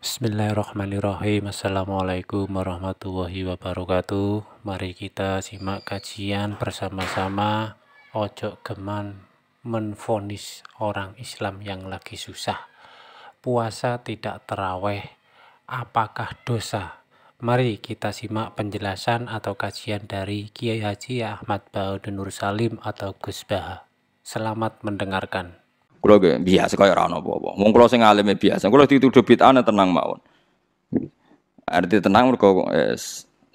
Bismillahirrahmanirrahim. Assalamualaikum warahmatullahi wabarakatuh. Mari kita simak kajian bersama-sama. Ojo geman menvonis orang Islam yang lagi susah. Puasa tidak taraweh, apakah dosa? Mari kita simak penjelasan atau kajian dari Kiai Haji Ahmad Bauddin Nur Salim atau Gus Baha. Selamat mendengarkan. Kulo ge biasa kaya ora ono apa-apa. Wong kulo sing alime biasa. Kulo dituduh bid'ah tenang mawon. Arti tenang mergo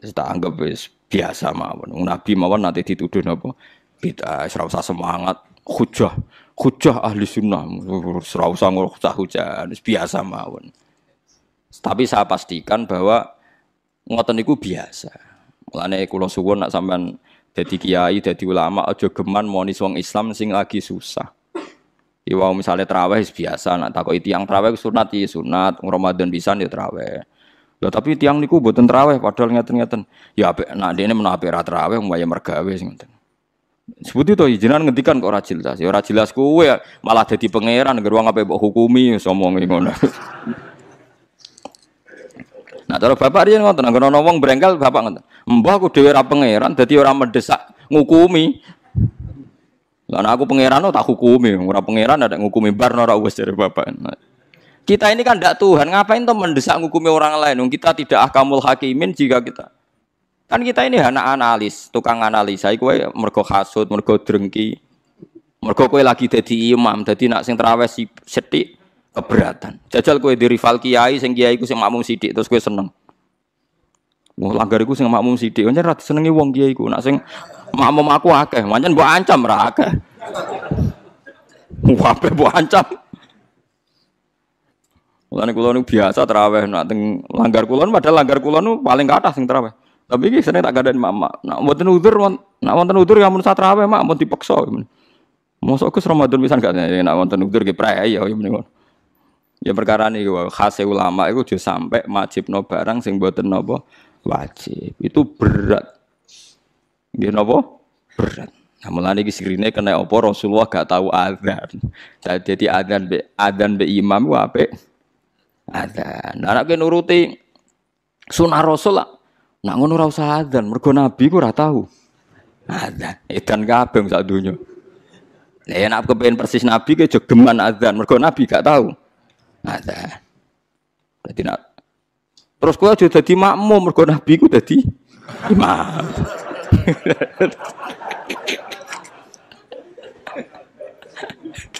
tak anggap wis biasa mawon. Nabi mawon nanti dituduh napa bid'ah, ora usah semangat. Hujah ahli sunnah. Ora usah hujah, wis biasa mawon. Tapi saya pastikan bahwa ngoten niku biasa. Mulane kula suwun nek sampean dadi kiai, dadi ulama aja geman monis wong Islam sing lagi susah. Iwau misalnya terawih biasa, nak takoki tiang terawih sunat ya sunat, Ramadan pisan ya terawih. Lah tapi tiang niku mboten terawih padahal ngeten-ngeten. Ya apik nak dene menawa apik ra terawih mbaya mergawe sing ngoten. Sebut itu jenengan ngendikan kok ora jelas. Ya ora jelas kowe malah dadi pangeran ngger wong ape mbok hukumi somonge ngono. Nah, cara bapak riyen ngoten, anggere ana wong brengkel bapak ngoten. Mbah aku dhewe ra pangeran dadi ora mendesak ngukumi. Lah aku pangeran tak hukumi, ora pangeran ada ngukumi barno ora wis dari bapak. Nah, kita ini kan ndak Tuhan, ngapain toh mendesak ngukumi orang lain? Kita tidak ahkamul hakimin jika kita. Kan kita ini anak analis, tukang analisa kowe mergo hasud, mergo drengki. Mergo kowe lagi dadi imam, dadi nak sing traweh sithik keberatan. Jajal kowe di rival kiai sing kiai ku sing makmum sithik terus kowe seneng. Wong langgar iku sing makmum sithik, pancen ra disenengi wong kiai ku. Nak sing makmum aku akeh, pancen mbok ancam ra akeh. Wape mbok ancam. Mulane kula niku biasa tarawih nak teng langgar kula padahal langgar kula nu paling kathah sing tarawih. Tapi iki seneng tak gandani mama. Nak wonten udzur ya mun tarawih mak mun dipaksa. Mosok Gus Ramadan pisan gak nak wonten udzur ki prei ya mending. Ya perkara niku khase ulama iku aja sampe majibno barang sing mboten napa wajib. Itu berat. Nggih napa? Berat. Nah, mulane iki sirine kena apa Rasulullah gak tahu azan. Jadi azan be imam ku apik. Azan. Nah, nek nuruti sunah Rasul lah. Nak ngono ora usah azan, mergo Nabi ku ora tahu. Azan. Edan kabeh sak donya. Lah nek kepengin persis Nabi ke jogeman azan, mergo Nabi gak tahu. Azan. Dadi nak terus kowe aja dadi makmum mergo Nabi ku dadi imam.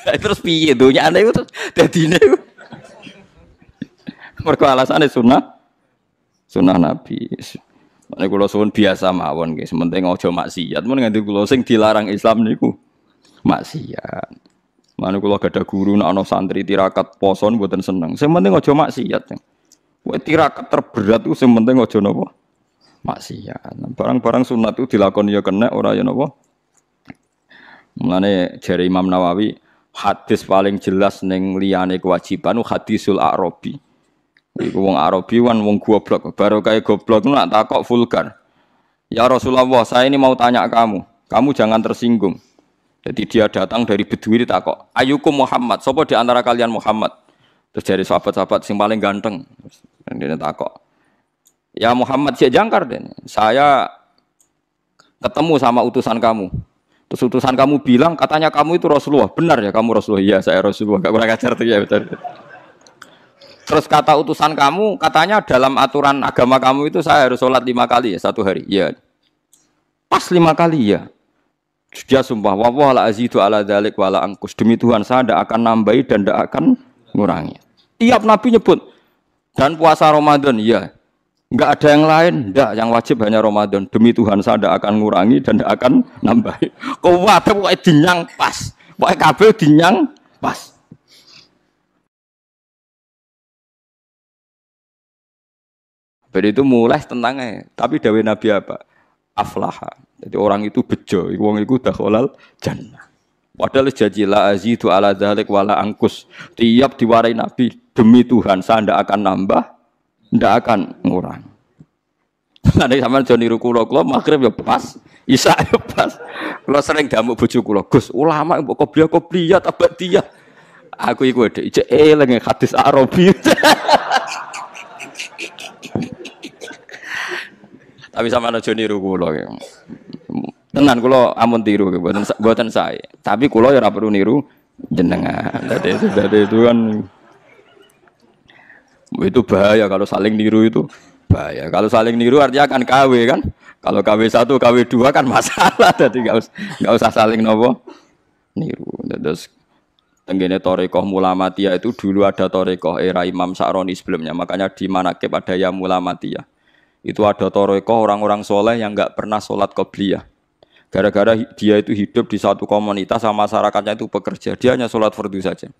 Terus piye donyane iku dadine iku. Mergo alasane sunah Nabi. Nek kula suwun biasa mawon nggih, sementing aja maksiat. Mun nganti kula sing dilarang Islam niku maksiat. Mane kula gadah guru nek ana santri tirakat poso mboten seneng. Sing penting aja maksiat. Kowe tirakat terberat ku sing penting aja napa maksiat. Barang-barang sunat itu dilakoni ya kena ora ya napa. Mulane jare Imam Nawawi hadis paling jelas ning liyane kewajiban hadisul Arabi. Iku wong Arabi wan wong goblok, baru kaya goblok nak takok vulgar. Ya Rasulullah, saya ini mau tanya kamu. Kamu jangan tersinggung. Jadi dia datang dari Bedui ditakok, "Ayyukum Muhammad?" Sapa di antara kalian Muhammad? Terus dari sahabat-sahabat sing paling ganteng. Dia takok, "Ya Muhammad si jangkar den. Saya ketemu sama utusan kamu. Terus utusan kamu bilang katanya kamu itu Rasulullah. Benar ya kamu Rasulullah?" "Iya, saya Rasulullah." Enggak kurang ajar tuh ya betul. Terus kata utusan kamu katanya dalam aturan agama kamu itu saya harus sholat 5 kali ya satu hari. Iya. Pas 5 kali ya. Dia sumpah, "Wallah la azidu ala dzalik wala angkus." Demi Tuhan saya tidak akan nambahi dan tidak akan ngurangi. Tiap Nabi nyebut dan puasa Ramadan, iya. Enggak ada yang lain, enggak, yang wajib hanya Ramadan. Demi Tuhan saya tidak akan ngurangi dan tidak akan nambahi. Kau wae pokoke dinyang pas. Pokoke kabeh dinyang pas. Jadi itu mulai tentangnya. Tapi dawuh Nabi apa? Aflaha. Jadi orang itu bejo, wong iku dakhalal jannah. Padahal janji la azidu ala dzalik wala angkus. Tiap diwarai Nabi, demi Tuhan saya tidak akan nambah, tidak akan ngurang. Nanti sampean aja niru kula magrib ya pas, isya ya pas. Kula sering damuk bojo kula, "Gus, ulama mbok qobliyah abadiyah." Aku iku dhek eling hadis Arabi. Tapi sama aja niru kula. Tenan kula amun tiru mboten sae. Tapi kula ya ora perlu niru jenengan. Dadi itu kan itu bahaya kalau saling niru itu bahaya. Kalau saling niru artinya akan KW kan. Kalau KW 1, KW 2 kan masalah. Jadi enggak usah saling nopo niru. Terus tenggene Thariqah Mulamatiyah itu dulu ada Thariqah era Imam Sa'roni sebelumnya. Makanya di Manaqib ada ya Mulamatiyah. Itu ada Thariqah orang-orang soleh yang enggak pernah sholat qobliyah. Gara-gara dia itu hidup di satu komunitas sama masyarakatnya itu bekerja. Dia hanya sholat fardu saja.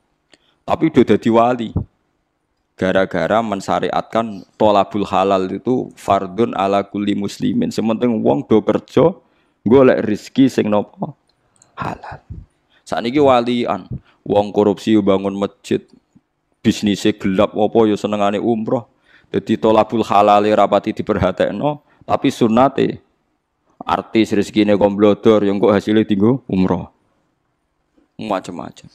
Tapi udah jadi wali. Gara-gara mensyariatkan tolabul halal itu fardun ala kulli muslimin. Sementing wong do kerja golek rezeki sing nopo halal. Sakniki walian, wong korupsi bangun masjid, bisnisnya gelap apa ya senengane umroh. Jadi tolabul halal rapati diperhatekno, tapi sunnate artis rezekine komblodor yang kok hasilnya tinggal umroh. Macam-macam.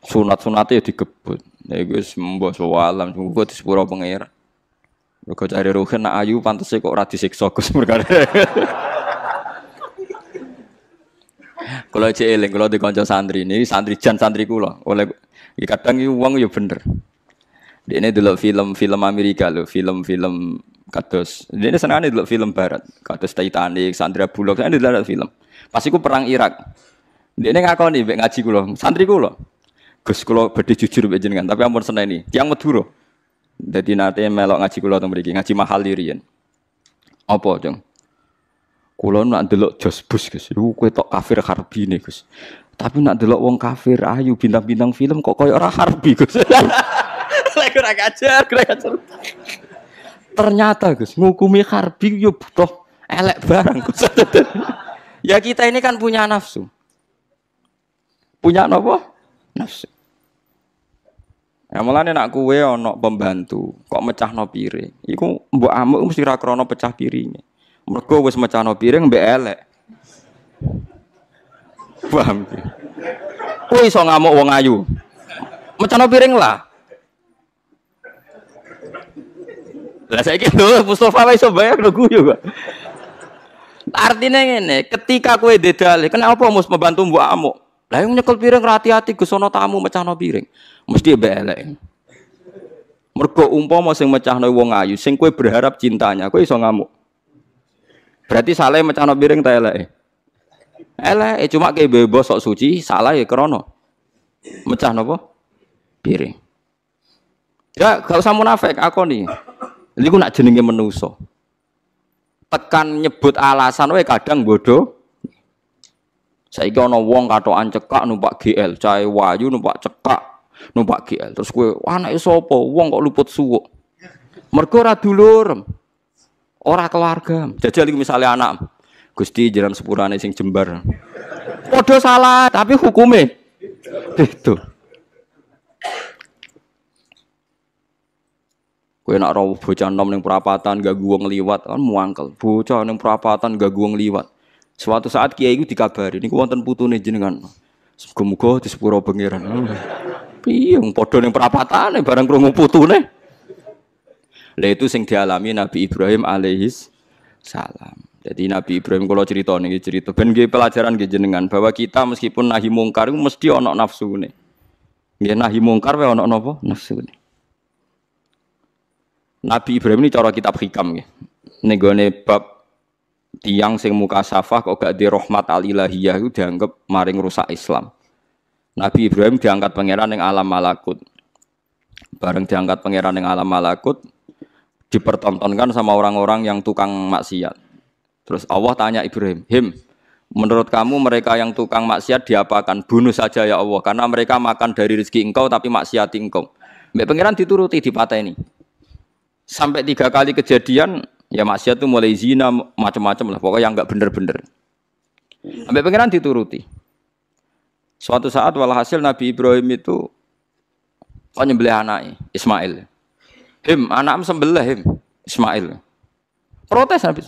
Sunat-sunate ya digebut. Ya wis mbok sawalam muga di sepuro pengira. Mergo cari ruhen nak ayu pantese kok ora disiksa Gus perkara. Kula cek eling kula di kanca santri ini santri jan santri kula. Oleh kadang iki wong ya bener. Dene delok film-film Amerika lho, film-film kados. Dene senengane delok film barat, kados Titanic, Sandra Bullock, dene delok film. Pas iku perang Irak. Dene ngakoni mek ngaji kula, santri kula. Gus kula badhe jujur mbek jenengan, tapi ampun seneni. Tiyang Madura. Dadi nate melok ngaji kula teng mriki, ngaji mahal riyen. Apa, Jeng? Kula nak delok Jos Bus, Gus. Kowe tok kafir harbine, Gus. Tapi nak delok wong kafir ayu bintang-bintang film kok koyo ora harbi, Gus. Lek ora ngajar. Ternyata Gus, ngukumi harbi yo butuh elek barang, Gus. Ya kita ini kan punya nafsu. Punya apa? Nafsu. Ya mulane nak kowe ana pembantu, kok mecahno piring. Iku mbok amuk mesti ra krana pecah piringe. Mergo wis mecahno piring mbek elek. Paham ki? Kowe iso ngamuk wong ayu. Mecahno piring lah. Lah saiki lho Mustofa wis iso bayar lho guyu kok. Artine ngene, ketika kowe dedale, kenapa mus pembantu mbok amuk? Lah yang nyekel piring hati-hati Gus ana tamu mecahno piring. Mesti mbek elek. Mergo umpama sing mecahno wong ayu, sing kowe berharap cintanya, kowe iso ngamuk. Berarti salah mecahno piring ta eleke? Eleke cuma kowe bebas sok suci, salah ya krana mecahno apa? Piring. Ya gak usah munafik akoni. Niku nak jenenge manusa. Tekan nyebut alasan wae kadang bodoh. Saiki ana wong katokan cekak numpak GL, cahe wayu numpak cekak, numpak GL. Terus kowe anake sapa? Wong kok luput suwuk. Mergo ora dulur. Ora keluarga. Jajal iki misale anak. Gusti jaran sepurane sing jembar. Padha salah, tapi hukume itu. Kowe nak rawuh bocah nom ning perapatan gak wong liwat kan muangkel. Bocah ning perapatan gak wong liwat. Suatu saat kiai iku dikabari niku wonten putune jenengan. Muga-muga di sepuro pangeran. Piye wong padha ning perapatane bareng krungu putune. Lah itu sing dialami Nabi Ibrahim alaihis salam. Jadi Nabi Ibrahim kula cerita niki cerita ben nggih pelajaran nggih jenengan bahwa kita meskipun nahi mungkar iku mesti ana nafsune. Nggih nahi mungkar wae ana napa? Nafsune. Nabi Ibrahim ini cara kitab hikam nggih. Ning gone bab tiyang sing mukasafah kok gak di rahmat al-ilahiyah itu dianggap maring rusak Islam. Nabi Ibrahim diangkat pangeran ning alam malakut. Bareng diangkat pangeran ning alam malakut dipertontonkan sama orang-orang yang tukang maksiat. Terus Allah tanya Ibrahim, menurut kamu mereka yang tukang maksiat diapakan? Bunuh saja ya Allah, karena mereka makan dari rezeki engkau tapi maksiati engkau. Mbak pangeran dituruti dipateni. Sampai 3 kali kejadian, ya maksiat itu mulai zina macam-macam lah, pokoknya yang enggak bener-bener. Mbak pangeran dituruti. Suatu saat walhasil Nabi Ibrahim itu nyembelih anaknya Ismail. Anakmu sembelih Ismail. Protes habis.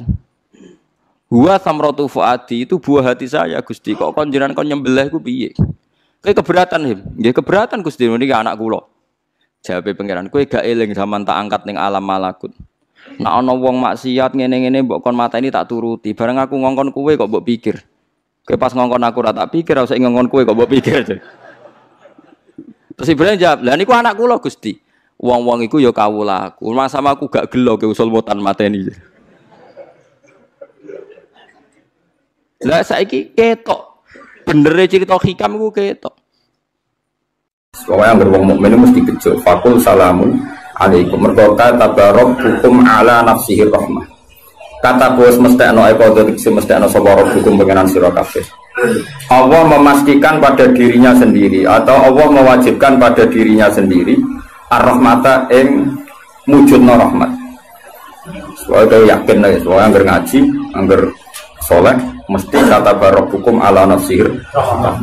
Huwa samratu fuadi itu buah hati saya Gusti. Kok kon jenengan kon nyembelih ku piye? Kowe keberatan Nggih keberatan Gusti niki anak kula. Jawabe pangeran, kowe gak eling zaman tak angkat ning alam malakut. Nek ana wong maksiat ngene-ngene mbok kon mateni tak turuti. Bareng aku ngongkon kowe kok mbok pikir. Kowe pas ngongkon aku ora tak pikir, ora usah ngongkon kowe kok mbok pikir. Terus Ibrahim jawab, "Lah niku anak kula Gusti." Wong-wong iku ya kawulaku. Sama aku gak gelo ke usul mutan mateni. Lah saiki ketok. Benere cerita hikam iku ketok. Pokoknya yang beruang mukmin mesti kecil. Fakul salamun alaikum. Merkoka tabarok hukum ala nafsihi rahmah. Kata bos mesti ano ekodo mesti ano soborok hukum pengenan sira kabeh. Allah memastikan pada dirinya sendiri atau Allah mewajibkan pada dirinya sendiri ar-rahmata ing mujudna rahmat. Soalnya yakin lah, soalnya anggar ngaji, anggar soleh, mesti kata barok hukum ala nafsihi rahmah.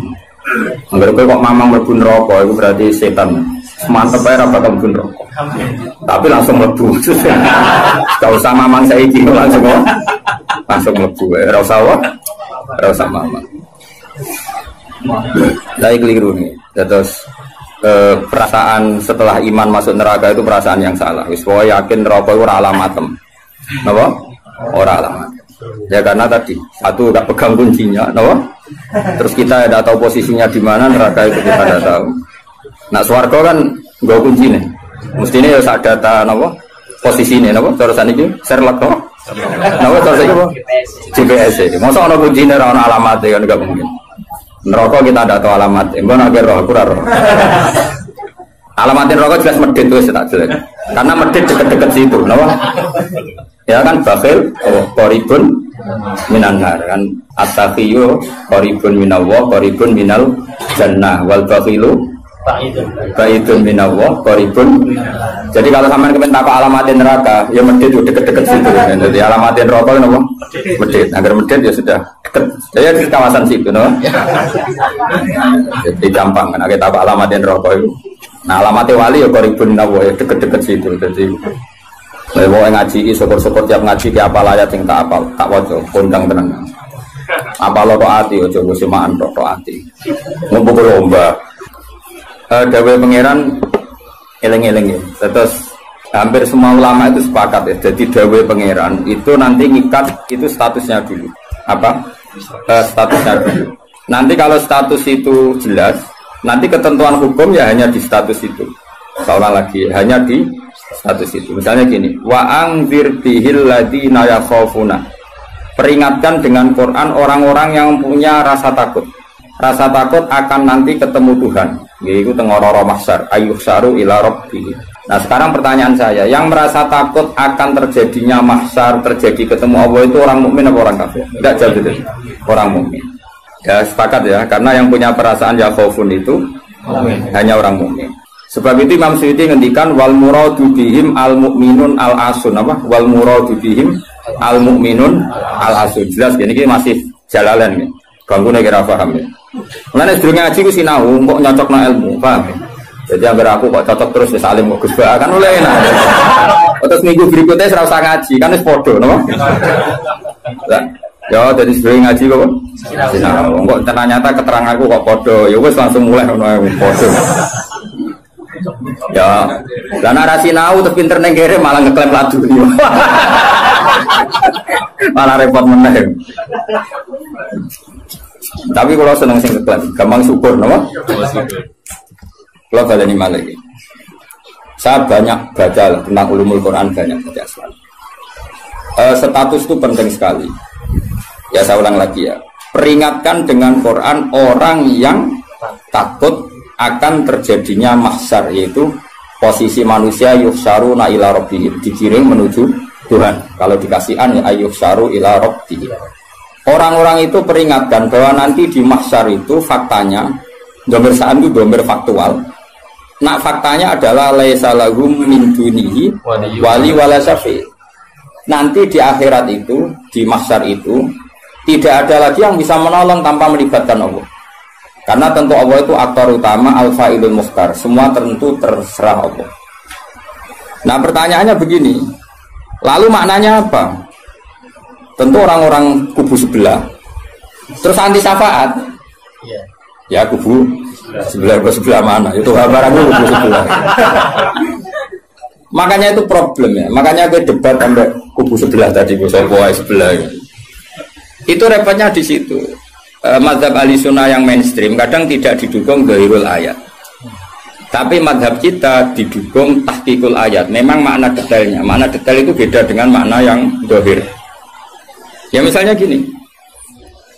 Angger kowe kok mamang mlebu neraka iku berarti setan. Mantep ae ra bakal mlebu neraka. Tapi langsung mlebu. Enggak usah mamang saiki langsung mlebu. Ora usah mamang. Lah keliru nih. Terus perasaan setelah iman masuk neraka itu perasaan yang salah. Wis wae yakin neraka iku ora alamatem. Napa? Ora alamat. Ya karena tadi satu gak pegang kuncinya, napa? Terus kita tidak tahu posisinya di mana, neraka itu kita tidak tahu. Nah swarga kan nggak kunci nih, mestinya ya saat data, napa? Posisinya, napa? Terus ini Sherlock, napa? Napa terus ini apa? GPS ini. Masa ada kuncinya, ada alamatnya kan nggak mungkin. Neraka kita tidak tahu alamatnya, enggak nak roh, kurang roh. Alamatin rokok jelas medit tuh tak jelas. Karena medit deket-deket situ, napa? Ya kan bakhil, qoribun minanar kan at-taqiyyu qoribun minallah, qoribun minal jannah wal bakhilu baidun minallah, qoribun. Jadi kalau sampean kepen takok alamatin neraka, ya medit yo deket-deket situ. Jadi alamatin rokok napa? Medit. Agar medit ya sudah deket. Jadi di kawasan situ, no. Jadi gampang kan kita takok alamatin rokok itu. Nah alamatnya wali ya qoribun minallah ya deket-deket situ. Jadi mau ngaji, syukur-syukur tiap ngaji ke apa layat yang tak apal, tak wajah, kondang tenang. Apa lo to'ati, ojo gue simaan to'ati. Ngumpul lomba. Dawe pangeran, eleng-eleng ya. Terus hampir semua ulama itu sepakat ya. Jadi dawe pangeran itu nanti ngikat itu statusnya dulu. Apa? Statusnya dulu. Nanti kalau status itu jelas, nanti ketentuan hukum ya hanya di status itu. Seolah lagi hanya di status itu. Misalnya gini, wa angzir bihil ladina yakhafuna. Peringatkan dengan Quran orang-orang yang punya rasa takut. Rasa takut akan nanti ketemu Tuhan. Yaitu tengororo mahsyar, ayyuhsyaru ila rabbih. Nah, sekarang pertanyaan saya, yang merasa takut akan terjadinya mahsyar, terjadi ketemu Allah itu orang mukmin apa orang kafir? Enggak jawab itu. Orang mukmin. Ya, sepakat ya, karena yang punya perasaan yakhafun itu hanya orang mukmin. Sebab itu Imam Suyuti ngendikan wal muradu bihim al mukminun al asun apa? Wal muradu bihim al mukminun al asun. Jelas ini masih jalalan nih. Ganggu negara paham ya. Mulane sedurunge ngaji ku sinau kok nyocokno ilmu, paham ya? Jadi agar aku kok cocok terus wis alim kok Gus Ba kan oleh enak. Terus minggu berikutnya ora usah ngaji, kan wis padha, napa? Lah, ya jadi sedurunge ngaji kok sinau. Kok ternyata keterangan aku kok padha, ya wis langsung mulai ngono padha. Ya, lah narasi nau terus pinter neng kere malah ngeklaim ladu nih. Malah repot meneh. Tapi kalau seneng sing ngeklaim, gampang syukur, napa? Kalau baleni malah iki. Saya banyak baca tentang ulumul Quran, banyak baca selalu. Status itu penting sekali. Ya saya ulang lagi ya. Peringatkan dengan Quran orang yang takut akan terjadinya mahsyar, yaitu posisi manusia yuhsyaruna ila rabbihim, digiring menuju Tuhan. Kalau dikasih an ya ayyuhsyaru ila rabbihim. Orang-orang itu peringatkan bahwa nanti di mahsyar itu faktanya domir sa'an itu domir faktual. Nah faktanya adalah laisa lahum min dunihi wali wala syafi'. Nanti di akhirat itu, di mahsyar itu tidak ada lagi yang bisa menolong tanpa melibatkan Allah. Karena tentu Allah itu aktor utama al-fa'ilul mukhtar. Semua tentu terserah Allah. Nah pertanyaannya begini. Lalu maknanya apa? Tentu orang-orang kubu sebelah. Terus anti syafaat. Ya kubu sebelah mana? Itu barang kubu sebelah. Makanya itu problem ya. Makanya gue debat sampai kubu sebelah tadi, gue sebelah. Ya. Itu repotnya di situ. Mazhab ahli sunnah yang mainstream kadang tidak didukung dhahirul ayat. Tapi mazhab kita didukung tahqiqul ayat. Memang makna detailnya. Makna detail itu beda dengan makna yang dhahir. Ya misalnya gini.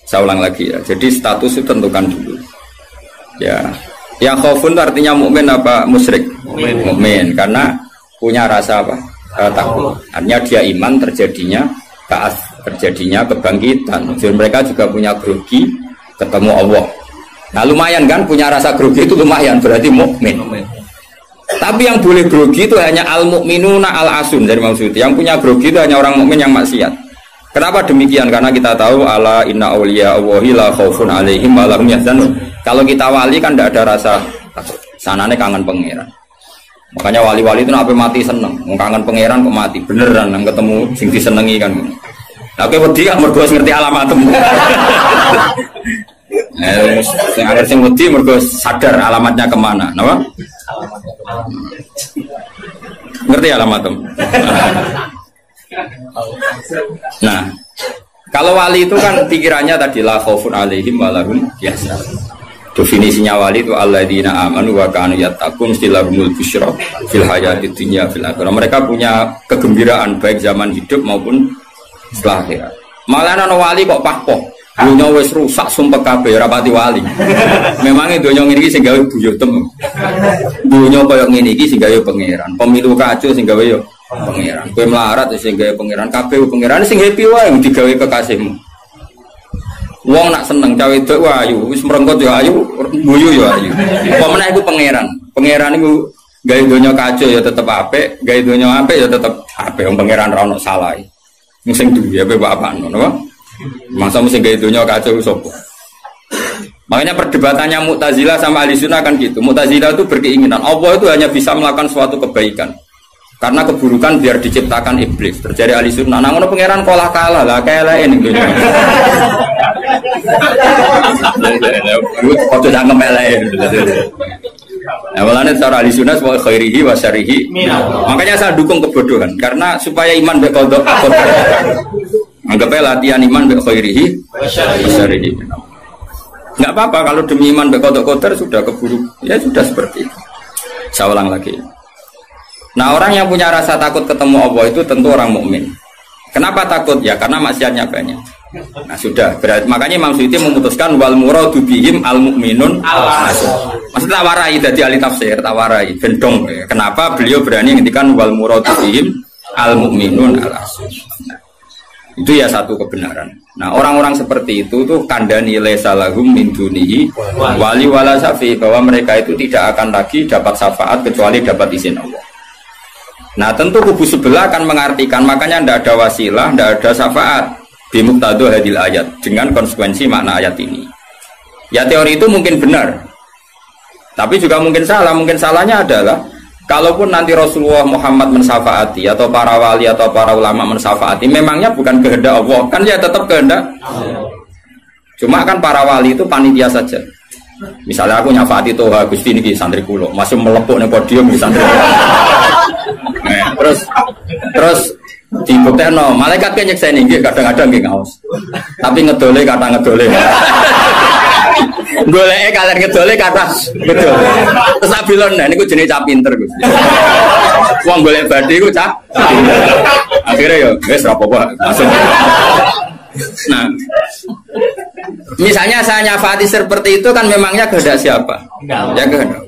Saya ulang lagi ya. Jadi status itu tentukan dulu. Ya. Yang khaufun itu artinya mukmin apa musyrik? Mukmin. Karena punya rasa apa? Takut. Artinya dia iman terjadinya ba'ats, terjadinya kebangkitan. Jadi mereka juga punya grogi ketemu Allah. Nah lumayan kan punya rasa grogi itu lumayan berarti mukmin. Tapi yang boleh grogi itu hanya al-mukminuna al-asun dari maksud. Yang punya grogi itu hanya orang mukmin yang maksiat. Kenapa demikian? Karena kita tahu ala inna auliya Allahi la khaufun alaihim wa lahum yahzanun. Kalau kita wali kan tidak ada rasa takut. Sanane kangen pangeran. Makanya wali-wali itu apa mati seneng, kangen pangeran kok mati beneran nang ketemu sing disenengi kan. Nah, kowe wedi gak mergo ngerti alamatmu. Sing akhir sing wedi mergo sadar alamatnya kemana, napa? Ngerti alamatmu. Nah, kalau wali itu kan pikirannya tadi la khaufun alaihim wa lahum yahzanun. Definisinya wali itu alladzina amanu wa kanu yattaqun istilahumul busyra fil hayatid dunya fil akhirah. Mereka punya kegembiraan baik zaman hidup maupun setelah akhirat. Malah ana wali kok pahpoh. Dunya wis rusak sumpek kabeh ora pati wali. Memang donya ngene iki sing gawe buyutem. Dunya koyo ngene iki sing gawe pangeran. Pemilu kacau sing gawe yo pangeran. Kowe melarat sing gawe pangeran, kabeh pangeran sing happy wae digawe kekasihmu. Wong nak seneng cawe wedok ayu, wis merengkot yo ayu, guyu yo ayu. Apa meneh iku pangeran. Pangeran iku gawe donya kacau ya tetep apik, gawe donya apik ya tetep apik. Wong pangeran ra ono salah. Sing duwe ape bapakno, napa? Masa mesti gawe donya kacau sapa? Makanya perdebatannya Mu'tazilah sama Ahlussunnah kan gitu. Mu'tazilah itu berkeinginan Allah itu hanya bisa melakukan suatu kebaikan. Karena keburukan biar diciptakan iblis. Terjadi Ahlussunnah. Nah, ngono pangeran kalah lah keleke ning dunya. Kok jangan melek. Nah, walane cara Ahlussunnah wa khairihi wa syarrihi. Makanya saya dukung kebodohan karena supaya iman mbek qadha. Anggapnya latihan iman mbek khairihi wa syarrihi. Enggak apa-apa kalau demi iman mbek qadha sudah keburu. Ya sudah seperti itu. Saya ulang lagi. Nah, orang yang punya rasa takut ketemu Allah itu tentu orang mukmin. Kenapa takut? Ya karena maksiatnya banyak. Nah, sudah. Berarti makanya Imam Suyuti memutuskan wal muradu bihim al mukminun al asun. Maksudnya tawarai dari ahli tafsir, tawarai bendong. Kenapa beliau berani ngendikan wal muradu bihim al mukminun al asun. Nah, itu ya satu kebenaran. Nah, orang-orang seperti itu tuh kandani laisa lahum min dunihi wali wala syafi, bahwa mereka itu tidak akan lagi dapat syafaat kecuali dapat izin Allah. Nah, tentu kubu sebelah akan mengartikan, makanya tidak ada wasilah, tidak ada syafaat bimuqtadu hadil ayat, dengan konsekuensi makna ayat ini. Ya teori itu mungkin benar, tapi juga mungkin salah. Mungkin salahnya adalah kalaupun nanti Rasulullah Muhammad mensyafaati atau para wali atau para ulama mensyafaati, memangnya bukan kehendak Allah, kan ya tetap kehendak. Cuma kan para wali itu panitia saja. Misalnya aku nyafaati Toha Gusti niki santri kula, masih melepuk ning podium di santri. Nah, terus dibuktekno malaikat ke nyekseni nggih kadang-kadang nggih ngaos. Tapi ngedole kata ngedole. Goleke kalian ngedole kata ngedole. Terus abilon niku jenenge cah pinter Gus. Wong golek badhe iku cah. Akhirnya ya wis ora apa-apa langsung. Nah, misalnya saya nyafati seperti itu kan memangnya kehendak siapa? Ya kehendak.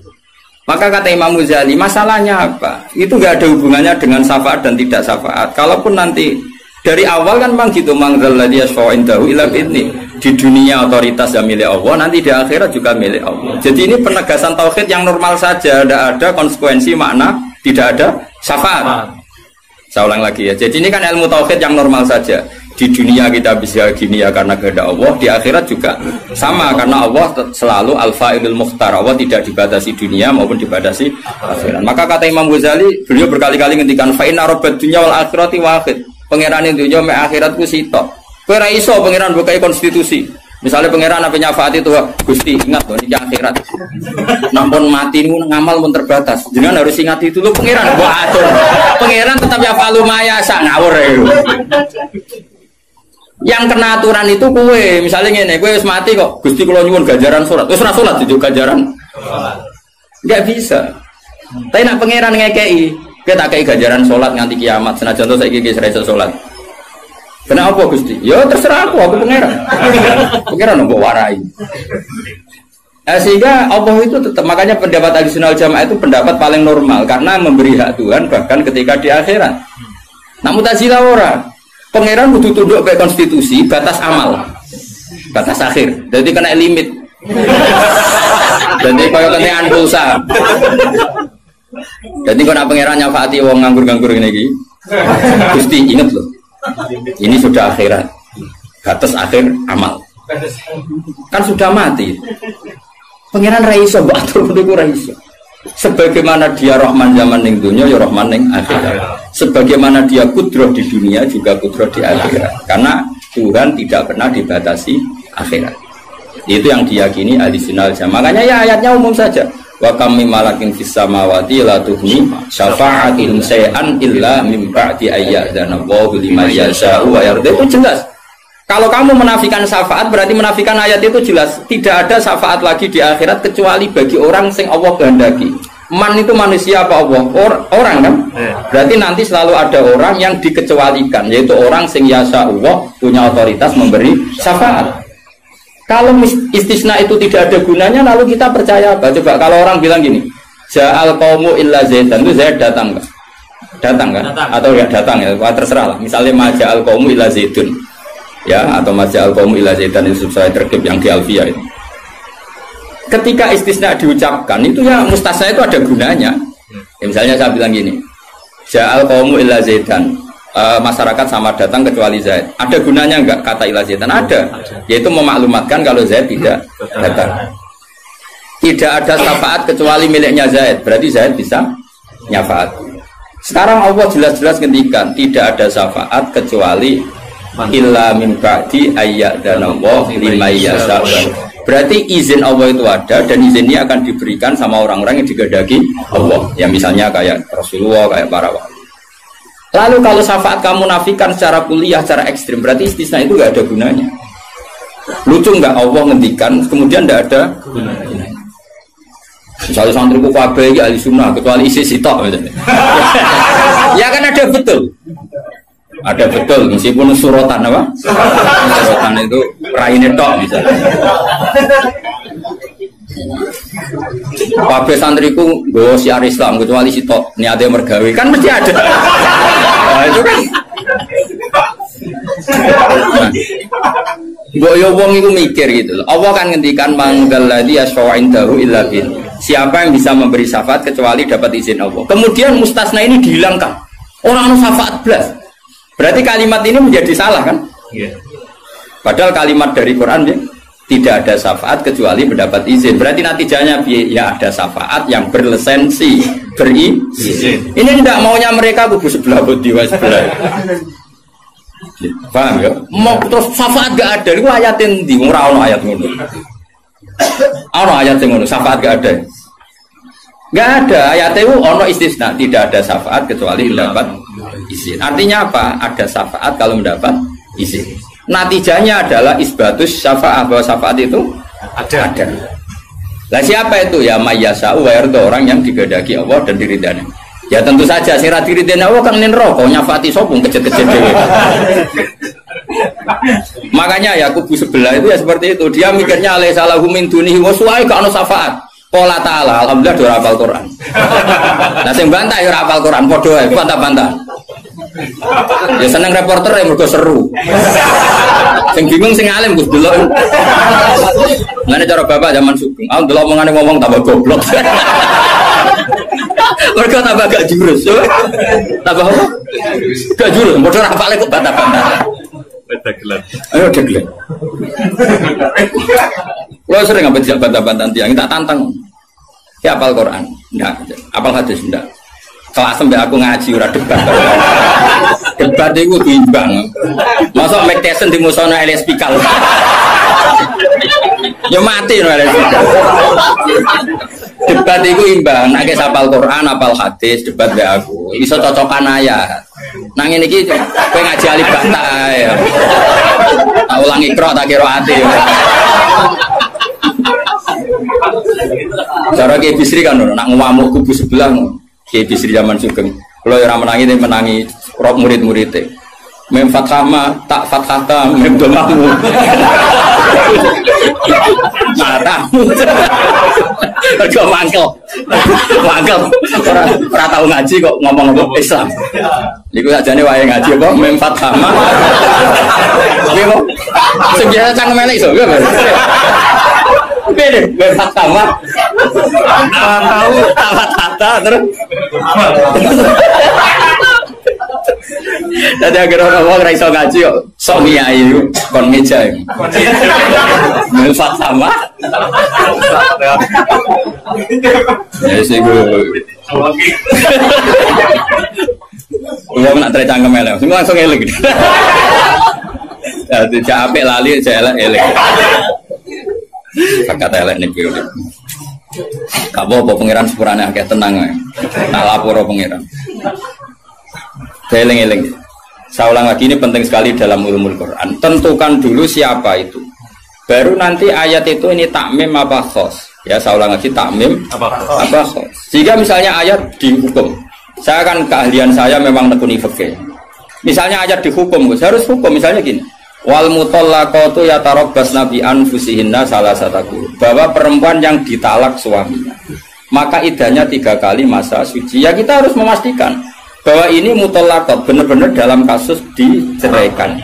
Maka kata Imam Ghazali, masalahnya apa? Itu nggak ada hubungannya dengan syafaat dan tidak syafaat. Kalaupun nanti dari awal kan memang gitu, mangzalladzi yashfa'u indahu illa bi'idznih. Di dunia otoritas yang milik Allah, nanti di akhirat juga milik Allah. Jadi ini penegasan tauhid yang normal saja, tidak ada konsekuensi makna, tidak ada syafaat. Saya ulang lagi ya. Jadi ini kan ilmu tauhid yang normal saja. Di dunia kita bisa gini ya karena kehendak Allah, di akhirat juga sama karena Allah selalu al-fa'ilul mukhtar. Allah tidak dibatasi dunia maupun dibatasi akhirat. Maka kata Imam Ghazali, beliau berkali-kali ngendikan fa inna rabbad dunya wal akhirati wahid. Pangeran dunya mek akhirat ku sitok. Kowe ra iso pangeran bukai konstitusi. Misalnya pangeran apa nyafaati itu, Gusti ingat loh ini akhirat. Nampun mati ini ngamal pun terbatas. Jangan harus ingat itu lo pangeran. Wah atur. Pangeran tetap ya falu maya sak ngawur ya. Yang kena aturan itu kue. Misalnya ini kue mati kok. Gusti kalau nyuwun ganjaran sholat. Terus sholat itu ganjaran. Enggak bisa. Tapi nak pangeran ngekei. Kita kei ganjaran sholat nganti kiamat. Senajan tuh saya gigi serasa sholat. Kenapa Gusti? Ya terserah aku pangeran. Pangeran nggak warai. Sehingga Allah itu tetap, makanya pendapat Ahlussunnah wal Jamaah itu pendapat paling normal karena memberi hak Tuhan bahkan ketika di akhirat. Nah Mu'tazilah ora. Pangeran butuh tunduk ke konstitusi, batas amal, batas akhir. Jadi kena limit. Jadi kaya kentean pulsa. Jadi kalau pangeran nyafaati wong nganggur-nganggur ini iki. Gusti ingat loh. Ini sudah akhirat, batas akhir amal. Kan sudah mati. Pangeran Raiso, batur kudu Raiso. Sebagaimana dia Rahman zaman ning dunia, ya Rahman ning akhirat. Sebagaimana dia kudroh di dunia, juga kudroh di akhirat. Karena Tuhan tidak pernah dibatasi akhirat. Itu yang diyakini Ahlussunnah wal Jamaah. Makanya ya ayatnya umum saja. Wa kam mim malakin fis samawati la tuhni syafa'atihim shay'an illa mim ba'di ayyadana Allahu liman yasha'u wa yarda. Itu jelas. Kalau kamu menafikan syafaat berarti menafikan ayat itu jelas. Tidak ada syafaat lagi di akhirat kecuali bagi orang sing Allah kehendaki. Man itu manusia apa Allah? Orang kan? Berarti nanti selalu ada orang yang dikecualikan, yaitu orang sing yasha'u punya otoritas memberi syafaat. Kalau istisna itu tidak ada gunanya, lalu kita percaya apa? Coba kalau orang bilang gini, Ja'al qaumu illa zaidan, itu Zaid datang nggak? Datang kan? Atau nggak datang ya? Terserah lah. Misalnya Maja'al qaumu illa zaidun, ya, atau Maja'al qaumu illa zaidan itu saya terkip yang di Alfiyah itu. Ketika istisna diucapkan, itu ya mustasna itu ada gunanya. Ya, misalnya saya bilang gini, Ja'al qaumu illa zaidan. Masyarakat sama datang kecuali Zaid. Ada gunanya enggak kata ila Zaidan? Ada. Yaitu memaklumatkan kalau Zaid tidak datang. Tidak ada syafaat kecuali miliknya Zaid. Berarti Zaid bisa nyafaat. Sekarang Allah jelas-jelas ngendikan tidak ada syafaat kecuali illa min ba'di ayyadana liman yasha'u. Berarti izin Allah itu ada dan izin ini akan diberikan sama orang-orang yang digandaki Allah. Ya misalnya kayak Rasulullah, kayak para wali. Lalu kalau syafaat kamu nafikan secara kuliah, secara ekstrim, berarti istisna itu nggak ada gunanya. Lucu nggak Allah ngendikan, kemudian nggak ada gunanya. Misalnya santriku kabeh iki ahli sunnah, kecuali isi sitok misalnya. Ya kan ada betul. Ada betul, meskipun suratan apa? Suratan itu raine tok misalnya. Kabeh santriku nggawa syiar Islam kecuali sitok niate mergawe kan mesti ada. Nah, itu kan. Mbok yo wong iku mikir gitu loh. Allah kan ngendikan manggalladzi yashfa'indahu illa bin. Siapa yang bisa memberi syafaat kecuali dapat izin Allah. Kemudian mustasna ini dihilangkan. Orang syafaat belas. Berarti kalimat ini menjadi salah kan? Iya. Padahal kalimat dari Quran ya, tidak ada syafaat kecuali mendapat izin. Berarti natijanya ya ada syafaat yang berlisensi, berizin. Ini tidak maunya mereka kubu sebelah bodiwa sebelah. Paham ya? Mau terus syafaat gak ada. Itu ayatin di ora ono ayat ngono. Ono ayat ngono, syafaat gak ada. Gak ada ayat itu ono istisna, tidak ada syafaat kecuali mendapat izin. Artinya apa? Ada syafaat kalau mendapat izin. Natijanya adalah isbatus syafaat, bahwa syafaat itu ada. Lah siapa itu? Ya mayyasa'u wa yarda, orang yang digandaki Allah dan diridani. Ya tentu saja sing ra diridani Allah kan neraka nyafati sapa kejet-kejet dhewe. Makanya ya kubu sebelah itu ya seperti itu. Dia mikirnya alaihissalahu min dunihi wa su'ai ka ana syafaat. Qala ta'ala alhamdulillah do hafal Quran. Lah sing bantah ya ora hafal Quran padha ae bantah-bantah. Ya seneng reporter yang mergo seru. Sing bingung sing alim Gus delok. Ngene cara bapak zaman Sugeng. Ah delok omongane ngomong tambah goblok. Mergo tambah gak jurus. Tambah apa? Gak jurus, padha hafale kok bantah-bantah. Dagelan. Ayo dagelan. Lo sering apa tidak bantah-bantahan tiang, tak tantang. Ya apal Quran, enggak. Apal hadis enggak. Kelas sampai aku ngaji ora debat. Debat itu imbang. Masa Mike Tyson di musono Elias Pikal. Ya mati no Elias Pikal. Debat itu imbang. Nek hafal Quran, hafal hadis, debat be aku. Iso cocokan ayat. Nang ngene iki kowe ngaji alif bata ya. Tak ulang ikra tak kira ati. Cara Kiai Bisri kan nak ngamuk kubu sebelah Kiai Bisri zaman Sugeng. Kalau orang menangi rok murid-muridnya. Mem fathama tak fathata mem domamu. Matamu. Kau mangkel. Ora tahu ngaji kok ngomong Islam. Niku sajane wae ngaji apa mem fathama. Piye kok? Sing biasa cang melek iso. Beda, bebas sama. Tahu tata terus. Tadi agar orang raiso ngaji kok sok kiai kon meja. Bebas sama. Ya sih gue. Gue nak tercangkem elek, semua langsung elek. Tidak apik lali, saya elek. Kata elek nih periode. Kabo apa pangeran sepurane akeh tenang ae. Tak lapor pangeran. Eling-eling. Saya ulang lagi, ini penting sekali dalam ulumul Quran. Tentukan dulu siapa itu. Baru nanti ayat itu ini takmim apa khos. Ya, saya ulang lagi takmim apa khos. Jika misalnya ayat dihukum. Saya kan keahlian saya memang nekuni fikih. Misalnya ayat dihukum, saya harus hukum misalnya gini. Wal mutallaqatu yatarabbasna bi anfusihinna salasataku, bahwa perempuan yang ditalak suaminya maka idahnya 3 kali masa suci. Ya kita harus memastikan bahwa ini mutallaqat benar-benar dalam kasus diceraikan.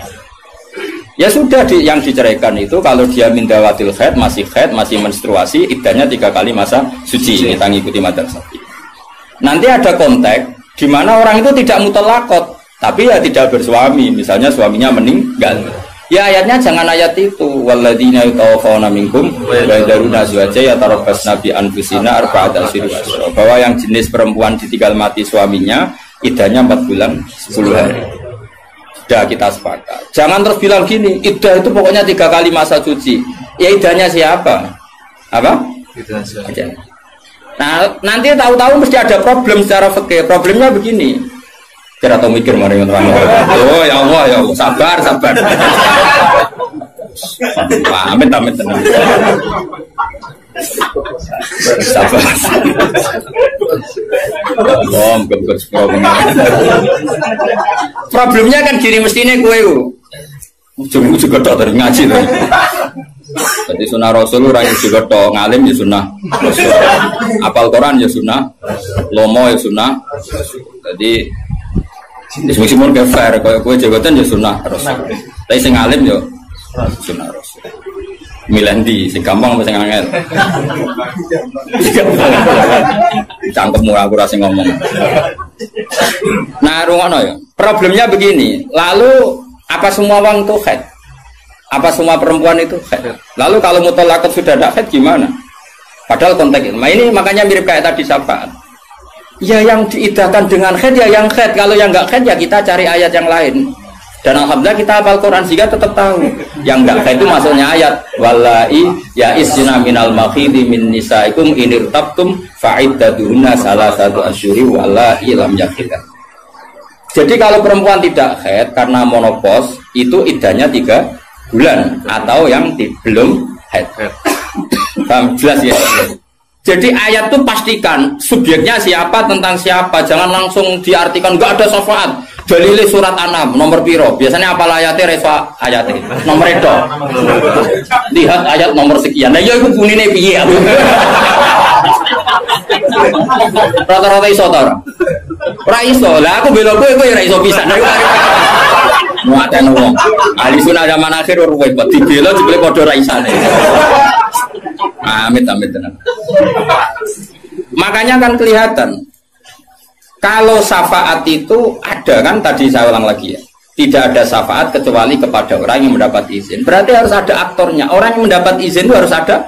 Ya sudah yang diceraikan itu kalau dia mindawatil haid masih menstruasi, idahnya 3 kali masa suci. Ini ngikuti madzhab Syafi'i. Nanti ada konteks di mana orang itu tidak mutallaqat tapi ya tidak bersuami, misalnya suaminya meninggal. Ya ayatnya jangan ayat itu. Walladzina yatawaffawna minkum wa yadharuna azwaja yatarabbasna bi anfusina arba'ata asyhur. Bahwa yang jenis perempuan ditinggal mati suaminya idahnya 4 bulan 10 hari. Sudah kita sepakat. Jangan terus bilang gini, idah itu pokoknya 3 kali masa suci. Ya idahnya siapa? Apa? Idahnya. Nah, nanti tahu-tahu mesti ada problem secara fikih. Problemnya begini. Kira tahu mikir mari orang. Oh ya Allah, sabar. Amit tenang. Sabar. Problemnya kan gini mestinya kue ujung juga tak dari ngaji tuh. Jadi sunnah Rasul orang juga tak ngalim ya sunnah Rasul. Apal Quran ya sunnah, lomo ya sunnah. Jadi meskipun gak fair, kalau kue jabatan ya sunnah Rasul. Tapi sing alim ya sunnah Rasul. Milih di, sing gampang apa sing angel? Cangkemmu aku rasa ngomong. Nah, rungono ya. Problemnya begini. Lalu apa semua orang itu haid? Apa semua perempuan itu haid? Lalu kalau mutallaqat sudah ada haid gimana? Padahal konteks itu. Nah, ini makanya mirip kayak tadi syafaat. Ya yang diidahkan dengan haid ya yang haid. Kalau yang enggak haid ya kita cari ayat yang lain. Dan alhamdulillah kita hafal Quran sehingga tetap tahu. Yang enggak haid itu maksudnya ayat wallahi ya isna minal makhidi min nisaikum inirtabtum fa'iddatuhunna salasatu asyuri wallahi lam yakhidha. Jadi kalau perempuan tidak haid karena menopause itu iddahnya 3 bulan atau yang belum haid. Paham jelas ya? Jadi ayat itu pastikan subjeknya siapa tentang siapa, jangan langsung diartikan enggak ada syafaat. Dalile surat An'am nomor piro? Biasanya apa ayatnya reso ayatnya nomor itu. Lihat ayat nomor sekian. Nah, ya iku bunine piye aku. Rata-rata iso ta ora? Ora iso. Lah aku bela kowe ora iso pisan. Muatan wong. Ahli sunah zaman akhir ruwet dibela jebule padha ra isane. Amit tenan. Makanya kan kelihatan kalau syafaat itu ada kan tadi saya ulang lagi ya. Tidak ada syafaat kecuali kepada orang yang mendapat izin. Berarti harus ada aktornya. Orang yang mendapat izin itu harus ada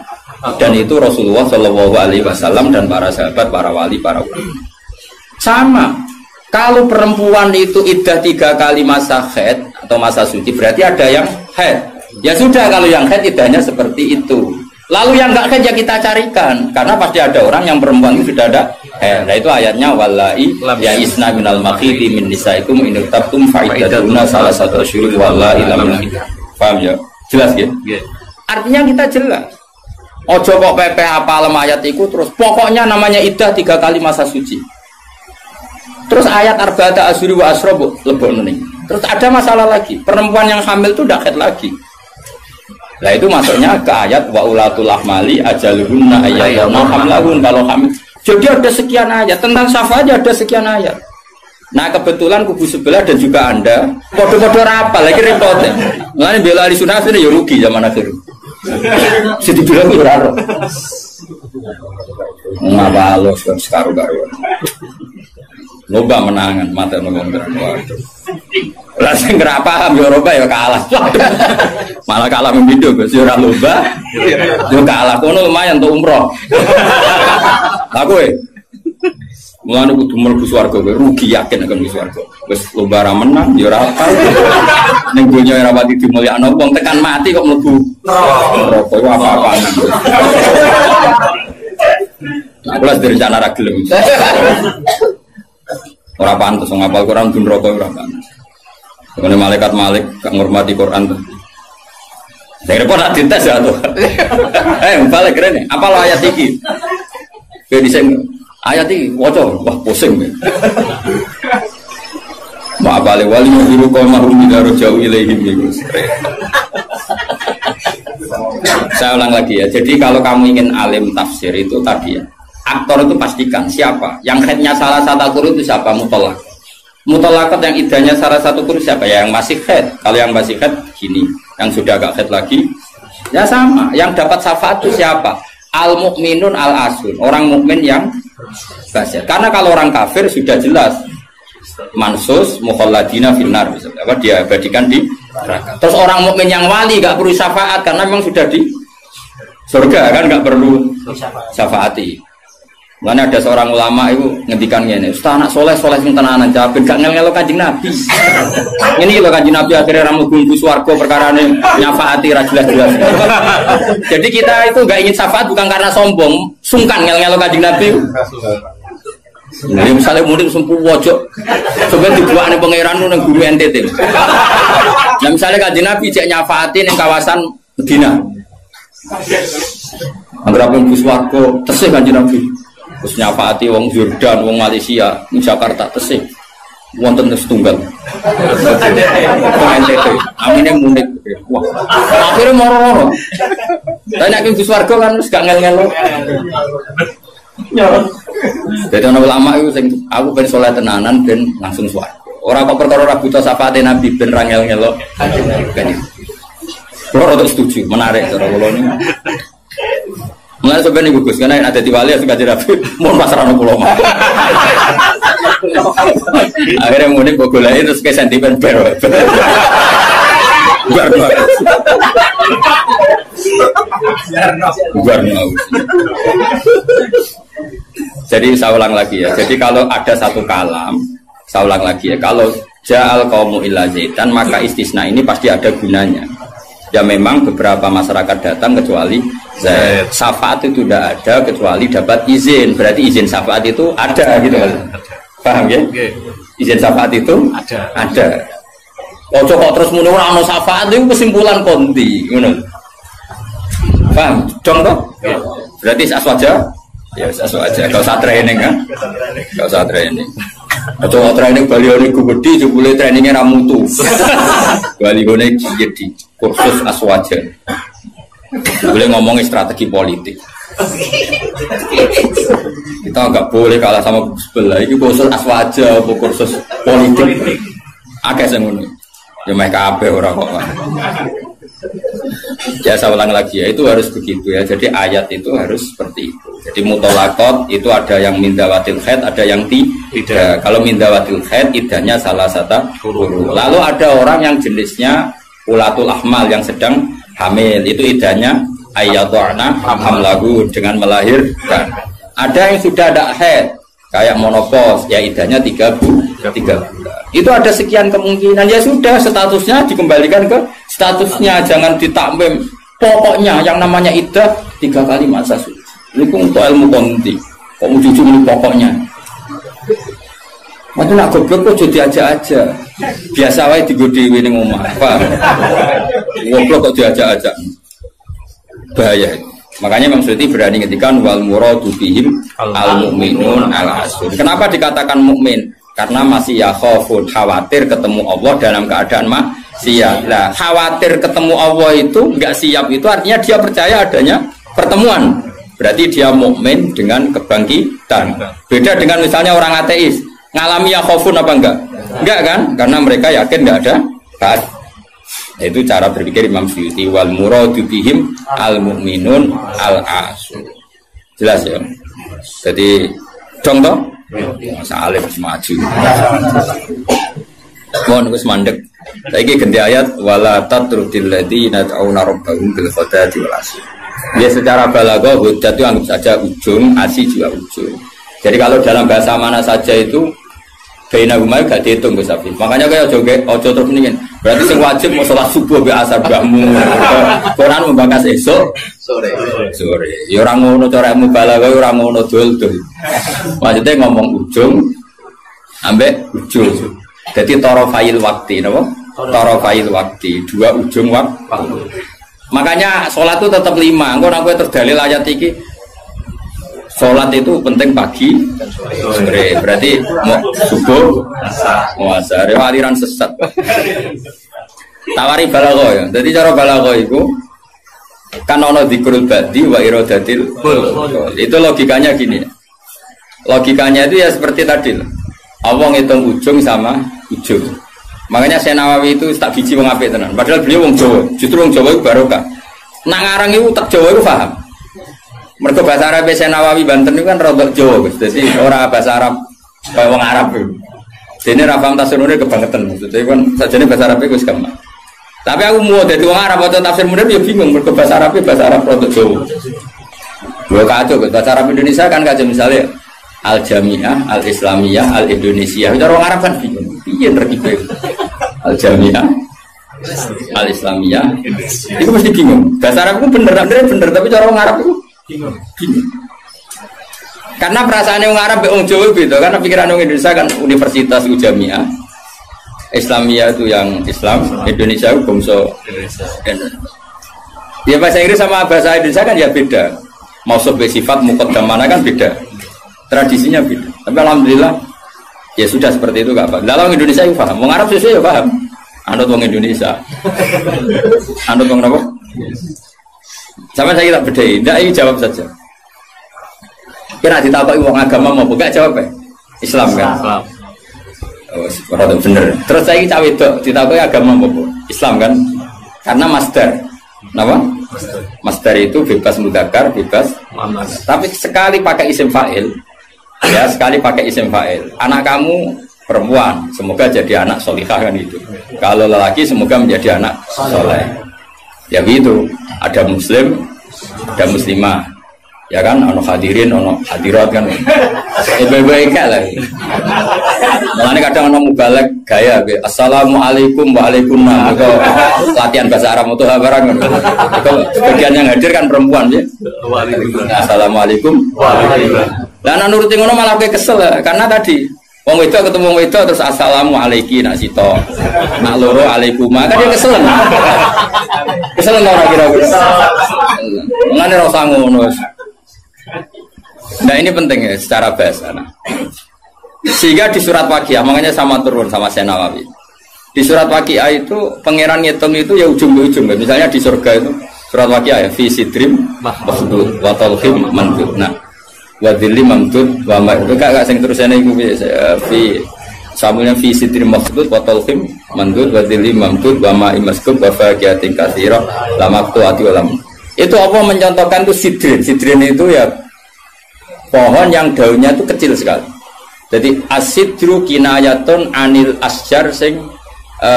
dan itu Rasulullah Shallallahu Alaihi Wasallam dan para sahabat, para wali, para ulama. Sama. Kalau perempuan itu iddah 3 kali masa haid atau masa suci, berarti ada yang haid. Ya sudah, kalau yang haid iddahnya seperti itu. Lalu yang enggak haid ya kita carikan, karena pasti ada orang yang perempuan itu sudah ada haid. Nah itu ayatnya wallahi ya isna minal makhidi min nisaikum in irtabtum fa iddatuna salah satu asyhur wallahi lam yahid. Paham ya? Jelas ya? Artinya kita jelas. Ojo kok pepe apal ayat itu terus pokoknya namanya iddah 3 kali masa suci. Terus ayat arba'ata asyhur wa asra lebokno ning. Terus ada masalah lagi, perempuan yang hamil itu ndak haid lagi. Nah itu masuknya ke ayat wa ulatul ahmali ajaluhunna ayyana hamlahun kalau hamil. Jadi ada sekian ayat tentang syafaat, ada sekian ayat. Nah kebetulan kubu sebelah dan juga Anda podo-podo rapal lagi repot. Mulane bela ahli sunnah ini ya rugi zaman akhir. Jadi bilang ora ro. Ngapa lo sekarang lomba menangan mata ngomong lah sing ora paham ya Eropa ya kalah. Malah kalah membido Gus ora lomba. Yo kalah kono lumayan untuk umroh. Aku mulane kudu mlebu swarga rugi yakin akan mlebu swarga. Wis lomba ra menang ya ora apa. Ning donya ora pati dimulyakno wong tekan mati kok mlebu neraka iku apa-apaan. Aku las direncana ra gelem. Ora pantes ngapal Quran dun neraka ora pantes. Karena malaikat Malik gak ngurmati Quran tuh. Saya repot nak dites ya tuh. Balik keren nih. Apa lo ayat ini? Kedisen ayat ini wocor, wah pusing. Ma balik wali biru kau mahrum tidak jauh ilaihim itu. Saya ulang lagi ya. Jadi kalau kamu ingin alim tafsir itu tadi ya. Aktor itu pastikan siapa. Yang headnya salah satu Quran itu siapa? Mutolak. Mutolakot yang idahnya salah satu Quran siapa? Ya yang masih head. Kalau yang masih head gini. Yang sudah agak head lagi ya sama. Yang dapat syafaat itu siapa? Al mukminun al asun. Orang mukmin yang fasik. Karena kalau orang kafir sudah jelas mansus mukhalladina finnar, apa dia abadikan di neraka. Terus orang mukmin yang wali gak perlu syafaat karena memang sudah di surga kan, gak perlu syafaati. Mana ada seorang ulama itu ngendikan ngene, "Ustaz anak soleh sing tenanan jawabin gak ngel-ngelo Kanjeng Nabi." Ini lho Kanjeng Nabi akhirnya ra mlebu swarga perkarane nyafaati ra jelas-jelas. Jadi kita itu enggak ingin syafaat bukan karena sombong, sungkan ngel-ngelo Kanjeng Nabi. Nah, misalnya murid sempu wojok, coba dibuatnya pangeran nang bumi NTT. Nah, misalnya Kanjeng Nabi cek nyafaati ning kawasan Medina. Anggere mlebu swarga tesih Kanjeng Nabi. Terus nyafaati wong Jordan, wong Malaysia, di Jakarta tesih wonten setunggal. NTT, amine munik. Wah, akhirnya moro-moro. Lah nek Gus Warga kan wis gak ngel-ngelo. Jadi ana ulama iku sing aku ben saleh tenanan ben langsung swarga. Ora kok perkara ora buta syafaate Nabi ben ra ngel-ngelo. Kulo rada setuju, menarik cara kula niku. Mulai sebenarnya gugus, karena ada di wali ya suka jerapi, mau pasaran pulau mah. Akhirnya mudik bogolai terus ke sentimen baru. Jadi saya ulang lagi ya. Jadi kalau ada satu kalam, saya ulang lagi ya. Kalau ja'al qaumu illa zaitan, maka istisna ini pasti ada gunanya. Ya memang beberapa masyarakat datang kecuali syafaat itu tidak ada kecuali dapat izin. Berarti izin syafaat itu ada gitu kan. Paham ya? Izin syafaat itu ada. Ojo kok terus muni ora ono syafaat itu kesimpulan konti ngono. Paham? Dong toh? Berarti aswaja? Ya aswaja. Kalau usah training kan? Kalau usah training. Ojo training balione gede jebule trainingnya ra mutu. Balione jadi kursus aswaja. Boleh ngomongin strategi politik. Kita nggak boleh kalah sama sebelah. Ini kursus aswaja, kursus politik. Akeh sing ngono. Ya mek kabeh ora kok. Ya saya ulang lagi ya, itu harus begitu ya. Jadi ayat itu harus seperti itu. Jadi mutolakot itu ada yang mindawatil khaid, ada yang tidak. Kalau mindawatil khaid idahnya salah satu huruf. Lalu ada orang yang jenisnya ulatul ahmal yang sedang hamil, itu idahnya ayyadhana hamlahu dengan melahirkan. Ada yang sudah ada haid kayak monopos, ya idahnya 3 bulan. 3 bulan. Itu ada sekian kemungkinan, ya sudah statusnya dikembalikan ke statusnya, jangan ditakmim. Pokoknya yang namanya iddah 3 kali masa suci. Itu untuk ilmu konti. Kok mau jujur ini pokoknya. Mati nak goblok kok jadi aja. Biasa wae digodhewe ning omah. Paham? Goblok kok diajak-ajak. Bahaya. Makanya Imam Suyuti berani ngetikan wal muradu bihim al mukminun al asul. Kenapa dikatakan mukmin? Karena masih yakhafun, khawatir ketemu Allah dalam keadaan maksiat. Nah, khawatir ketemu Allah itu enggak siap, itu artinya dia percaya adanya pertemuan. Berarti dia mukmin dengan kebangkitan. Beda dengan misalnya orang ateis, ngalami yakhafun apa enggak? Enggak kan? Karena mereka yakin enggak ada taat. Itu cara berpikir Imam Suyuti wal muradu bihim al mukminun al asul. Jelas ya. Jadi contoh masa alim maju. Mohon wis mandek. Saiki ganti ayat wala tatrudil ladina ta'una rabbahum bil ghadati wal asy. Ya secara balaghah hujjah itu anggap saja ujung, asy juga ujung. Jadi kalau dalam bahasa mana saja itu baina umay gak dihitung Gus Afif. Makanya kayak ojo terus mendingin. Berarti sing wajib mau sholat subuh be asar bahmu. Quran membahas esok sore. Ya ora ngono cara mubalaghah ora ngono dul-dul. Maksudnya ngomong ujung ambek ujung. Jadi tarafail waktu napa? Tarafail waktu, 2 ujung waktu. Makanya sholat itu tetap 5. Engko nek kowe terus dalil ayat iki sholat itu penting pagi dan sore. Berarti mau subuh, mau asar, aliran sesat. Tawari balaghah ya. Jadi cara balaghah itu kan ono dzikrul badi wa iradatil. Itu logikanya gini. Logikanya itu ya seperti tadi. Allah ngitung ujung sama ujung. Makanya Syekh Nawawi itu tak biji wong apik tenan. Padahal beliau wong Jawa. Justru wong Jawa itu barokah. Nak ngarang itu tak Jawa itu paham. Mereka bahasa Arab Syekh Nawawi Banten itu kan rodok Jawa, jadi orang bahasa Arab kayak wong Arab itu. Jadi ra paham tafsir munir kebangetan. Jadi kan sajane bahasa Arab itu gampang. Tapi aku mau jadi wong Arab atau tafsir munir ya bingung, mereka bahasa Arab rodok Jawa. Gua kacau bahasa Arab Indonesia kan kacau misalnya Al Jamiah, Al Islamiyah, Al Indonesia. Itu orang Arab kan bingung. Piye terkipe? Al Jamiah, Al Islamiyah. Itu mesti bingung. Bahasa Arab itu bener, tapi cara orang Arab itu bingung. Karena perasaan orang Arab orang Jawa gitu. Karena pikiran orang Indonesia kan universitas Jamiah. Islamiyah itu yang Islam, Indonesia itu bangsa Indonesia. Ya bahasa Inggris sama bahasa Indonesia kan ya beda. Mausuf sifat muqaddamana kan beda. Tradisinya beda. Tapi alhamdulillah ya sudah seperti itu gak apa. Dalam Indonesia itu paham. Wong Arab sesuai ya paham. Anut wong Indonesia. Anut wong apa? Sama saya tak bedai. Tidak, ini jawab saja. Kira ditapai wong agama mau buka jawab ya? Islam kan? Islam. Oh, bener. Terus saya cawe itu ditapai agama mau Islam kan? Karena master. Kenapa? Master itu bebas mudzakkar, bebas. Tapi sekali pakai isim fa'il. Ya sekali pakai isim fa'il. Anak kamu perempuan, semoga jadi anak solihah kan itu. Kalau lelaki semoga menjadi anak soleh. Ya begitu. Ada muslim, ada muslimah. Ya kan, ono hadirin, ono hadirat kan. Baik-baik lah. Mulane kadang ono mubalek gaya. Assalamualaikum waalaikumsalam. Itu latihan bahasa Arab itu barang. Itu bagian yang hadir kan perempuan ya. Assalamualaikum waalaikumsalam. Lah nuruti ngono malah kowe kesel karena tadi wong wedok ketemu wong wedok terus assalamualaikum nak sito. Nak loro alaikuma kan dia kesel. Kesel ora kira-kira. Mulane ora usah ngono. Nah ini penting ya secara bahasa. Sehingga di surat Waqiah makanya sama turun sama Syekh Nawawi. Di surat Waqiah itu pangeran ngitung itu ya ujung ke ujung. Misalnya di surga itu surat Waqiah ya fi sidrim mahdud wa talhim mandud. Nah wadili mamdud wa ma itu gak sing terusane iku fi samulnya fi sidrim mahdud wa talhim mandud wadili mamdud wa ma imaskub wa faqiatin katsira lamaktu ati walam. Itu apa mencontohkan itu sidrin. Sidrin itu ya pohon yang daunnya itu kecil sekali. Jadi asidru kinayatun anil asjar sing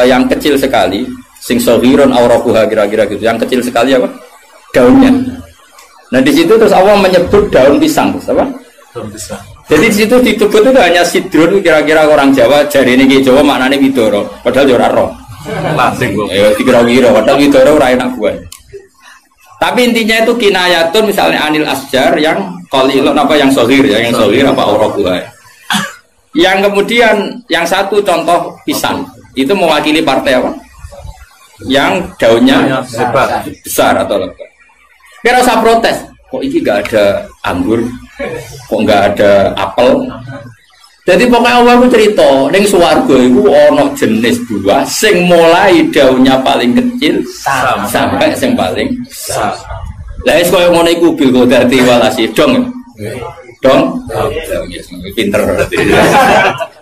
yang kecil sekali, sing sohiron auraquha kira-kira gitu. Yang kecil sekali apa? Daunnya. Nah di situ terus Allah menyebut daun pisang, terus apa? Daun pisang. Jadi di situ disebut itu hanya sidrun, kira-kira orang Jawa jari ini Jawa maknanya widoro, padahal ora roh. Lasing kok. Ya dikira-kira, padahal widoro ora enak gue. Tapi intinya itu kinayatun misalnya anil asjar yang qalilun apa yang sohir ya, yang sohir apa aurobuha. Yang kemudian yang satu contoh pisang itu mewakili partai apa? Yang daunnya besar atau lebar. Kira usah protes. Kok ini gak ada anggur? Kok gak ada apel? Jadi pokoknya Allah itu cerita, ning swarga iku ana jenis buah sing mulai daunnya paling kecil sampai sing paling besar. Lah wis koyo ngono iku bil kodati walasi dong. Dong. Pinter berarti.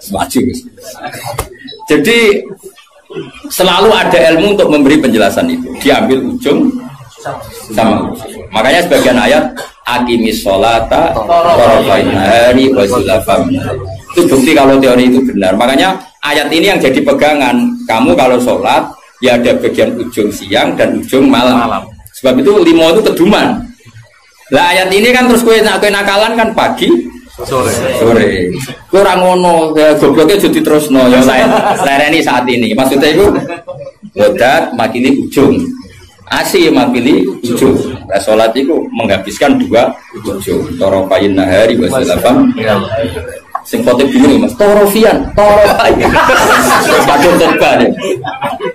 Semaju. Jadi selalu ada ilmu untuk memberi penjelasan itu. Diambil ujung sama ujung. Makanya sebagian ayat aqimis sholata tarafain nahari wa zulafam. Itu bukti kalau teori itu benar. Makanya ayat ini yang jadi pegangan. Kamu kalau sholat ya ada bagian ujung siang dan ujung malam. Sebab itu limo itu keduman. Lah ayat ini kan terus kue nakalan kan pagi sore. Kurang ngono gobloknya jadi terus no yang lain ini saat ini. Maksudnya itu bodat makili ujung. Asih makili ujung. Nah, sholat itu menghabiskan dua ujung. Tarafain nahari wa zulafam. Sing khotib bingung Mas, torofian, torofian. Padahal khotbah nih.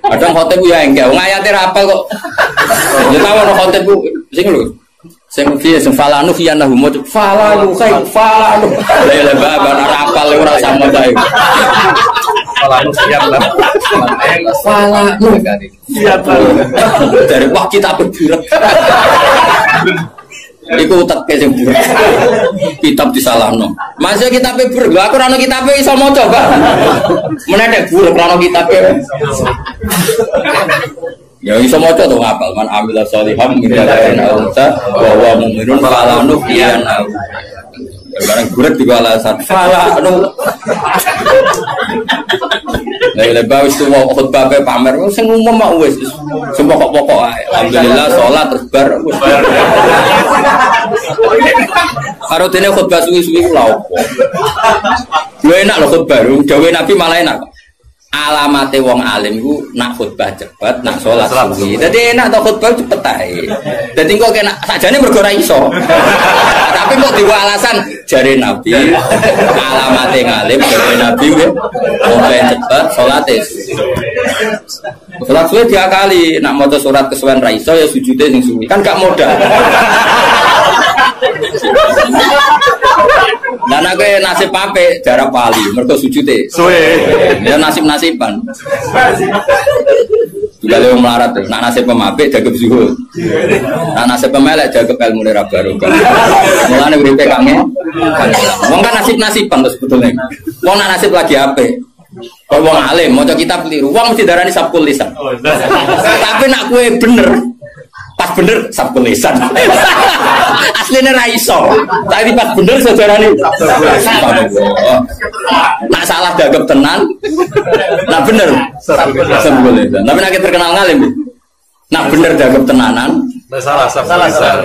Kadang khotib ya enggak, ngayate rapal kok. Ya tahu ono khotib sing lho. Sing piye sing falanu fiyan lahu mo falanu kai falanu. Lah babar rapal ora sama ta iku. Falanu fiyan lah. Falanu. Iya dari wah kita berburak. Iku utek sing buruk. Kitab disalahno. Masih kitabe buruk. Lha aku ora ono kitabe iso maca, Pak. Menedek buruk ora ono kitabe. Ya iso maca to ngapal man amila sholiham min dzakarin aw unsa wa huwa mu'minun falanu fiyana. Barang buruk juga alasan falanu. Lah lebar wis tuwa khotbah pamer sing umum mak wis sing pokok-pokok ae. Alhamdulillah salat terus bar wis. Karo dene khotbah suwi-suwi lha opo. Lho enak lho khotbah, dawuh Nabi malah enak. Alamate wong alim ku nak khotbah cepet, nak salat suwi. Dadi enak to khotbah cepet ae. Dadi kok kena sakjane mergo ora iso. Tapi kok diwa alasan jare Nabi alamate ngalim jare Nabi nggih. Khotbah cepet, salate. Salat suwi diakali, nak maca surat kesuwen ra iso ya sujude sing suwi. Kan gak modal. Dan aku nasib pape darah pali, mereka sujute. Suwe. Ya nasib-nasiban. Juga lewat melarat tuh. Nak nasib pemape jaga zuhud. Nak nasib pemelek jaga ilmu nira baru. Mulane uripe kangen. Wong kan nasib-nasiban tuh sebetulnya. Wong nak nasib lagi ape? Kalau wong alim, mau kita keliru. Wong mesti darani sabkul lisan. Tapi nak kue bener. Pas bener sabkul lisan. Aslinya raiso, tapi pas bener saudara nih. Nak salah gagap tenan, nak bener sabkul lisan. Tapi nak terkenal ngalim, nak bener gagap tenanan. Salah sabkul lisan.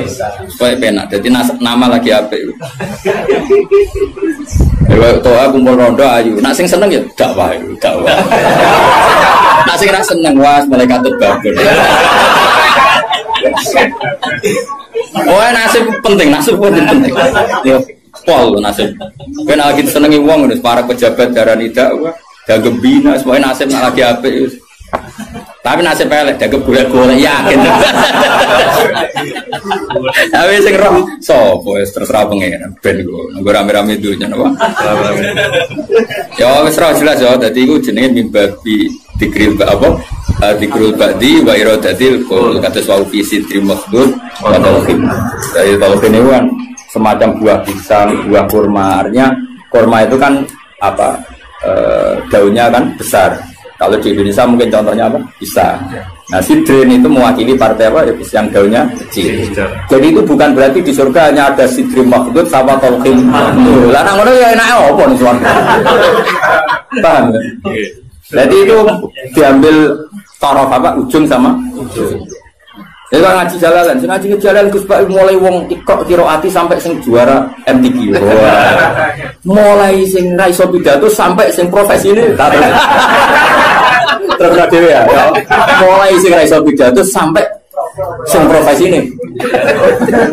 Kayak penak, jadi nama lagi apa itu? Toa kumpul rondo ayu, nak sing seneng ya dakwah, dakwah. Nak sing ra seneng was malaikat babon. Oh nasib penting, nasib penting. Ya pol nasib. Kan lagi senengi wong para pejabat darani dakwah, dagem bina, semuanya nasib nak lagi apik. Tapi nasib elek dagem golek-golek yakin. Tapi sing roh sapa wis terserah pengen ben nggo rame-rame dunya napa. Ya wis roh jelas ya, dadi iku jenenge mimbabi dikril apa? Dikrul ba'di wa iradatil qul kata wa fi sidri makhdud wa tauhid. Dari tauhid ini kan semacam buah pisang, buah kurma. Artinya kurma itu kan apa? Daunnya kan besar. Kalau di Indonesia mungkin contohnya apa? Pisang. Nah, sidrin itu mewakili partai apa? Yang daunnya kecil. Jadi itu bukan berarti di surga hanya ada sidri makhdud sama tauhid. Lah nang ngono ya enake apa ning surga? Paham ya? Jadi itu diambil taraf apa ujung sama ujung. Ya kan ngaji jalalan, sing ngaji jalan Gus Pak mulai wong ikok qiraati sampai sing juara MTQ. Mulai sing ra iso pidato sampai sing profesi ini. Terus dhewe ya. Mulai sing ra iso pidato sampai sing profesi ini.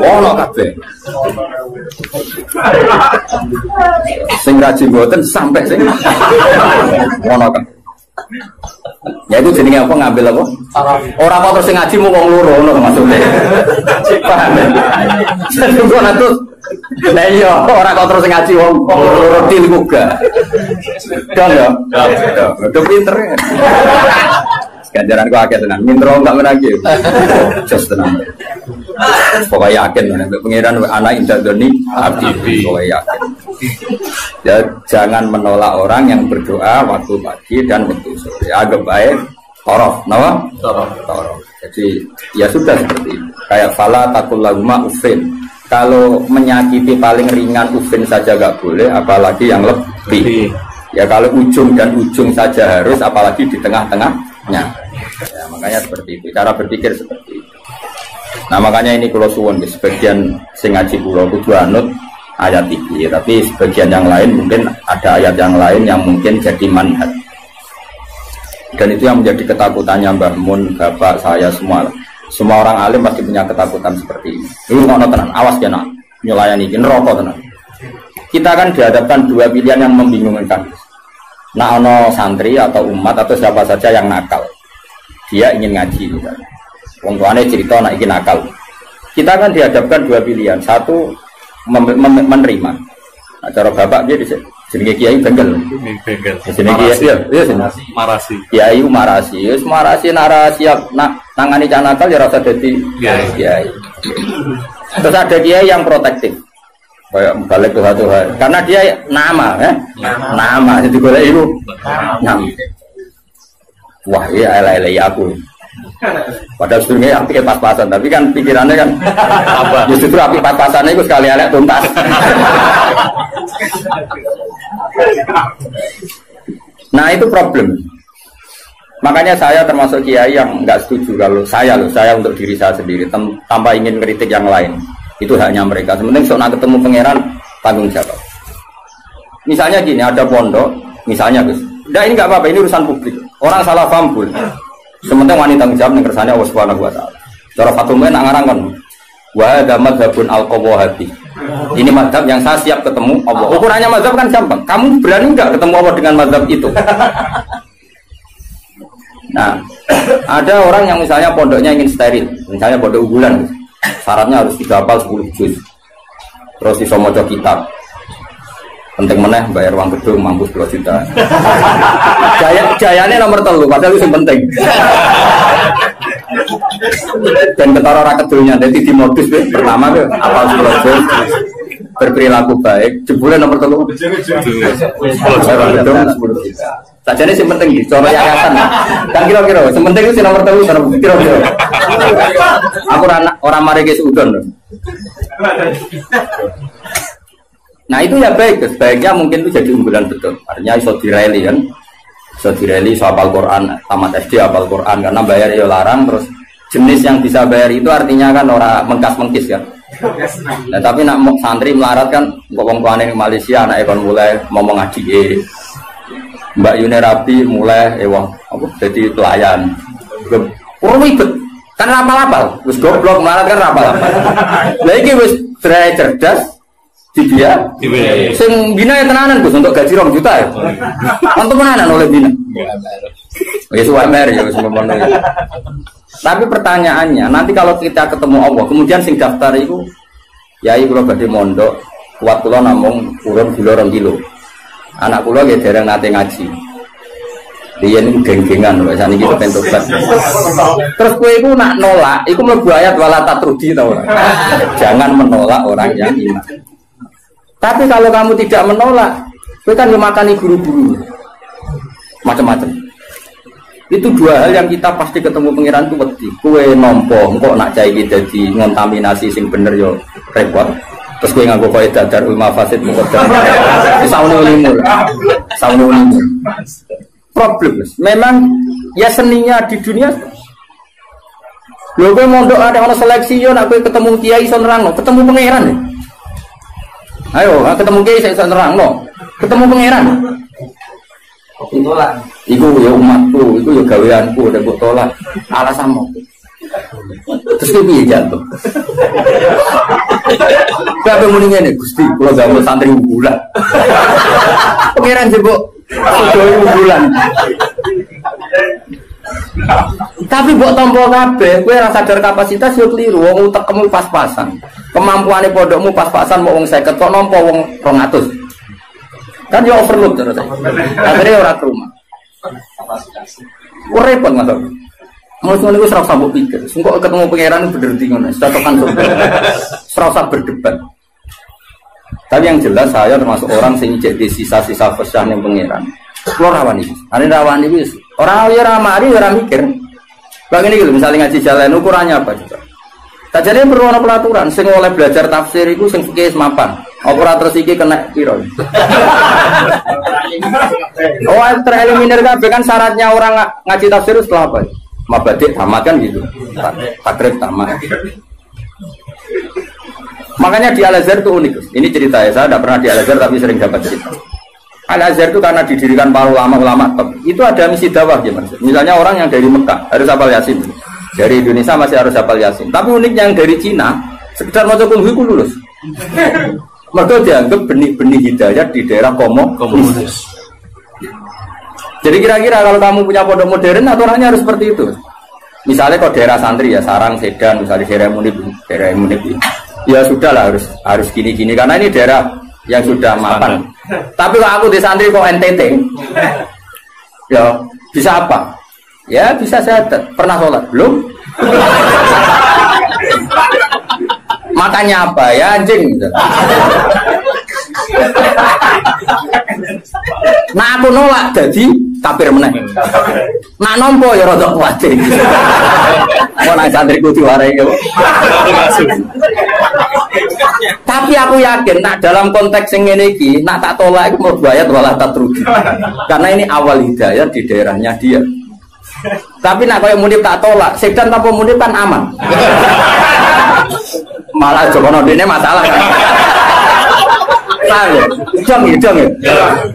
Ono kabeh. Sing ngaji mboten sampai sing ono kabeh. Ya itu jenenge apa ngambil apa? Orang kok terus ngaji mau wong loro ngono maksudnya. Paham ya? Jadi kok nanti nah iya orang kok terus ngaji wong loro til juga. Dong ya? Udah pinter ya. Ganjaran kok akeh tenan. Mintro enggak menagi. Jos tenan. Pokoknya yakin pengiran anak indah doni abdi. Pokoknya yakin. Ya, jangan menolak orang yang berdoa waktu pagi dan waktu sore. Agak baik, torof, nama? Torof. Jadi ya sudah seperti itu. Kayak fala takul laguma ufin. Kalau menyakiti paling ringan ufin saja gak boleh, apalagi yang lebih. Ya kalau ujung dan ujung saja harus, apalagi di tengah-tengahnya. Ya, makanya seperti itu. Cara berpikir seperti itu. Nah makanya ini kalau suwon sebagian sing ngaji pulau kudu anut ayat ini, tapi sebagian yang lain mungkin ada ayat yang lain yang mungkin jadi manhaj. Dan itu yang menjadi ketakutannya Mbah Mun, bapak saya semua orang alim pasti punya ketakutan seperti ini. Ini ngono tenan, awas ya nak nyulayani iki neraka tenan. Kita kan dihadapkan dua pilihan yang membingungkan. Nah ono santri atau umat atau siapa saja yang nakal, dia ingin ngaji misalnya. Wong tuane cerita anak iki nakal. Kita kan dihadapkan dua pilihan, satu menerima. Nah, cara bapak dia jenenge kiai bengkel. Bengkel. Jenenge kiai ya Marasi. Kiai marasi. Wis marasi nara siap nangani cah nakal ya rasa dadi kiai. Terus ada kiai yang protektif. Kayak balik Tuhan. Karena dia nama ya. Nama jadi golek iku. Nama. Wah, iya elek-elek aku. Padahal sebenarnya api pas-pasan, tapi kan pikirannya kan apa? Justru api pas-pasannya itu sekali elek tuntas. Nah itu problem. Makanya saya termasuk kiai yang nggak setuju kalau saya untuk diri saya sendiri tanpa ingin kritik yang lain. Itu haknya mereka. Sebenarnya soal ketemu pangeran tanggung jawab. Misalnya gini, ada pondok, misalnya Gus. Udah ini nggak apa-apa, ini urusan publik. Orang salah paham pun. Sementara wanita tanggung jawab yang kersane Allah Subhanahu wa taala. Cara Fatumah nak ngarang kan. Wa hadza madzhabun al-qawahati. Ini mazhab yang saya siap ketemu Allah. Ukurannya mazhab kan gampang. Kamu berani enggak ketemu Allah dengan mazhab itu? Nah, ada orang yang misalnya pondoknya ingin steril, misalnya pondok unggulan. Syaratnya harus dihafal 10 juz. Terus iso maca kitab. Penting meneh bayar uang gedung mampu 10 juta. Jayane nomor 3 padahal itu yang penting. Dan ketara ora kedulnya dadi di modus pertama ke apal 10 juz berperilaku baik jebule nomor 3 gedung 10 juta. Sajane sing penting iki cara yayasan. Kan kira-kira sing penting itu nomor 3 kira-kira. Aku ora mari ke seudon. Nah itu ya baik, sebaiknya mungkin itu jadi unggulan betul. Artinya iso direli kan, iso direli, iso hafal Quran, tamat SD hafal Quran, karena bayar ya larang. Terus jenis yang bisa bayar itu artinya kan orang mengkas-mengkis kan. Nah tapi nak santri melarat kan, ngomong tuane di Malaysia, anak ekon mulai ngomong ngaji, Mbak Yuni Rabi mulai apa jadi pelayan, ribet, kan rapal-rapal, wis goblok melarat kan rapal-rapal. Lagi wis cerdas. Dia sing bina yang tenanan Gus untuk gaji 2 juta ya. Untuk tenanan oleh bina. Wis wamer ya wis ngono. Tapi pertanyaannya, nanti kalau kita ketemu Allah, kemudian sing daftar itu yai kula badhe mondok, kuat kula namung urun gula 2 kilo. Anak kula nggih dereng nate ngaji. Dia ini geng-gengan lho, saniki kepen tobat. Terus kowe iku nak nolak, iku mlebu ayat wala tatrudi ta ora. Jangan menolak orang yang iman. Tapi kalau kamu tidak menolak, itu kan memakani guru-guru macam-macam. Itu 2 hal yang kita pasti ketemu pangeran itu wedi. Kue nompo, engkau nak cai jadi ngontaminasi sing bener yo repot. Terus kue nganggo kaidah darul mafasid muqaddam. Saunu limur. Problem. Memang ya seninya di dunia. Lho kowe mondok ada ono seleksi yo nek kowe ketemu kiai iso nerangno, ketemu pangeran. Ayo, ketemu kiai iso nerangno. Ketemu pangeran. Tolak. Iku ya umatku, iku ya gaweanku, nek mbok tolak alasanmu. Terus kowe piye jantung? Kabeh muni ngene, Gusti, kula gawe santri unggulan. Pangeran jebok sedaya unggulan. Tapi mbok tampa kabeh, kowe ora sadar kapasitas yo kliru, wong utekmu pas-pasan. Kemampuane pondokmu pas-pasan mau wong 50 kok nampa wong 200. Kan yo overload terus. Akhirnya ora ke rumah. Repot Mas. Mas ngono iku ora usah mbok pikir. Engko ketemu pangeran bener di ngono, cocokan surga. Ora usah berdebat. Tapi yang jelas saya termasuk orang sing jadi sisa-sisa pesan yang pangeran. Kulo rawani. Ane rawani wis. Ora ya ora mari ora mikir. Bang ini gitu, misalnya ngaji jalan ukurannya apa juga. Sajane perlu ana pelaturan sing oleh belajar tafsir iku sing fikih mapan. Apa terus iki kena piro? Oh, tereliminir kabeh kan syaratnya orang ngaji tafsir setelah apa? Mabadik tamat kan gitu. Takrib tamat. Makanya di Al-Azhar itu unik. Ini cerita ya, saya tidak pernah di Al-Azhar tapi sering dapat cerita. Al-Azhar itu karena didirikan para ulama-ulama itu ada misi dakwah ya Mas. Misalnya orang yang dari Mekah harus hafal Yasin. Dari Indonesia masih harus hafal Yasin. Tapi uniknya yang dari Cina sekedar maca kungfu itu lulus. Mereka dianggap benih-benih hidayah di daerah komunis. Jadi kira-kira kalau kamu punya pondok modern aturannya harus seperti itu. Misalnya kalau daerah santri ya Sarang, Sedan, misalnya daerah Munib. Ya sudahlah harus gini-gini karena ini daerah yang sudah mapan. Tapi kalau aku di santri kok NTT, ya bisa apa? Ya bisa syahadat. Pernah sholat belum? Makanya apa ya anjing? Nah aku nolak jadi kafir meneh. Nak nompo ya rada kuwatir. Mau nang santriku diwarai ya. Tapi aku yakin nak dalam konteks yang ngene iki nak tak tolak iku mlebu ayat wala tatruki. Karena ini awal hidayah di daerahnya dia. Tapi nak koyo Munib tak tolak, Sedan tanpa Munib kan aman. Malah jokono dene masalah kan. Paham ya? Hidung ya?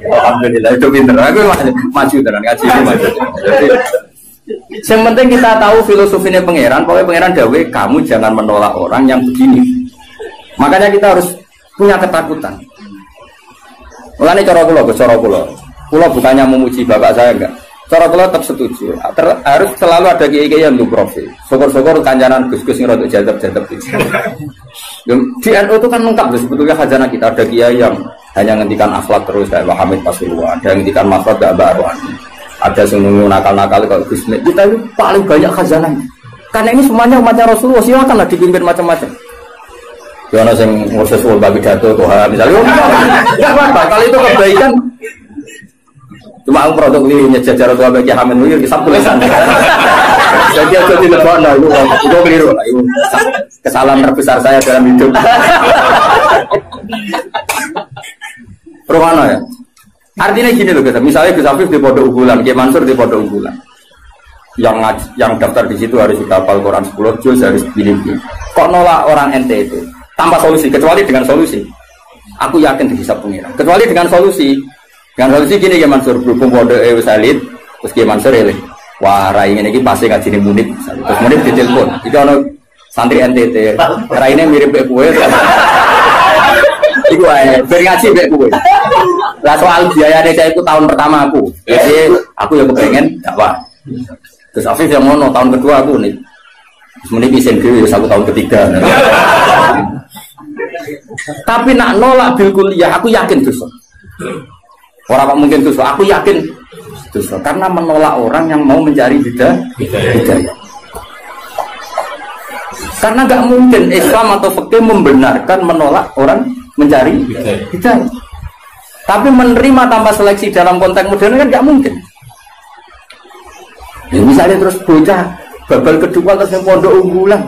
Alhamdulillah itu pinter. Aku maju tenan ngaji maju. Jadi yang penting kita tahu filosofinya pangeran. Pokoknya pangeran dawe kamu jangan menolak orang yang begini. Makanya kita harus punya ketakutan. Mulane cara kula, kula bukannya memuji bapak saya enggak. Cara kula tetap setuju. Harus selalu ada kiai-kiai yang profil. Syukur-syukur kancanan Gus-gus sing rada jadab-jadab itu. Di NU itu kan lengkap sebetulnya khazanah kita. Ada kiai yang hanya ngendikan akhlak terus kayak Pak Hamid Pasuruan, ada yang ngendikan maksud gak baru. Ada yang nunggu nakal-nakal kalau Gus. Kita itu paling banyak khazanah. Karena ini semuanya umatnya Rasulullah, silakanlah dipimpin macam-macam. Ya ana sing ngurus sul bagi pidato Tuhan misalnya. Enggak apa-apa, kalau itu kebaikan. Cuma aku produk ini nyejajar tua bagi Hamid Muir kisah tulisan. Jadi aku tidak pernah itu keliru lah. Kesalahan terbesar saya dalam hidup. Permana ya? Artinya gini loh, misalnya Gus Afif di pondok unggulan, Kiai Mansur di pondok unggulan. Yang daftar di situ harus sudah hafal Quran 10 juz, harus pilih-pilih. Kok nolak orang NTT tanpa solusi, kecuali dengan solusi. Aku yakin bisa pengira. Kecuali dengan solusi. Dengan solusi gini Kiai Mansur berhubung pondok wis elit, terus Kiai Mansur elit. Wah, rai ini pasti ngajine Munib. Terus Munib ditelepon. Itu ono santri NTT. Rai ini mirip kayak kowe. Iku ae, ber ngaji mbek kowe. Lah soal biayane saya itu tahun pertama aku. Jadi aku yang kepengen dakwah. Terus Afif yang ngono tahun kedua aku nih. Semenit isin dhewe wis aku tahun ketiga. Tapi nak nolak bil kuliah aku yakin dosa. Ora kok mungkin dosa, aku yakin dosa karena menolak orang yang mau mencari hidayah. Karena nggak mungkin Islam atau fikih membenarkan menolak orang mencari hidayah. Tapi menerima tanpa seleksi dalam konteks modern kan nggak mungkin. Ya, misalnya terus bocah babal kedua terus yang pondok unggulan,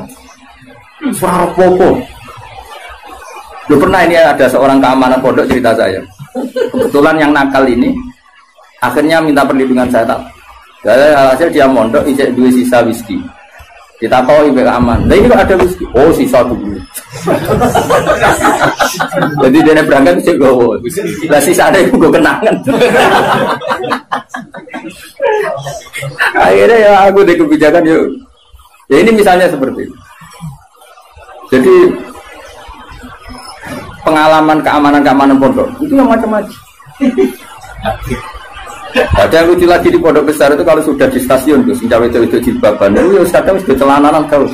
suara popo. Lu pernah ini ada seorang keamanan pondok cerita saya. Kebetulan yang nakal ini akhirnya minta perlindungan saya tak. Hasil dia mondok ijek dua sisa whisky. Ditakoi mbek aman. Lah ini kok ada rezeki. Oh, sisa dulu. Jadi dia berangkat sik gowo. Lah sisane iku go kenangan. Akhirnya ya aku di kebijakan yuk. Ya ini misalnya seperti itu. Jadi pengalaman keamanan pondok itu yang macam-macam. Ada yang lucu lagi di pondok besar itu kalau sudah di stasiun tuh, cawe itu jilbaban, itu kadang sudah celananan kau.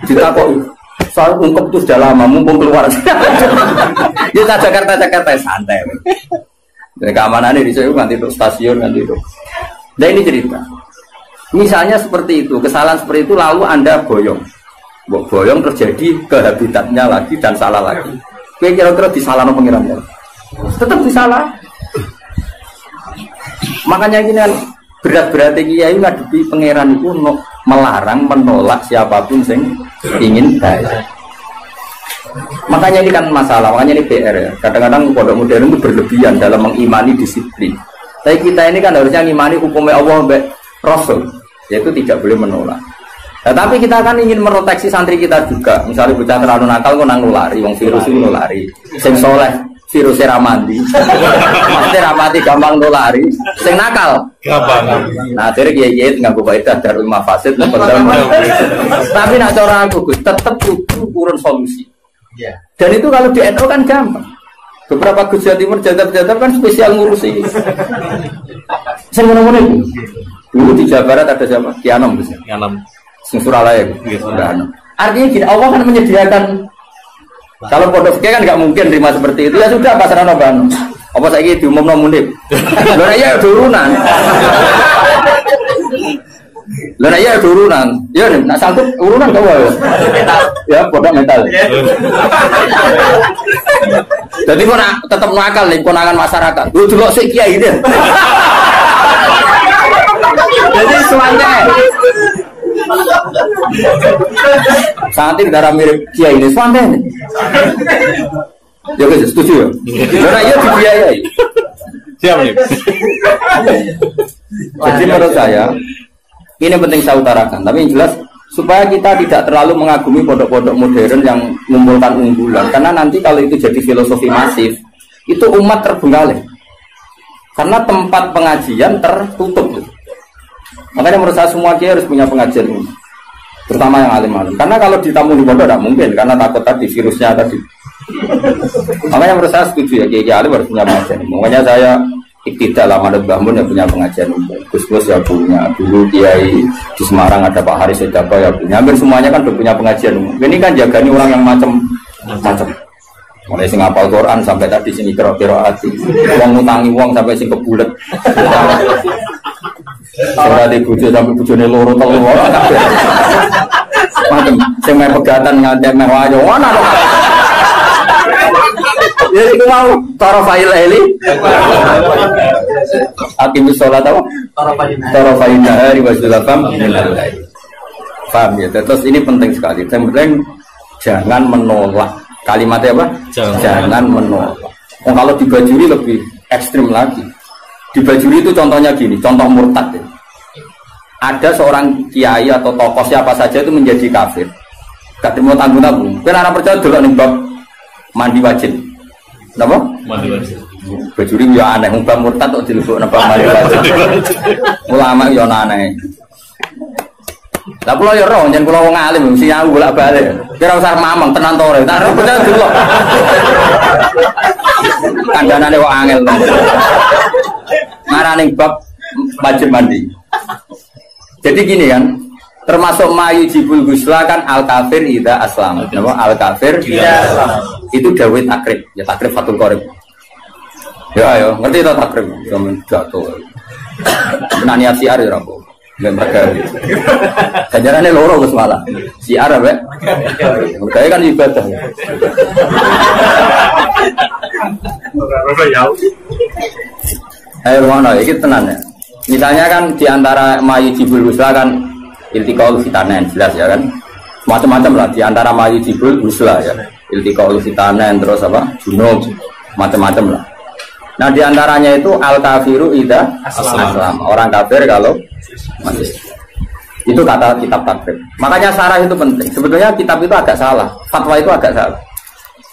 Ditakoi, soal ungkep itu sudah lama, mumpung keluar. Ya Jakarta santai. Jadi keamanan ini di sana nanti itu stasiun nanti itu. Nah ini cerita. Misalnya seperti itu, kesalahan seperti itu lalu Anda boyong terjadi ke habitatnya lagi dan salah lagi. Kira-kira disalahkan pengirannya, tetap disalah. Makanya gini kan berat-beratnya kiai ngadepi pangeran itu melarang menolak siapapun yang ingin bayar. Makanya ini kan masalah, makanya ini PR ya. Kadang-kadang pondok modern itu berlebihan dalam mengimani disiplin. Tapi kita ini kan harusnya mengimani hukumnya Allah mbak Rasul, yaitu tidak boleh menolak. Nah, tapi kita kan ingin meroteksi santri kita juga. Misalnya bocah terlalu nakal kok nang nulari, wong virus itu nulari. Sing soleh virusnya ramandi. Maksudnya ramati gampang nulari. Sing nakal gampang. Nah, akhirnya kiai nganggo faedah darul mafasid tapi nak cara aku tetap butuh urun solusi. Dan itu kalau di NU kan gampang. Beberapa Gus Jawa Timur jadab-jadab kan spesial ngurusi. Sing ngono-ngono itu. Dulu di Jawa Barat ada siapa? Kianom Gus. Kianom. Suralaya gitu. Artinya gini, Allah kan menyediakan. Kalau pondok kan nggak mungkin terima seperti itu, ya sudah pasrah noban. Apa saya gitu diumum nomundip. Lora ya turunan. Lora ya turunan. Ya nih, nak sanggup urunan kau ya pondok metal. Jadi kau nak tetap nakal nih konangan masyarakat. Dulu sih kiai dia. Jadi semuanya. Sangat darah mirip kiai ini, santai nih. Ya guys, setuju ya? Karena ia dibiayai. Siap nih. Jadi menurut saya ini penting saya utarakan. Tapi yang jelas supaya kita tidak terlalu mengagumi pondok-pondok modern yang mengumpulkan unggulan. Karena nanti kalau itu jadi filosofi masif, itu umat terbengkalai. Karena tempat pengajian tertutup. Makanya menurut saya semua kiai harus punya pengajian ini, terutama yang alim-alim. Karena kalau ditamu di pondok tidak mungkin, karena takut tadi virusnya tadi. Makanya menurut saya setuju ya kiai alim harus punya pengajian. Makanya saya tidak lama ada bangun yang punya pengajian. Gus-gus ya punya. Dulu kiai di Semarang ada Pak Haris Sedapa ya punya. Hampir semuanya kan udah punya pengajian. Ini kan jagani orang yang macam-macam. Mulai sing hafal Quran sampai tadi sing kira-kira hati. Uang ngutangi uang sampai sing kebulet. Ora di bojo sampai bojone loro telu ora kabeh. Macam sing meh pegatan nganti meh wayo ana. Ya iku mau tarafail eli. Aqimus shalat apa? Tarafail nahari wa zulafam minal lail. Paham ya? Terus ini penting sekali. Yang penting jangan menolak. Kalimatnya apa? Jangan menolak. Kalau dibajuri lebih ekstrim lagi. Dibajuri itu contohnya gini, contoh murtad ya. Ada seorang kiai atau tokoh siapa saja itu menjadi kafir, gak terima tanggung-tanggung. Karena anak percaya dulu nih bab mandi wajib, apa? Mandi wajib. Bajuri ya aneh, bab murtad kok dilebok bab mandi wajib. Ulama ya aneh. Lah kula ya roh, yen kula wong alim mesti aku bolak-balik. Kira usah mamang tenan to ora. Tak percaya dulu. Kandhanane kok angel. Ngarane bab wajib mandi. Jadi gini kan, termasuk mayu jibul gusla kan al kafir ida aslam. Napa al kafir ida aslam. Itu dawuh takrib, ya takrib fatul qorib. Ya ayo, ngerti to takrib? Sampeyan jatuh. Nah niat siar ya ora kok. Nggak berkali. Kajarannya loro Gus malah. Siar apa? Berkali kan ibadah. Ayo mana? Ini tenan ya. Misalnya kan diantara mayu jibul usla kan iltiqaul fitanen jelas ya kan. Macam-macam lah diantara mayu jibul usla ya. Iltiqaul fitanen terus apa? Junub macam-macam lah. Nah diantaranya itu al kafiru ida aslam. Orang kafir kalau masih. Itu kata kitab takrib. Makanya syarah itu penting. Sebetulnya kitab itu agak salah. Fatwa itu agak salah.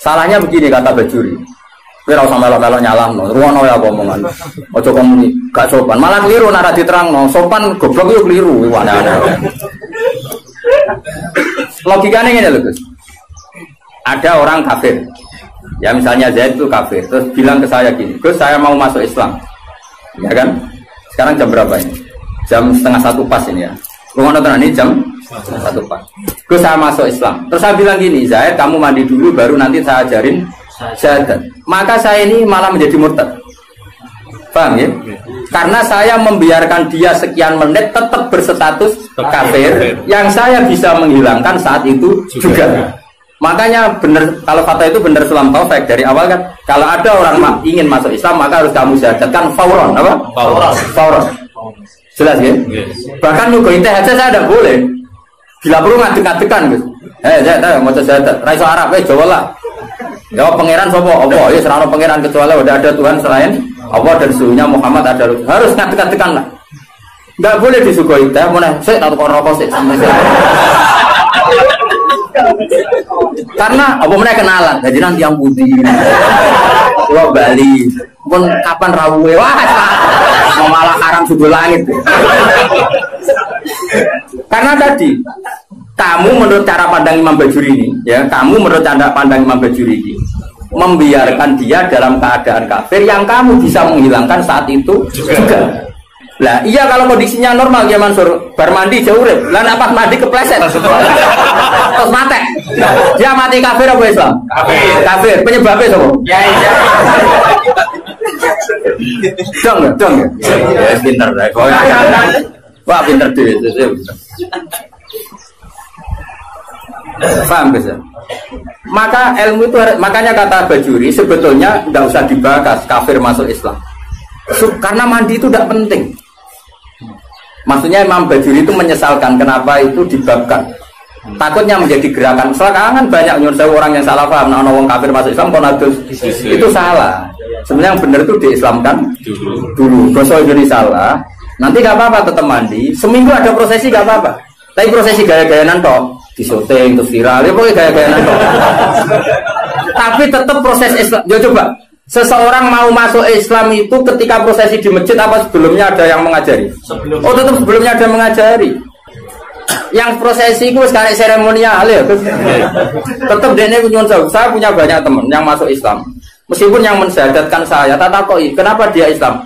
Salahnya begini kata Bajuri. Kowe ora usah melok-melok nyalamno. Ruwono ya omongan. Aja komuni, gak sopan. Malah keliru nek diterangno. Sopan goblok itu keliru. Logikanya ngene lho, Gus. Ada orang kafir. Ya misalnya Zaid itu kafir. Terus bilang ke saya gini, "Gus, saya mau masuk Islam." Ya kan? Sekarang jam berapa ini? Jam 12:30 pas ini ya. Rumah nonton ini jam 1 pas. Gus, saya masuk Islam. Terus saya bilang gini, Zaid kamu mandi dulu baru nanti saya ajarin syahadat. Maka saya ini malah menjadi murtad. Paham ya? Karena saya membiarkan dia sekian menit tetap berstatus kafir, yang saya bisa menghilangkan saat itu juga. Makanya benar, kalau kata itu benar Sulam Taufik dari awal kan, kalau ada orang ingin masuk Islam maka harus kamu syahadatkan fauron, apa? Fauron. Jelas ya? Bahkan nyuguhin teh aja saya tidak boleh. Bila perlu ngadek-ngadekan gitu. Saya mau syahadat. Raiso Arab, Jawa lah. Ya pangeran sopo, Allah. Ya serano pangeran kecuali udah ada Tuhan selain Allah dan suhunya Muhammad ada. Harus ngadek-ngadekan lah. Nggak boleh disuguhi teh. Mana? Saya tak tukar rokok sih. Karena apa mereka kenalan. Jadi nanti yang putih. Lo Bali. Pun kapan rawuhe wah malah haram sudul langit. Karena tadi kamu menurut cara pandang Imam Bajuri ini, ya, kamu menurut cara pandang Imam Bajuri ini membiarkan dia dalam keadaan kafir yang kamu bisa menghilangkan saat itu juga. Lah iya kalau kondisinya normal ya Mansur, bar mandi jauh urip. Lah nek pas mandi kepleset. Terus mati. Dia mati kafir apa Islam? Kafir. Penyebabnya sapa? Ya. Dong. Ya pinter dah. Wah pinter deh. Paham bisa? Maka ilmu itu makanya kata Bajuri sebetulnya tidak usah dibahas kafir masuk Islam. Karena mandi itu tidak penting. Maksudnya Imam Bajuri itu menyesalkan kenapa itu dibabkan. Takutnya menjadi gerakan. Sekarang banyak nyuruh orang yang salah paham. Nah, orang kafir masuk Islam konadus itu salah. Sebenarnya yang benar itu diislamkan dulu. Dosa jadi salah. Nanti gak apa-apa tetap mandi. Seminggu ada prosesi gak apa-apa. Tapi prosesi gaya-gayaan toh disyuting terus viral. Ya pokoknya gaya-gayaan toh. Tapi tetap proses Islam. Ya coba. Seseorang mau masuk Islam itu ketika prosesi di masjid apa sebelumnya ada yang mengajari? Oh tetap sebelumnya ada yang mengajari. Yang prosesi itu sekarang seremonial ya. Tetap dene nyuwun sewu. Saya punya banyak teman yang masuk Islam. Meskipun yang mensyahadatkan saya, tak takoi kenapa dia Islam?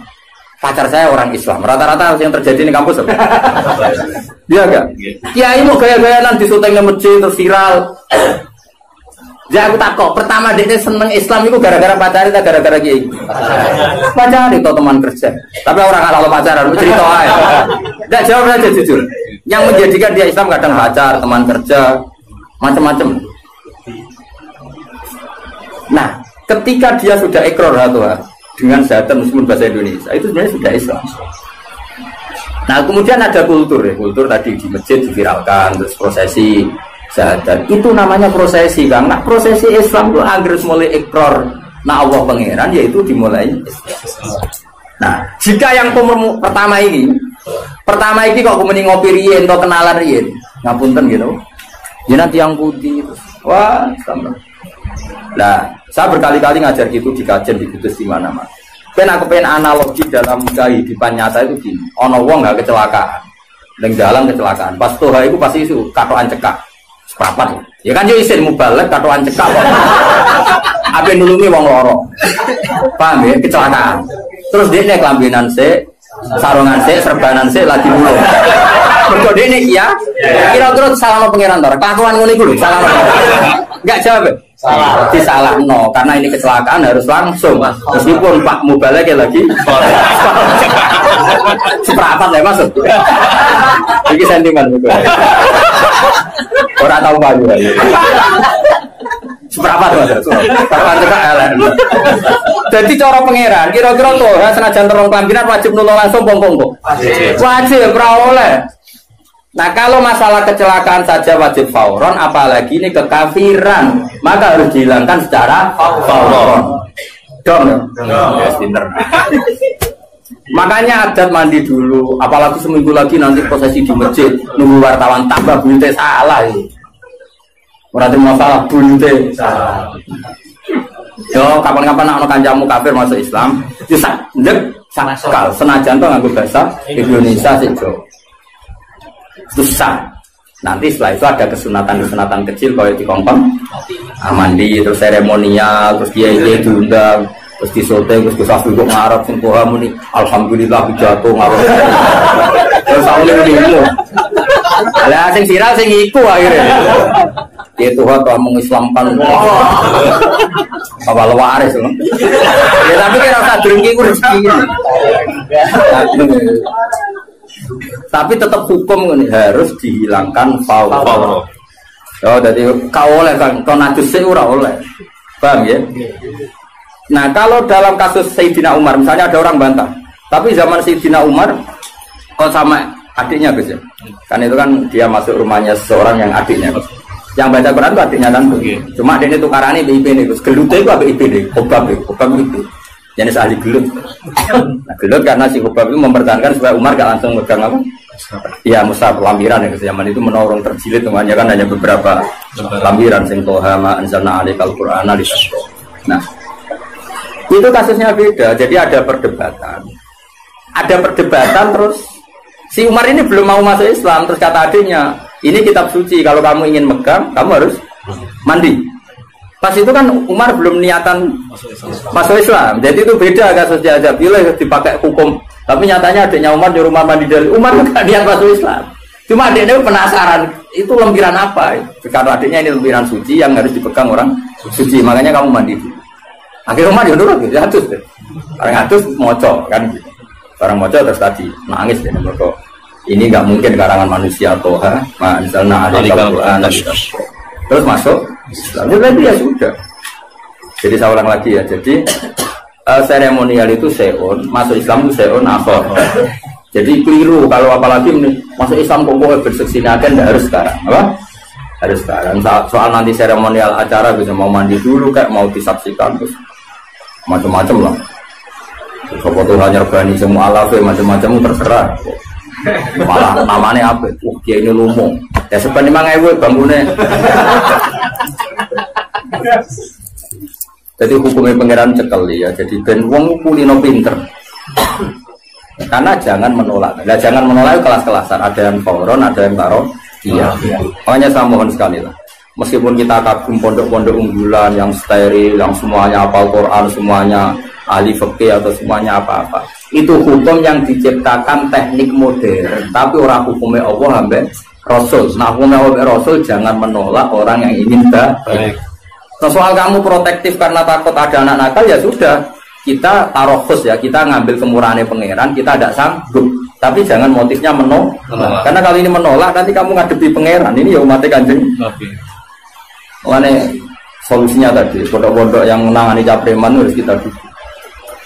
Pacar saya orang Islam. Rata-rata yang terjadi di kampus apa? Iya enggak? Kiai mau gaya-gayaan di syuting di masjid terus viral. Ya aku takut. Pertama dia seneng Islam itu gara-gara pacar atau gara-gara kiai? Pacar itu teman kerja. Tapi orang kalau pacaran cerita aja. Enggak jawab saja jujur. Yang menjadikan dia Islam kadang pacar, teman kerja, macam-macam. Nah, ketika dia sudah ikrar dengan syahadat meskipun bahasa Indonesia, itu sebenarnya sudah Islam. Nah, kemudian ada kultur ya, kultur tadi di masjid diviralkan, terus prosesi syahadat. Itu namanya prosesi, karena prosesi Islam itu agar mulai ikrar, nah Allah pangeran, yaitu dimulai. Nah, jika yang pertama ini kok kemudian ngopi riyen atau kenalan riyen, ngapunten gitu. Ya nanti yang putih itu. Wah, sama. Nah, saya berkali-kali ngajar gitu di kajian di Kudus di mana-mana. Aku pengen analogi dalam kehidupan nyata itu gini. Ono wong nggak kecelakaan, dan jalan kecelakaan. Pas toha itu pasti itu katoan cekak, sepapat. Ya kan yo isin mubalek katoan cekak. Apa nulungi wong loro? Paham ya kecelakaan. Terus dia kelambinan se, sarungan se, serbanan se lagi mulung. Berkode ini ya. Kira-kira salah no pangeran tor. Kelakuan ngono iku lho, salah. Enggak jawab. Salah. Disalah no karena ini kecelakaan harus langsung. Meskipun Pak Mubalek lagi seperapat ya masuk. Iki sentimen itu. Ora tau Pak juga. Seperapat Mas. Kapan cekak elek. Jadi cara pangeran kira-kira tuh senajan terong kelambinan wajib nulung langsung pong-pong kok. Wajib ora oleh. Nah kalau masalah kecelakaan saja wajib fauron, apalagi ini kekafiran, maka harus dihilangkan secara fauron. Dong, ya, pinter. Makanya adat mandi dulu, apalagi seminggu lagi nanti prosesi di masjid, nunggu wartawan tambah bunte salah itu. Berarti masalah bunte salah. Yo kapan-kapan anak kancamu kafir masuk Islam, bisa ndek sakal senajan to nganggo bahasa Indonesia sih Jo. Susah. Nanti setelah itu ada kesunatan kecil kalau dikongkong, mandi terus seremonial, terus dia diundang. Terus disote, terus disasui kok ngarep sing poha muni alhamdulillah jatuh ngarep. Terus awalnya ini lah sing viral sing iku akhirnya. Dia Tuhan telah mengislamkan apa waris loh. Ya tapi kira rasa drengki ku rezeki. Tapi tetap hukum ini harus dihilangkan faul. Oh jadi kau oleh kan kau najis ora oleh. Paham ya? Nah kalau dalam kasus Sayyidina Umar misalnya ada orang bantah, tapi zaman Sayyidina Umar kok sama adiknya Gus ya? Kan itu kan dia masuk rumahnya seseorang yang adiknya Gus. Yang baca Quran itu adiknya kan Gus. Cuma dia itu tukarannya BIP nih Gus. Gelutnya itu apa BIP nih? Hobab itu. Jenis ahli gelut. Nah gelut karena si Hobab itu mempertahankan supaya Umar gak langsung megang apa? Iya mushaf lampiran ya Gus. Zaman itu menorong terjilid semuanya kan hanya beberapa lampiran sing toha ma anzalna alaikal qur'ana litashqa. Nah itu kasusnya beda, jadi ada perdebatan terus si Umar ini belum mau masuk Islam, terus kata adiknya ini kitab suci, kalau kamu ingin megang kamu harus mandi. Pas itu kan Umar belum niatan masuk Islam, jadi itu beda kasusnya aja, pilih dipakai hukum, tapi nyatanya adiknya Umar nyuruh Umar mandi dari Umar gak niat masuk Islam, cuma adiknya penasaran itu lempiran apa, karena adiknya ini lempiran suci yang harus dipegang orang suci, makanya kamu mandi dulu. Akhirnya Umar nurut gitu, atus deh. Orang atus moco kan gitu. Orang moco terus tadi nangis deh mereka. Ini nggak mungkin karangan manusia toha, misalnya ada Al-Quran. Terus masuk Islam. Jadi ya sudah. Jadi saya ulang lagi ya. Jadi seremonial itu seon, masuk Islam itu seon akhir. Jadi keliru kalau apalagi masuk Islam pokoknya berseksinakan tidak harus sekarang, apa? Harus sekarang. Soal nanti seremonial acara bisa mau mandi dulu kayak mau disaksikan terus macam-macam lah. Sopo Tuhan nyerbani semua alaf macam-macam terserah. Malah namanya apa? Dia ini lumung. Ya sebenarnya bangunnya. Jadi hukumnya pangeran cekel ya. Jadi ben wong kulino pinter. Karena jangan menolak. Nah, jangan menolak kelas-kelasan. Ada yang fauron, ada yang taruh. Iya. Makanya saya mohon sekali lah. Meskipun kita kagum pondok-pondok unggulan yang steril, yang semuanya hafal Quran, semuanya ahli fikih atau semuanya apa-apa, itu hukum yang diciptakan teknik modern, tapi orang hukumnya Allah sampai Rasul. Nah hukumnya Allah Rasul jangan menolak orang yang ingin baik. Nah, soal kamu protektif karena takut ada anak nakal ya sudah, kita taruh khusus ya, kita ngambil kemurahannya pangeran, kita tidak sanggup. Tapi jangan motifnya menolak. Karena kalau ini menolak nanti kamu ngadepi pangeran. Ini ya umatnya Kanjeng. Makanya solusinya tadi pondok-pondok yang menangani capreman harus kita dukung.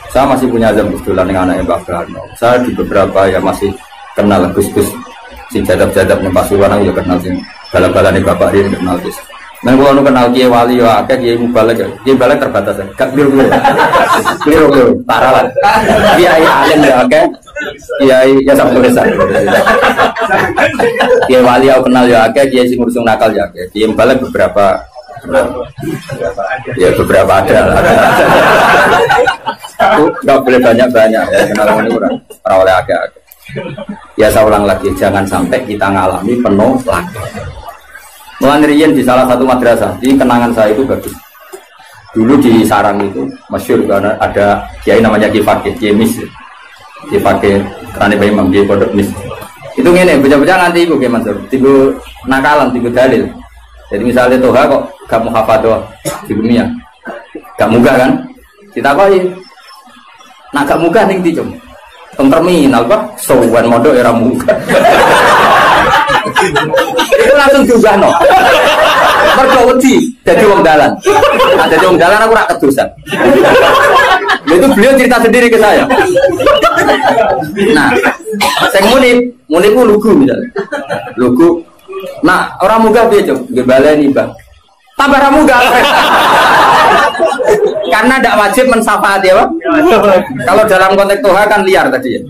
Saya masih punya azam kebetulan dengan anaknya Mbak Karno. Saya di beberapa ya masih kenal Gus-Gus si jadab-jadabnya Pak Suwarang ya kenal sih. Bala-balanya Bapak Rin kenal Gus. Nah kalau kenal Kiai Wali ya akeh Kiai Mubalek ya. Kiai Mubalek terbatas ya. Gak keliru. Parah lah. Kiai alim ya akeh. Kiai ya Sabtu Reza. Kiai Wali aku kenal ya akeh, Kiai sing ngurusung nakal ya akeh. Kiai Mubalek beberapa ya beberapa ada. Nggak boleh banyak-banyak ya, kenal ini kurang oleh akeh. Ya saya ulang lagi, jangan sampai kita ngalami penuh lagi. Mulai riyen di salah satu madrasah, di kenangan saya itu bagus. Dulu di Sarang itu masyhur karena ada kiai namanya Kiai Fakih, Kiai Mis. Dipakai kerana Pak Imam di pondok mis. Itu ngene, bocah-bocah nanti iku Kiai Mansur, tigo nakalan, tigo dalil. Jadi misalnya Toha kok gak mau hafadhah di dunia. Gak munggah kan? Ditakoni. Nah gak munggah ning ndi, Cung? Teng terminal kok sowan mondok era munggah. Itu langsung diunggahno. Mergo wedi dadi wong dalan. Nah, dadi wong dalan aku ora kedosan. Itu beliau cerita sendiri ke saya. Nah, saya munib ku lugu misalnya. Lugu. Nah, orang munggah piye, Cung? Nggih baleni, Bang. Tambah ra munggah. Karena tidak wajib mensyafaati ya, Pak. Kalau dalam konteks Tuhan kan liar tadi ya.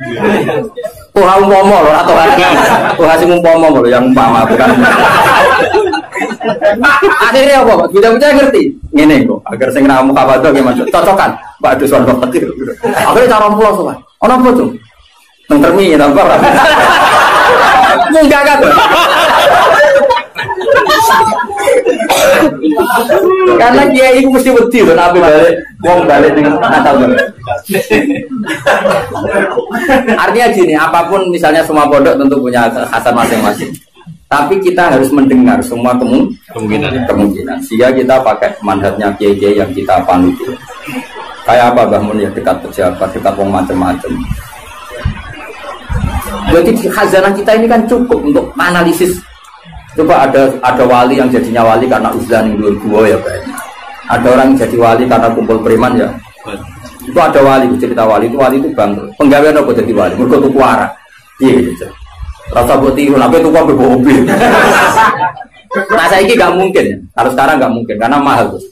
Tuhan umpama loh atau Tuhan sing umpama loh yang umpama bukan. Akhirnya apa, Pak? Bocah-bocah ngerti. Ngene kok, agar sing ra muka padha gimana? Cocokan. Pak Adus wong petir. Akhirnya cara pulau sowan. Ono apa tuh? Nang termi ya apa? Munggah kan. Karena kiai itu mesti wedi to nek balik wong balik ning Natal. Artinya gini, apapun misalnya semua pondok tentu punya khasan masing-masing. Tapi kita harus mendengar semua kemungkinan. Sehingga kita pakai manhajnya kiai-kiai yang kita panuti. Kayak apa Mbah Mun ya, dekat pejabat, dekat wong macam-macam. Jadi khazanah kita ini kan cukup untuk analisis. Coba ada wali yang jadinya wali karena uzlan yang dua ya Pak. Ada orang yang jadi wali karena kumpul preman ya. Itu ada wali, cerita wali itu bangkrut. Penggawean apa jadi wali? Mergo tuku arak. Iya gitu. Rasa buat tiru, tapi itu kok mobil. Nah saya ini nggak mungkin. Kalau sekarang nggak mungkin karena mahal tuh.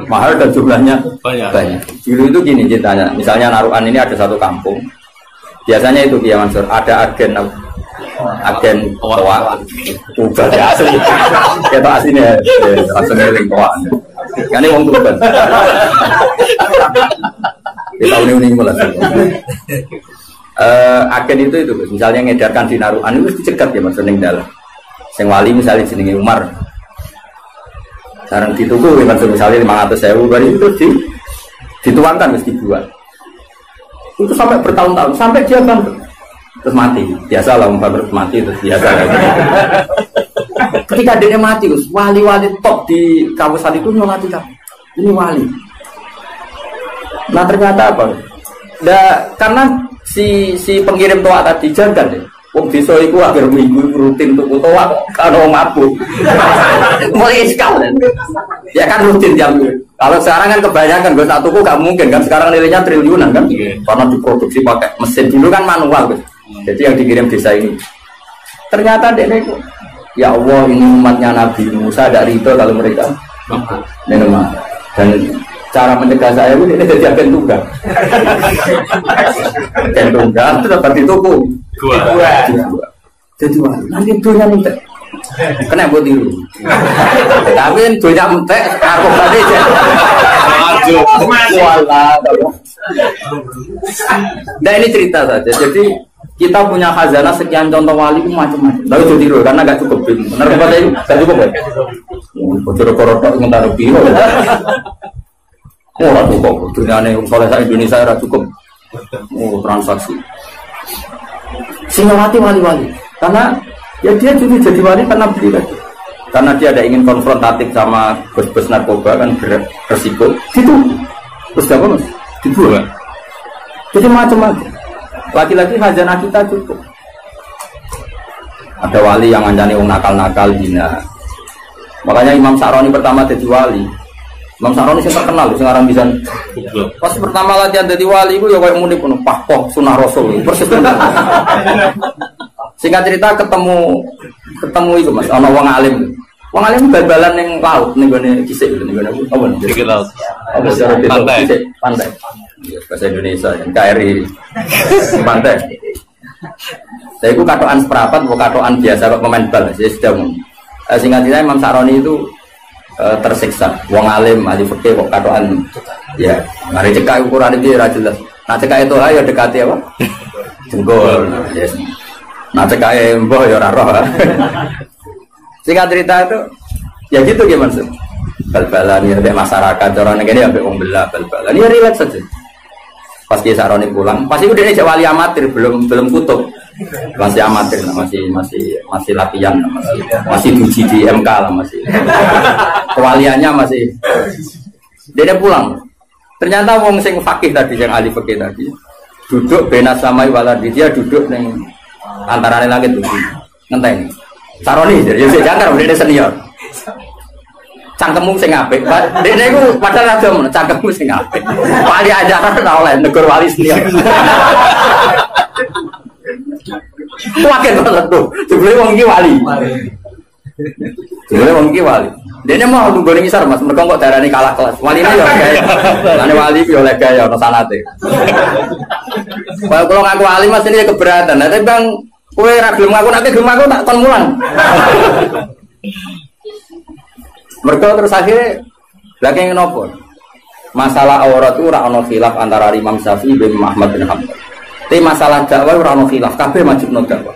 Mahal dan jumlahnya banyak. Dulu itu gini ceritanya. Misalnya Narukan ini ada satu kampung. Biasanya itu Kiai Mansur ada agen toa ubah ya asli. Kita aslinya langsung ngeling toa. Kan ini wong tuban. Kita uning mulai. Agen itu misalnya ngedarkan di Narukan itu dicegat ya Mas ning dalam. Sing wali misalnya jenenge Umar. Sekarang dituku ya Mas misalnya 500.000 baru itu dituangkan mesti dibuat. Itu sampai bertahun-tahun sampai dia bangkrut terus mati. Biasa lah bangkrut mati terus biasa. Ketika dia mati, wali-wali top di kawasan itu mati kan. Ini wali. Nah ternyata apa? Karena si pengirim toa tadi jangan deh. Wong desa iku akhir minggu rutin untuk toa kok kalau mabuk. Mulai sekali. Ya kan rutin jam. Kalau sekarang kan kebanyakan gue satu kok gak mungkin kan sekarang nilainya triliunan kan. Karena diproduksi pakai mesin dulu kan manual gitu. Jadi yang dikirim desa ini. Ternyata dia ya Allah ini umatnya Nabi Musa ada ridho kalau mereka. Dan cara mencegah saya ini jadi agen tunggal. Agen tunggal itu dapat dituku. Dua. Jadi wah, nanti dunia nih kena buat dulu. Tapi dunia mentek aku tadi aja. Nah ini cerita saja. Jadi kita punya khazanah sekian contoh wali itu macam-macam. Lalu jadi dulu karena nggak cukup. Benar kata itu nggak cukup ya. Bocor korot ngentar biro. Oh, ratu kok, dunia ini soleh saya Indonesia ratu cukup. Oh, transaksi. Singawati wali-wali, karena ya dia juga jadi wali karena beli lagi. Karena dia ada ingin konfrontatif sama bos-bos narkoba kan beresiko. Gitu. Terus apa mas? Dibuat. Jadi macam-macam. Lagi-lagi khazanah kita cukup. Ada wali yang ngancani nakal-nakal dina. Makanya Imam Sa'roni pertama jadi wali. Imam Sa'roni yang terkenal, sekarang bisa. Pas pertama latihan jadi wali, itu ya kayak muni penuh pahpoh sunnah rasul. Persis. Singkat cerita ketemu itu mas, ono wong alim. Wong alim bal-balan yang laut, nih gue kisah gitu, nih gue apa nih? Kisah laut. Pantai. Bahasa Indonesia, KRI. Pantai. Saya itu katoan seperapat, bukan katoan biasa pemain bal. Saya sudah singkat cerita Imam Sa'roni itu tersiksa. Wong alim, ahli fikih kok katoan. Ya, mari cekak ukuran itu ya jelas. Nah cekak itu ya dekati apa? Jengkol. Yes. Nah cekak mbah ya ora roh. Singkat cerita itu ya gitu gimana sih? Bal-balan ya masyarakat orang negara ya wong belah bal-balan. Ya relax saja. Pas Kiai Sa'roni pulang, pasti udah ini wali amatir belum kutub. Masih amatir, masih latihan, masih uji di MK lah masih. Kewaliannya masih. Dia pulang. Ternyata wong sing fakih tadi yang ahli fakih tadi duduk benas samai waladi, dia duduk neng antara langit bumi. Ngenteni. Sa'roni jadi jangan dia senior. Cangkemmu sing apik. Dekne iku padahal ada men cangkemmu sing apik. Wali ajaran ora oleh negur wali senior. Wakil banget tuh. Jebule wong iki wali. Jebule wong iki wali. Dene mau nunggu ning isar Mas, mergo kok darani kalah kelas. Waline ya gaya. Lane wali ki oleh gaya ono sanate. Kalau ngaku wali Mas ini keberatan. Nah, tapi Bang kowe ra gelem ngaku nek gelem aku tak kon mulang. Mergo terus akhirnya lagi ngopo? Masalah aurat itu ora ono khilaf antara Imam Syafi'i bin Ahmad bin Hanbal. Tapi masalah dakwah ora ono khilaf, kabeh wajibno dakwah.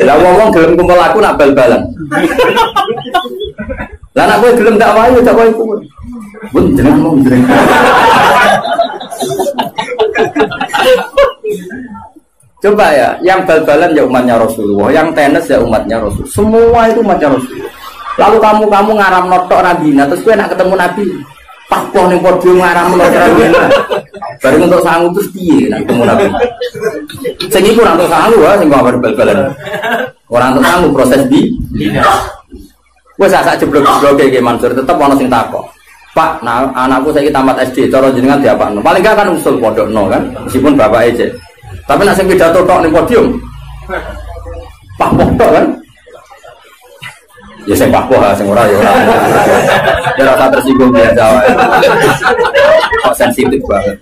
Lah wong gelem kumpul aku nak bal-balan. Lah nak kowe gelem dakwah yo dakwah iku. Bun jeneng mau jeneng. Coba ya, yang bal-balan ya umatnya Rasulullah, yang tenis ya umatnya Rasul. Semua itu umatnya Rasulullah. Lalu kamu ngaram notok Nabina, terus kowe nak ketemu Nabi, pakoh ning podium ngaram notok Nabina. Bareng untuk sangu terus piye nak ketemu Nabi. Sing iku ora untuk sangu wae sing kok bal-balan. Ora untuk sangu proses di. Wes sak jeblok-jeblok iki Mansur tetep ana sing takok. Pak, nah anakku saiki tamat SD, cara jenengan diapakno? Paling gak kan usul pondokno kan, meskipun bapake cek. Tapi nek sing pidato tok ning podium. Pak tok kan? Ya sing Pak sing ora ya ora. Ya ora tersinggung dia jawab. Kok sensitif banget.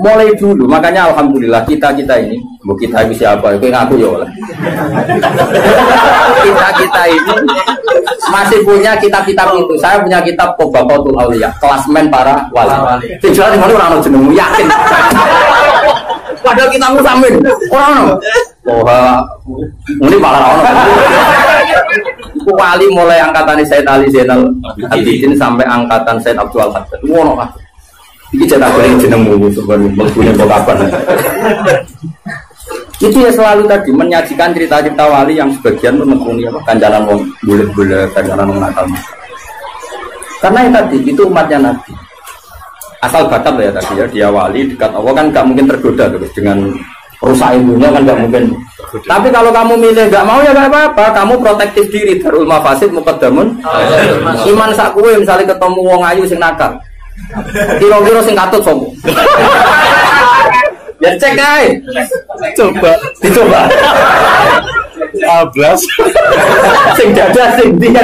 Mulai dulu, makanya alhamdulillah kita ini, bu kita itu siapa? Itu ngaku ya oleh. kita ini masih punya kitab-kitab itu. Saya punya kitab Qobaqatul Auliya, klasmen para wali. Tinggal di mana orang jenengmu yakin. Padahal kita musamin orang. Ini malah orang. Itu wali mulai angkatan Said Ali Zainal Abidin sampai angkatan Said Abdul Haddad. Wono kan. Iki cetak goreng jenengmu sebenarnya menggunakan bokapan. Itu ya selalu tadi menyajikan cerita-cerita wali yang sebagian menekuni kanjalan wong bulet-bulet, kanjalan wong nakal. Karena yang tadi itu umatnya Nabi. Asal bakat ya tadi ya, dia wali dekat Allah kan nggak mungkin tergoda terus dengan rusak ilmunya kan nggak mungkin. Tapi kalau kamu milih nggak mau ya nggak apa-apa, kamu protektif diri. Darul mafasid muqaddamun. Iman sak kowe misalnya ketemu wong ayu sing nakal. Kira-kira sing katut sopo. Ya cek ae. Coba Dicoba. 12 Sing dadah sing ndi kan.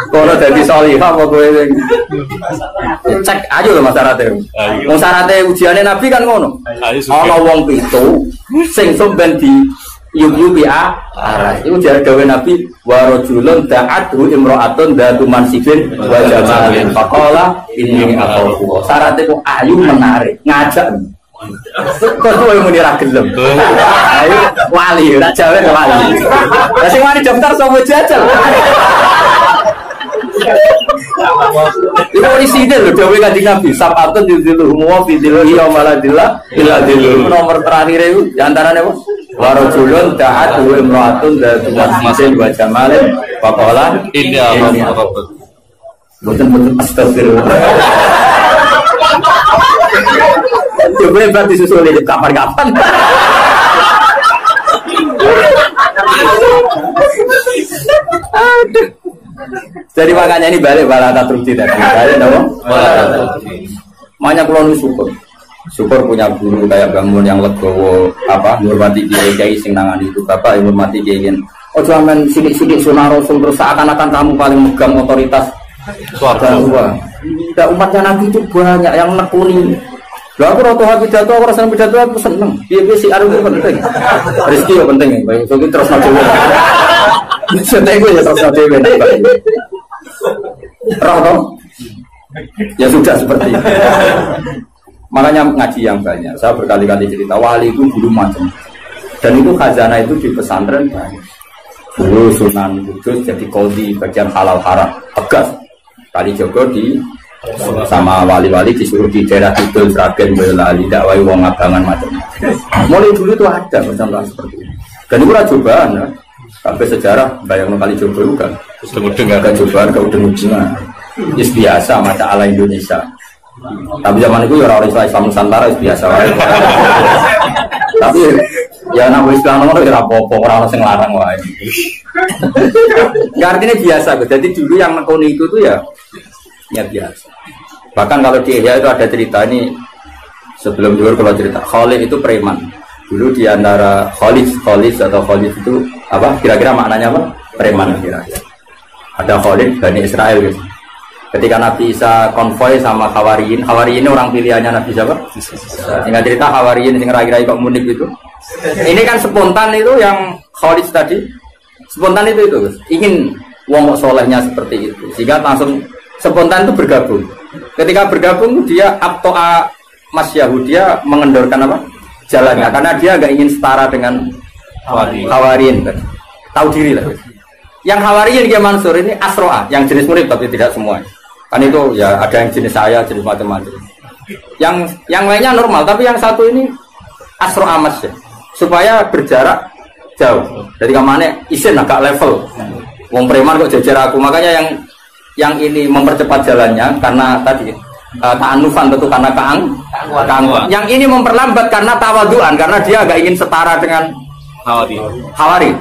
Kono dadi salihah apa kowe sing cek aja lho masyarakate. Wong syaraté ujiane Nabi kan ngono. Ana wong pitu sing somben di yubi arah itu jadi gawe Nabi warajulun da'athu imra'atun datu mansibin wa jamalin faqala inni aqulu syaratnya kok ayu menarik ngajak kok kowe muni ra gelem ayo wali ora jawe wali lah sing wani daftar sapa jajal itu isine lho dawuh Kanjeng Nabi sabatun yudiluhum wa fi dhilli yaumaladillah illa dhilluh nomor terakhir itu di antarane apa warajulun da'athu imra'atun datu mansibin wa jamalin faqala inni aqulu betul astagfirullah. Coba berarti susul di kapan-kapan. Aduh. Jadi makanya ini balik balata trukti tadi. Balik dong. Makanya kalau syukur. Syukur punya guru kayak bangun yang legowo apa menghormati kiai sing nangani itu bapak yang menghormati kiai. Oh cuman sidik-sidik sunah rasul terus seakan-akan kamu paling megang otoritas suara. Tidak umatnya Nabi itu banyak yang nekuni. Lah aku roto pidato, aku rasa pidato aku seneng. Piye si aru penting. Rezeki yo penting. Baik, so terus dhewe. Santai gue ya terus dhewe. Roto. Ya sudah seperti itu. Makanya ngaji yang banyak. Saya berkali-kali cerita wali itu dulu macam. Dan itu khazanah itu di pesantren banyak. Dulu Sunan Kudus jadi qadhi bagian halal haram tegas. Kali Joko di sama wali-wali disuruh di daerah Kidul, Sragen, Boyolali, dakwah wong abangan macam. Mulai dulu itu ada macam seperti ini. Dan itu cobaan ya. Sampai sejarah bayang kali Joko itu kan. Udeng-udeng cobaan ke udeng-udengan. Itu biasa mata ala Indonesia. Tapi zaman itu ya orang Islam Nusantara itu biasa. Tapi ya nama Islam nomor ya apa-apa orang sing larang wae. Ya artinya biasa. Jadi dulu yang nekuni itu tuh ya biasa. Bahkan kalau di Ihya itu ada cerita ini sebelum dulu kalau cerita Khalid itu preman. Dulu di antara Khalid atau Khalid itu apa? Kira-kira maknanya apa? Preman kira-kira. Ada Khalid Bani Israel gitu. Ketika Nabi Isa konvoy sama Hawariyin ini orang pilihannya Nabi siapa? Singkat cerita Hawariyin yang rai-rai kok munik itu. Ini kan spontan itu yang Khalid tadi. Spontan itu ingin wong solehnya seperti itu. Sehingga langsung spontan itu bergabung. Ketika bergabung dia abtoa masyahu, dia mengendorkan apa? Jalannya karena dia nggak ingin setara dengan Hawariyin. Tahu diri lah. Yang Hawariyin dia Mansur ini asroa, yang jenis murid tapi tidak semua. Kan itu ya ada yang jenis saya, jenis macam-macam. Yang lainnya normal, tapi yang satu ini asroa mas ya, supaya berjarak jauh. Jadi kemana isin agak level. Wong preman kok jajar aku, makanya yang ini mempercepat jalannya karena tadi ta'anufan tentu karena keangkuhan. Yang ini memperlambat karena tawaduan, karena dia agak ingin setara dengan Hawari.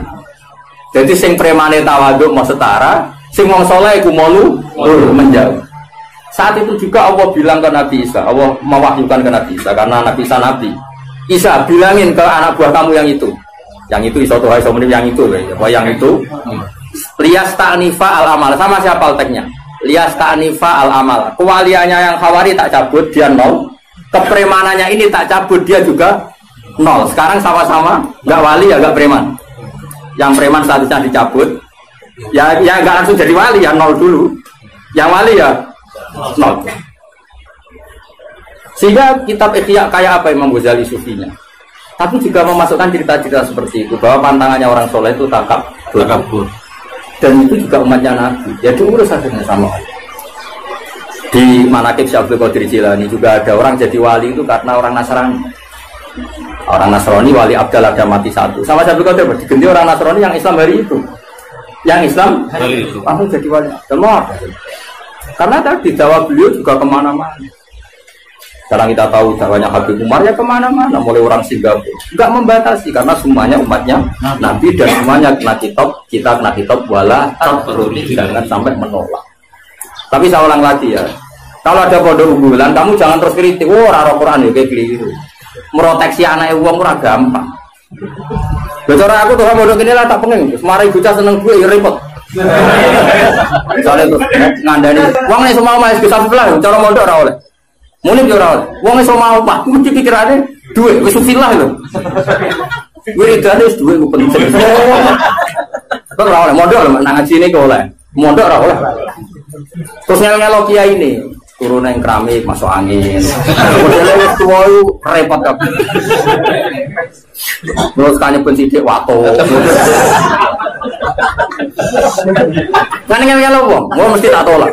Jadi sing premane tawaduk mau setara, sing wong saleh iku malu menjauh. Saat itu juga Allah bilang ke Nabi Isa, Allah mewahyukan ke Nabi Isa karena Nabi Isa nabi. Isa bilangin ke anak buah kamu yang itu. Yang itu iso tuh iso menip yang itu, yang itu. Lias ta'nifa al-amal, sama siapa alteknya? Lias ta'nifa al-amal. Kewaliannya yang Hawari tak cabut, dia 0. Kepremanannya ini tak cabut, dia juga 0. Sekarang sama-sama nggak wali ya nggak preman. Yang preman statusnya dicabut, ya nggak langsung jadi wali ya 0 dulu. Yang wali ya 0. Sehingga kitab Ihya kayak apa Imam Ghazali sufinya. Tapi juga memasukkan cerita-cerita seperti itu bahwa pantangannya orang soleh itu takabur. Dan itu juga umatnya Nabi. Ya diurus akhirnya sama Allah. Di Manaqib Syekh Abdul Qadir Jilani juga ada orang jadi wali itu karena orang Nasrani. Orang Nasrani wali Abdal ada mati satu. Sama Syekh Abdul Qadir diganti orang Nasrani yang Islam hari itu. Yang Islam hari itu. Langsung jadi wali Abdal. Karena tadi dakwah beliau juga kemana-mana. Sekarang kita tahu dakwahnya Habib Umar ya kemana-mana, mulai orang Singapura. Enggak membatasi karena semuanya umatnya Nabi dan semuanya kena kitab, kita kena kitab wala tabruni, jangan sampai menolak. Tapi saya ulang lagi ya, kalau ada pondok unggulan kamu jangan terus kritik, ora Quran ya kayak keliru. Meroteksi anak uang ora gampang. Bicara aku tuh pondok ini lah tak pengen, semari bocah seneng gue ya repot. Misalnya terus ngandani, uang nih semua mas bisa sebelah, cara mondok ora oleh. Mulai orang, wong iso mau pak, mesti pikirannya duit, wis silah lho. Wiridane wis duit ku penting. Kok ora oleh modal nang ngaji ini kok oleh. Modal ora oleh. Terus ngel-ngelo kiai ini, turun nang keramik masuk angin. Modele wis tuwa repot kabeh. Terus kane ben sithik wato. Kan ngel-ngelo wong, mesti tak tolak.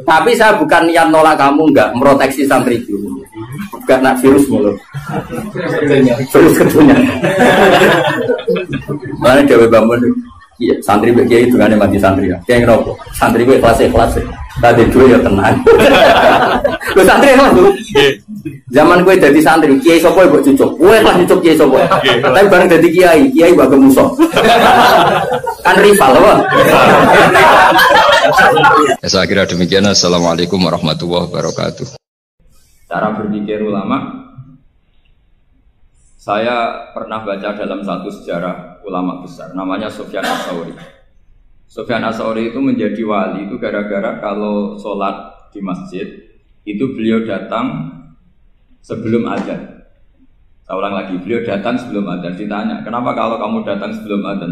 Tapi saya bukan niat nolak kamu, enggak meroteksi santri dulu. Bukan nak virus mulu. Virus ketunya. Mana Dewi Bambun? Iya, santri begitu itu kan mati santri ya. Kayak ngerokok. Santri gue kelas. Tadi dulu ya tenang. Lo santri lah tuh. Zaman gue jadi santri, kiai sopo buat cucuk. Gue kelas cucuk kiai sopo. Tapi bareng jadi kiai bagai musuh. Kan rival loh. Ya, saya kira demikian. Assalamualaikum warahmatullahi wabarakatuh. Cara berpikir ulama, saya pernah baca dalam satu sejarah ulama besar, namanya Sufyan Ats-Tsauri. Sufyan Ats-Tsauri itu menjadi wali itu gara-gara kalau sholat di masjid itu beliau datang sebelum adzan. Saya ulang lagi, beliau datang sebelum adzan. Ditanya, kenapa kalau kamu datang sebelum adzan?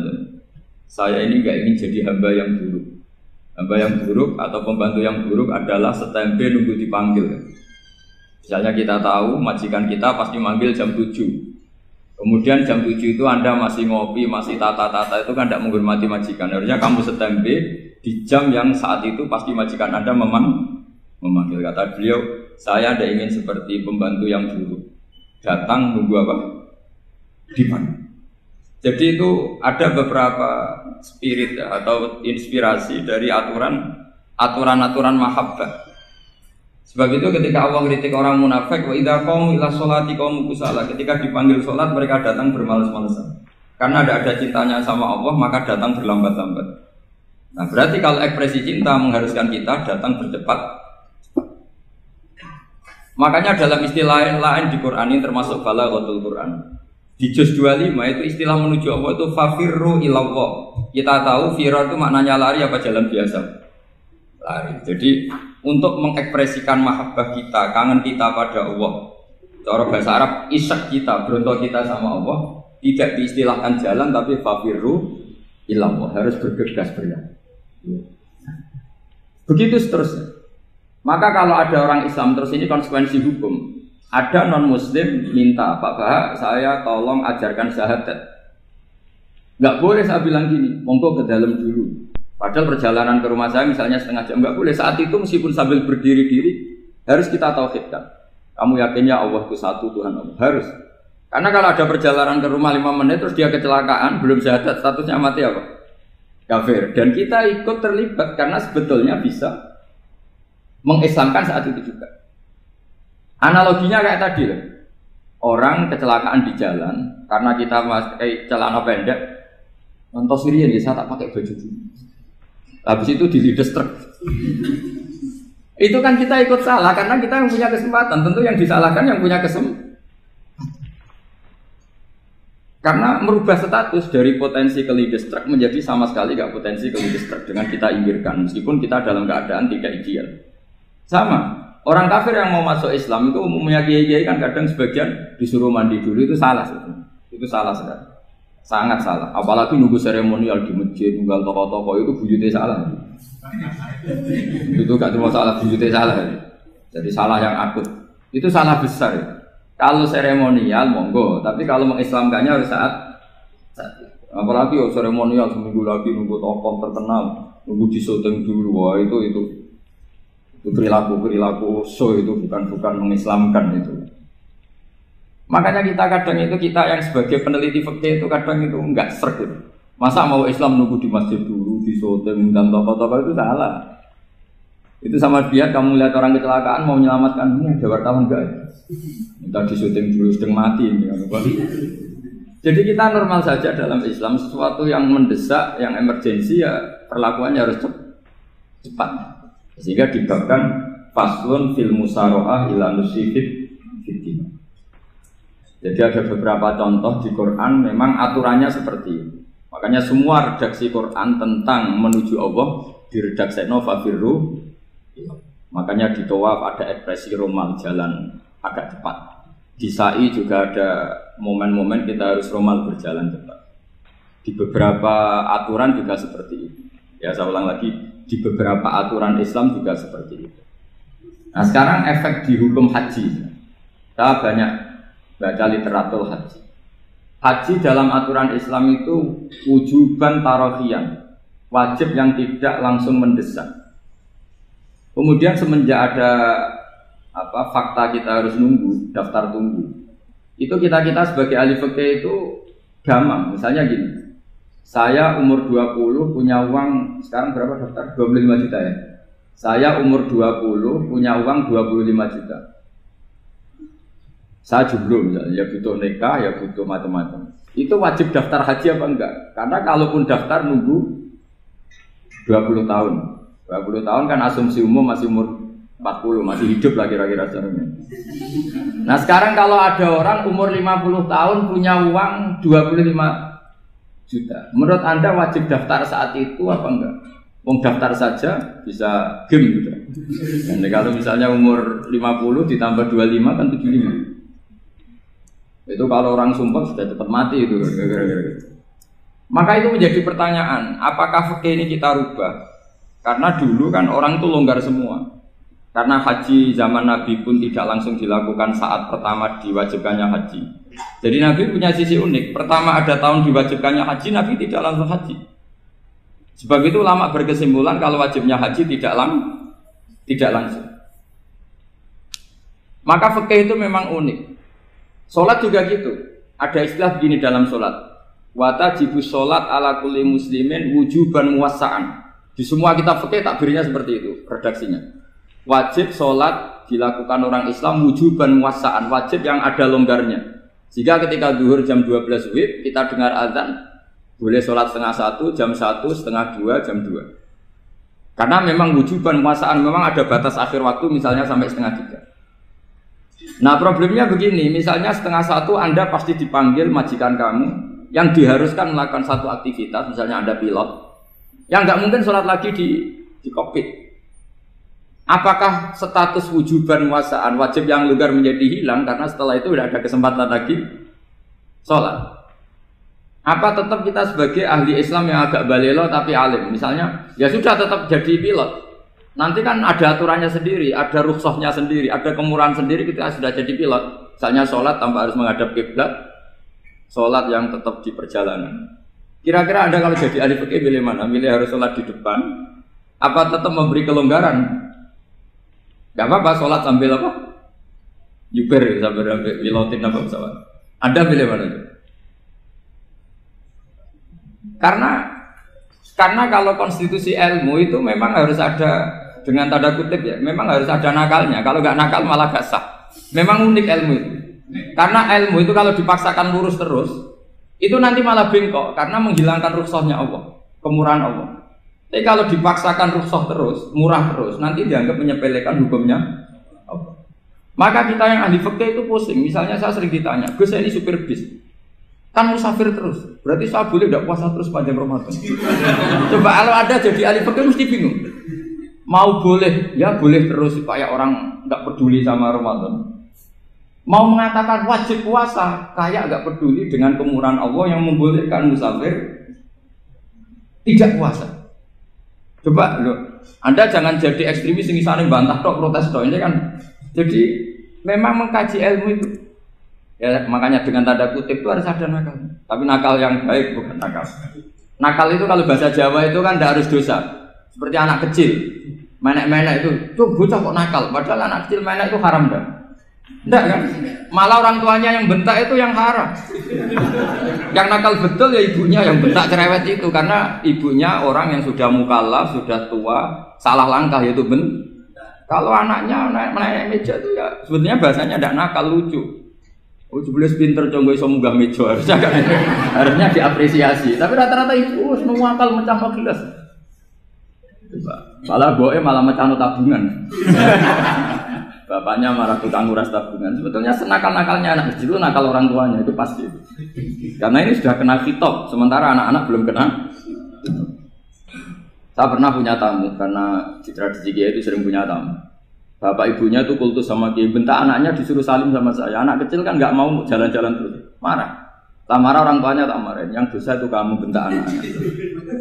Saya ini nggak ingin jadi hamba yang buruk. Hamba yang buruk atau pembantu yang buruk adalah setempe nunggu dipanggil. Misalnya kita tahu majikan kita pasti manggil jam 7. Kemudian jam 7 itu Anda masih ngopi, masih tata-tata, itu kan tidak menghormati majikan. Harusnya kamu setempe di jam yang saat itu pasti majikan Anda memanggil. Kata beliau, saya tidak ingin seperti pembantu yang buruk. Datang nunggu apa? Dipanggil. Jadi itu ada beberapa spirit ya, atau inspirasi dari aturan-aturan mahabbah. Sebab itu ketika Allah kritik orang munafik, wa idza qamu ila sholati qamu kusala, ketika dipanggil sholat mereka datang bermalas-malasan. Karena ada cintanya sama Allah, maka datang berlambat-lambat. Nah, berarti kalau ekspresi cinta mengharuskan kita datang bercepat. Makanya dalam istilah lain di Quran ini termasuk balaghatul Quran. Di juz 25 itu istilah menuju Allah itu fafirru ilallah. Kita tahu firar itu maknanya lari apa jalan biasa? Lari. Jadi untuk mengekspresikan mahabbah kita, kangen kita pada Allah. Cara bahasa Arab, isyak kita, berontok kita sama Allah tidak diistilahkan jalan tapi fafirru ilallah, harus bergegas berlari. Begitu seterusnya. Maka kalau ada orang Islam terus ini konsekuensi hukum. Ada non-muslim minta, Pak Bah, saya tolong ajarkan syahadat. Nggak boleh saya bilang gini, monggo ke dalam dulu. Padahal perjalanan ke rumah saya misalnya setengah jam, nggak boleh. Saat itu meskipun sambil berdiri-diri, harus kita tauhidkan. Kamu yakinnya Allah itu satu, Tuhan Allah. Harus. Karena kalau ada perjalanan ke rumah 5 menit, terus dia kecelakaan, belum syahadat, statusnya mati apa? Kafir. Dan kita ikut terlibat, karena sebetulnya bisa mengislamkan saat itu juga. Analoginya kayak tadi loh. Orang kecelakaan di jalan karena kita pakai celana pendek. Contoh Sirian ya, saya tak pakai baju dulu. Habis itu dilides truk. Itu kan kita ikut salah karena kita yang punya kesempatan. Tentu yang disalahkan yang punya kesempatan. Karena merubah status dari potensi kelides truk menjadi sama sekali gak potensi kelides truk dengan kita inggirkan. Meskipun kita dalam keadaan tidak ideal. Sama. Orang kafir yang mau masuk Islam itu umumnya kiai-kiai kan kadang sebagian disuruh mandi dulu, itu salah sebetulnya. Itu salah sekali. Sangat salah. Apalagi nunggu seremonial di masjid, nunggal toko-toko itu bujutnya salah. Itu gak cuma salah, bujutnya salah. Jadi salah yang akut. Itu salah besar. Kalau seremonial monggo, tapi kalau mengislamkannya harus saat. Apalagi seremonial seminggu lagi nunggu tokoh terkenal, nunggu di syuting dulu, wah itu perilaku so itu bukan mengislamkan itu. Makanya kita kadang itu kita yang sebagai peneliti fikih itu kadang itu enggak serg gitu. Masa mau Islam nunggu di masjid dulu, di syuting dan tokoh-tokoh itu salah. Itu sama dia kamu lihat orang kecelakaan mau menyelamatkan, ini ada wartawan enggak? Minta di syuting dulu sedang mati ini. Jadi kita normal saja dalam Islam, sesuatu yang mendesak, yang emergensi ya perlakuannya harus cepat. Sehingga dibabkan faslun fil musaro'ah ila nusifid fiddin. Jadi ada beberapa contoh di Quran memang aturannya seperti itu. Makanya semua redaksi Quran tentang menuju Allah diredakseno fafirru. Makanya di tawaf ada ekspresi romal jalan agak cepat. Di sa'i juga ada momen-momen kita harus romal berjalan cepat. Di beberapa aturan juga seperti itu. Ya saya ulang lagi, di beberapa aturan Islam juga seperti itu. Nah sekarang efek di hukum haji. Kita banyak baca literatur haji. Haji dalam aturan Islam itu wujuban tarohian, wajib yang tidak langsung mendesak. Kemudian semenjak ada fakta kita harus nunggu, daftar tunggu. Itu kita sebagai ahli fikih itu gampang. Misalnya gini. Saya umur 20 punya uang, sekarang berapa daftar? 25 juta ya. Saya umur 20 punya uang 25 juta. Saya jomblo misalnya, ya butuh nikah, ya butuh macam-macam. Itu wajib daftar haji apa enggak? Karena kalaupun daftar nunggu 20 tahun. 20 tahun kan asumsi umum masih umur 40, masih hidup lah kira-kira caranya. Nah sekarang kalau ada orang umur 50 tahun punya uang 25 juta. Menurut Anda wajib daftar saat itu apa enggak? Wong daftar saja bisa game gitu. Dan kalau misalnya umur 50 ditambah 25 kan 75. Itu kalau orang sumpah sudah cepat mati itu. Maka itu menjadi pertanyaan, apakah fikih ini kita rubah? Karena dulu kan orang itu longgar semua. Karena haji zaman Nabi pun tidak langsung dilakukan saat pertama diwajibkannya haji. Jadi Nabi punya sisi unik. Pertama ada tahun diwajibkannya haji, Nabi tidak langsung haji. Sebab itu ulama berkesimpulan kalau wajibnya haji tidak langsung. Maka fikih itu memang unik. Sholat juga gitu. Ada istilah begini dalam sholat. Watajibus sholat ala kulli muslimin wujuban muwassa'an. Di semua kitab fikih takbirnya seperti itu redaksinya. Wajib sholat dilakukan orang Islam wujuban muwassa'an, wajib yang ada longgarnya. Jika ketika zuhur jam 12 WIB kita dengar azan, boleh sholat setengah 1, jam 1, setengah 2, jam 2. Karena memang wujuban muwassa'an, memang ada batas akhir waktu misalnya sampai setengah 3. Nah problemnya begini, misalnya 12:30 Anda pasti dipanggil majikan kamu yang diharuskan melakukan satu aktivitas, misalnya Anda pilot, yang nggak mungkin sholat lagi di kokpit. Apakah status wujuban wasaan wajib yang longgar menjadi hilang karena setelah itu tidak ada kesempatan lagi sholat? Apa tetap kita sebagai ahli Islam yang agak balelo tapi alim, misalnya ya sudah tetap jadi pilot, nanti kan ada aturannya sendiri, ada rukhsahnya sendiri, ada kemurahan sendiri kita sudah jadi pilot, misalnya sholat tanpa harus menghadap kiblat, sholat yang tetap di perjalanan. Kira-kira Anda kalau jadi ahli fikih pilih mana? Milih harus sholat di depan apa tetap memberi kelonggaran? Gak apa-apa sholat sambil apa? Yuber sambil pilotin apa pesawat. Anda pilih mana? Karena kalau konstitusi ilmu itu memang harus ada, dengan tanda kutip ya, memang harus ada nakalnya. Kalau nggak nakal malah gak sah. Memang unik ilmu itu. Karena ilmu itu kalau dipaksakan lurus terus, itu nanti malah bengkok karena menghilangkan rukhsahnya Allah, kemurahan Allah. Tapi kalau dipaksakan rukhsah terus, murah terus, nanti dianggap menyepelekan hukumnya Allah. Maka kita yang ahli fikih itu pusing. Misalnya saya sering ditanya, Gus saya ini supir bis, kan musafir terus, berarti saya boleh tidak puasa terus panjang Ramadan? Coba kalau ada jadi ahli fikih mesti bingung. Mau boleh, ya boleh terus supaya orang tidak peduli sama Ramadan. Mau mengatakan wajib puasa, kayak nggak peduli dengan kemurahan Allah yang membolehkan musafir tidak puasa. Coba loh, Anda jangan jadi ekstremis yang misalnya bantah tok protes tok ini kan. Jadi memang mengkaji ilmu itu. Ya makanya dengan tanda kutip itu harus ada nakal. Tapi nakal yang baik bukan nakal. Nakal itu kalau bahasa Jawa itu kan tidak harus dosa. Seperti anak kecil, menek-menek itu, tuh bocah kok nakal. Padahal anak kecil menek itu haram dah. Enggak kan? Malah orang tuanya yang bentak itu yang haram. Yang nakal betul ya ibunya yang bentak cerewet itu, karena ibunya orang yang sudah mukallaf, sudah tua, salah langkah yaitu Kalau anaknya naik meja itu ya sebetulnya bahasanya tidak nakal, lucu. Oh jebles pinter conggo iso munggah meja, harusnya diapresiasi. Tapi rata-rata itu semua akal mecah gelas. Malah boe malah mecah tabungan. Bapaknya marah tukang nguras tabungan. Sebetulnya senakal-nakalnya anak kecil itu nakal orang tuanya, itu pasti. Karena ini sudah kena khitab, sementara anak-anak belum kena. Saya pernah punya tamu, karena di tradisi Kiai itu sering punya tamu. Bapak ibunya itu kultus sama Kiai, bentak anaknya disuruh salim sama saya. Anak kecil kan nggak mau jalan-jalan terus, marah. Tak marah orang tuanya tak marahin, yang dosa itu kamu bentak anak-anak.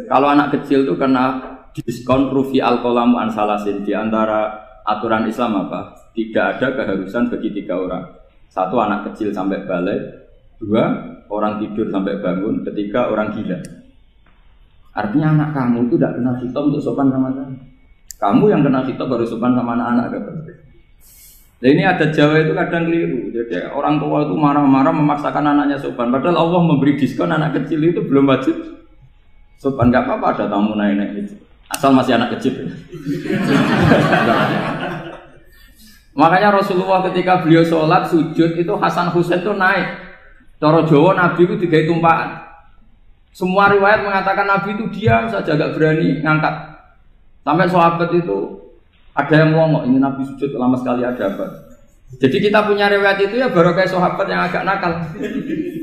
Kalau anak kecil itu kena diskon rufi al-qalamu an salasin. Di antara aturan Islam apa? Tidak ada keharusan bagi 3 orang. 1 anak kecil sampai balik, 2 orang tidur sampai bangun, 3 orang gila. Artinya anak kamu itu tidak kena khitab untuk sopan sama kamu. Kamu yang kena khitab baru sopan sama anak-anak. Nah ini ada Jawa itu kadang keliru. Jadi orang tua itu marah-marah memaksakan anaknya sopan. Padahal Allah memberi diskon anak kecil itu belum wajib sopan. Gak apa-apa ada tamu naik-naik itu. Asal masih anak kecil. Makanya Rasulullah ketika beliau sholat sujud itu Hasan Husain itu naik. Cara Jawa Nabi itu digawe tumpakan. Semua riwayat mengatakan Nabi itu diam saja, gak berani ngangkat. Sampai sahabat itu ada yang ngomong, ini Nabi sujud lama sekali ada apa? Jadi kita punya riwayat itu ya baru kayak sahabat yang agak nakal.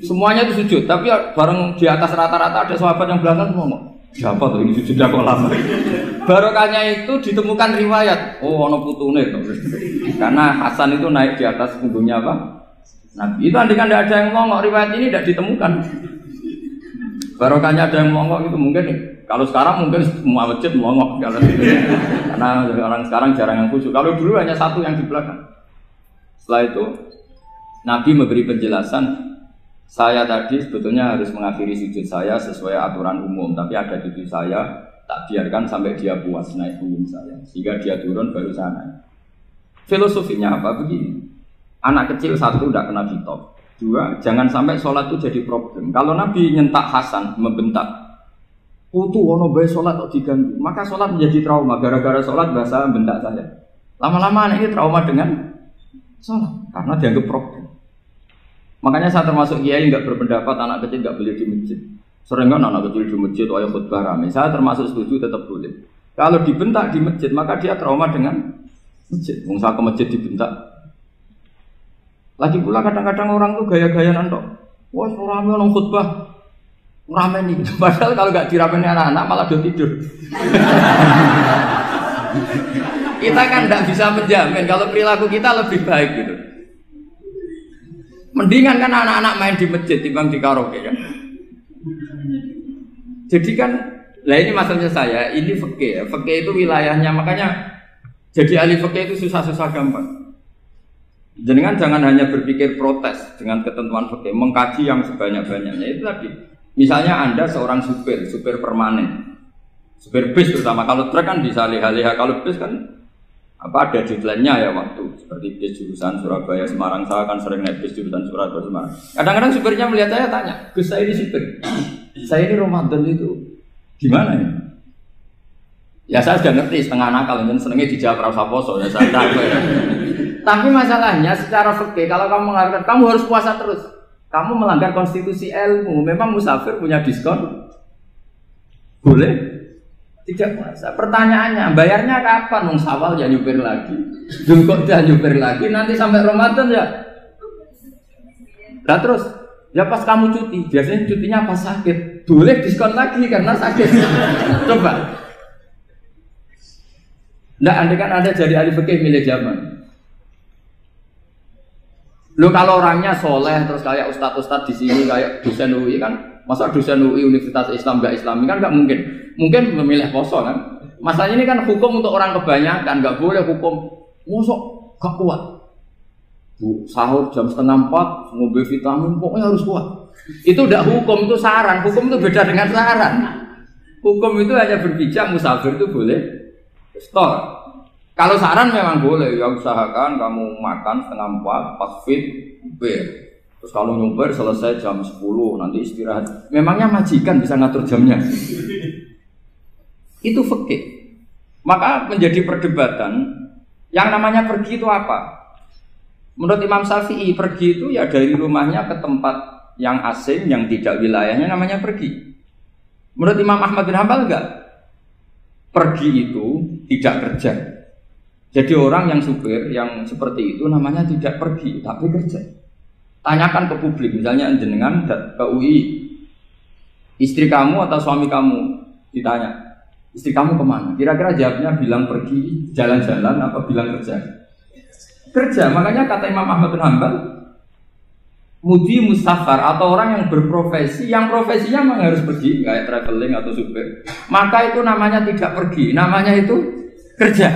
Semuanya itu sujud, tapi ya bareng di atas rata-rata ada sahabat yang belakang ngomong, siapa tuh ini sujudnya kok lama? Barokahnya itu ditemukan riwayat, oh ono putune. Karena Hasan itu naik di atas punggungnya apa? Nabi itu andikan tidak ada yang ngomong, riwayat ini tidak ditemukan. Barokahnya ada yang ngomong itu mungkin kalau sekarang mungkin semua masjid ngomong karena orang sekarang jarang yang khusyuk. Kalau dulu hanya satu yang di belakang. Setelah itu Nabi memberi penjelasan, saya tadi sebetulnya harus mengakhiri sujud saya sesuai aturan umum, tapi ada cucu saya tak biarkan sampai dia puas naik punggung saya, sehingga dia turun baru saya naik. Filosofinya apa? Begini, anak kecil 1 tidak kena khitab. 2, jangan sampai sholat itu jadi problem. Kalau Nabi nyentak Hasan, membentak, putu ono bae sholat kok diganggu, maka sholat menjadi trauma. Gara-gara sholat bahasa bentak saya. Lama-lama anak ini trauma dengan sholat karena dianggap problem. Makanya saya termasuk kiai nggak berpendapat anak kecil nggak boleh di masjid. Sering kan anak kecil di masjid, ayah khutbah rame. Saya termasuk setuju tetap boleh. Kalau dibentak di masjid, maka dia trauma dengan masjid. Saya ke masjid dibentak. Lagi pula kadang-kadang orang tuh gaya-gayaan tok. Wah, rame orang khutbah. Rame nih. Padahal kalau nggak diramein anak-anak malah udah tidur. Kita kan nggak bisa menjamin kalau perilaku kita lebih baik gitu. Mendingan kan anak-anak main di masjid timbang di karaoke kan. Jadi kan, lah ini maksudnya saya, ini fikih ya. Fikih itu wilayahnya, makanya jadi ahli fikih itu susah-susah gampang. Jenengan jangan hanya berpikir protes dengan ketentuan fikih, mengkaji yang sebanyak-banyaknya itu tadi. Misalnya Anda seorang supir permanen, supir bis terutama. Kalau truk kan bisa leha-leha, kalau bis kan ada deadline-nya ya waktu. Seperti bis jurusan Surabaya Semarang, saya kan sering naik bis jurusan Surabaya Semarang. Kadang-kadang supirnya melihat saya tanya, Gus saya ini supir, saya ini Ramadan itu gimana ya? Ya saya sudah ngerti setengah nakal, dan senengnya dijawab rasa poso ya saya tahu ya. Tapi masalahnya secara fikih kalau kamu mengatakan kamu harus puasa terus, kamu melanggar konstitusi ilmu. Memang musafir punya diskon? Boleh? Tidak puasa. Pertanyaannya, bayarnya kapan? Wong Syawal ya nyupir lagi, Dzulqa'dah nyupir lagi, nanti sampai Ramadan ya. Nah terus, ya pas kamu cuti, biasanya cutinya pas sakit, boleh diskon lagi karena sakit. Coba. Nggak, andai kan Anda jadi ahli fikih milih zaman. Lo kalau orangnya soleh terus kayak ustadz di sini kayak dosen UI kan, masa dosen UI Universitas Islam nggak Islami kan nggak mungkin. Mungkin memilih poso kan. Masalahnya ini kan hukum untuk orang kebanyakan, nggak boleh hukum mosok gak kuat. Bu, sahur jam 3:30 ngombe vitamin pokoknya harus kuat. Itu udah hukum, itu saran. Hukum itu beda dengan saran. Hukum itu hanya berpijak musafir itu boleh store. Kalau saran memang boleh, ya usahakan kamu makan 3:30 pas fit, bir. Terus kalau nyumpir selesai jam 10, nanti istirahat. Memangnya majikan bisa ngatur jamnya? Itu fikih. Maka menjadi perdebatan, yang namanya pergi itu apa? Menurut Imam Syafi'i, pergi itu ya dari rumahnya ke tempat yang asing, yang tidak wilayahnya namanya pergi. Menurut Imam Ahmad bin Hanbal enggak. Pergi itu tidak kerja. Jadi orang yang supir yang seperti itu namanya tidak pergi, tapi kerja. Tanyakan ke publik, misalnya jenengan ke UI, istri kamu atau suami kamu ditanya, istri kamu kemana? Kira-kira jawabnya bilang pergi jalan-jalan apa bilang kerja? Kerja. Makanya kata Imam Ahmad bin Hanbal, mudi mustafar atau orang yang berprofesi, yang profesinya memang harus pergi, kayak traveling atau supir, maka itu namanya tidak pergi, namanya itu kerja.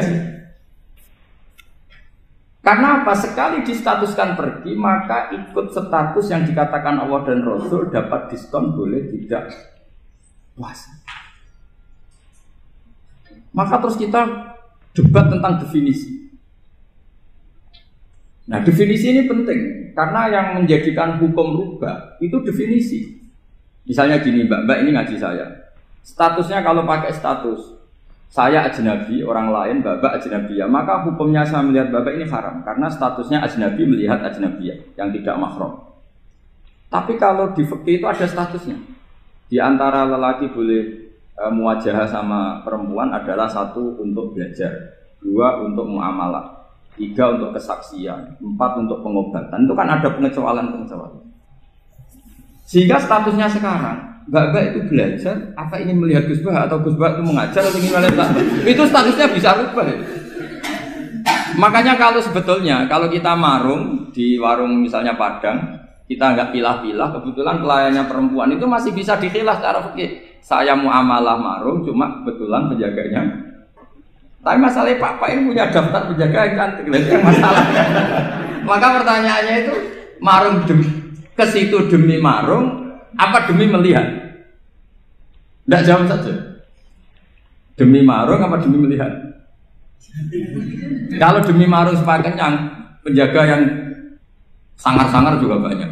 Karena apa? Sekali distatuskan pergi, maka ikut status yang dikatakan Allah dan Rasul dapat diskon boleh tidak puasa. Maka terus kita debat tentang definisi. Nah definisi ini penting, karena yang menjadikan hukum rubah itu definisi. Misalnya gini mbak ini ngaji saya. Statusnya kalau pakai status saya ajnabi, orang lain babak ajnabiyah, maka hukumnya saya melihat babak ini haram karena statusnya ajnabi melihat ajnabiyah yang tidak mahram. Tapi kalau di fikih itu ada statusnya. Di antara lelaki boleh muwajahah sama perempuan adalah 1 untuk belajar, 2 untuk muamalah, 3 untuk kesaksian, 4 untuk pengobatan. Itu kan ada pengecualian. Sehingga statusnya sekarang Mbak itu belajar, apa ingin melihat Gus Bah atau Gus Bah itu mengajar atau ingin melihat itu statusnya bisa rubah. Makanya kalau sebetulnya kalau kita marung di warung misalnya Padang, kita nggak pilah-pilah, kebetulan pelayannya perempuan itu masih bisa dikhilah secara fikih. Saya muamalah marung, cuma kebetulan penjaganya. Tapi masalahnya Pak ini punya daftar penjaga yang cantik, itu yang masalahnya. Maka pertanyaannya itu marung ke situ demi marung. Apa demi melihat? Tidak jawab saja. Demi marung apa demi melihat? Kalau demi marung supaya kenyang, penjaga yang sangar-sangar juga banyak.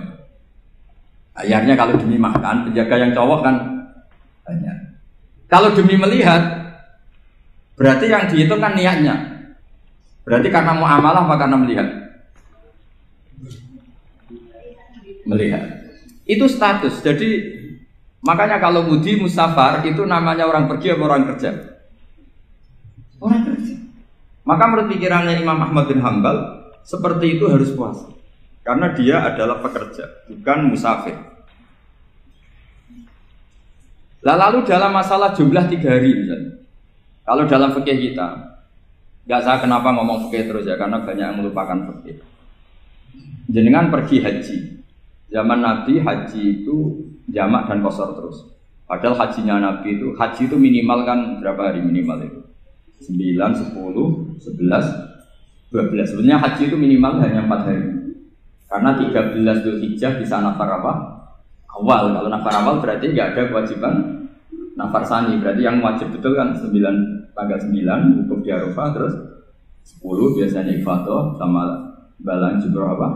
Akhirnya kalau demi makan, penjaga yang cowok kan banyak. Kalau demi melihat, berarti yang dihitung kan niatnya. Berarti karena muamalah apa karena melihat? Melihat. Itu status. Jadi makanya kalau mudi musafar itu namanya orang pergi atau orang kerja? Orang kerja. Maka menurut pikirannya Imam Ahmad bin Hanbal seperti itu harus puasa. karena dia adalah pekerja, bukan musafir. Lalu dalam masalah jumlah 3 hari misalnya, kalau dalam fikih kita, nggak saya kenapa ngomong fikih terus ya, karena banyak yang melupakan fikih. Jenengan pergi haji, zaman Nabi haji itu jamak dan qasar terus. Padahal hajinya Nabi itu, haji itu minimal kan berapa hari minimal itu? 9, 10, 11, 12. Sebenarnya haji itu minimal hanya 4 hari. Karena 13 Dzulhijjah bisa nafar apa? Awal. Kalau nafar awal berarti nggak ada kewajiban nafar sani. Berarti yang wajib betul kan 9, tanggal 9 wukuf di Arafah, terus 10 biasanya ifadah sama balang jumroh apa?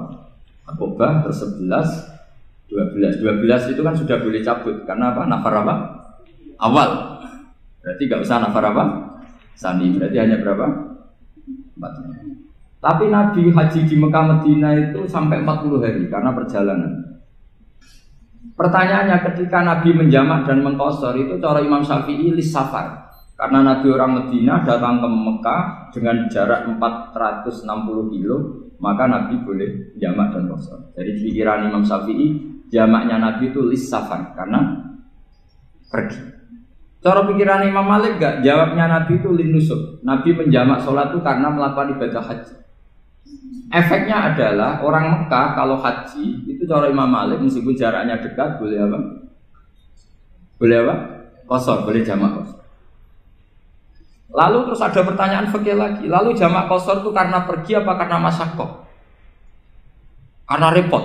Akobah, terus 11, 12 itu kan sudah boleh cabut. Karena apa? Nafar apa? Awal. Berarti nggak usah nafar apa? Sani. Berarti hanya berapa? 4 hari. Tapi Nabi haji di Mekah Medina itu sampai 40 hari karena perjalanan. Pertanyaannya, ketika Nabi menjamak dan mengqasar itu cara Imam Syafi'i lis safar. Karena Nabi orang Medina datang ke Mekah dengan jarak 460 kilo, maka Nabi boleh jamak dan qasar. Jadi pikiran Imam Syafi'i, jamaknya Nabi itu lis safar karena pergi. Cara pikiran Imam Malik enggak, jawabnya Nabi itu lin nusuk. Nabi menjamak sholat itu karena melakukan ibadah haji. Efeknya adalah orang Mekah kalau haji itu cara Imam Malik meskipun jaraknya dekat boleh apa? Boleh apa? Qasar, boleh jamak qasar. Lalu terus ada pertanyaan fikih lagi. Lalu jamak qasar itu karena pergi apa karena masyaqqah? Karena repot.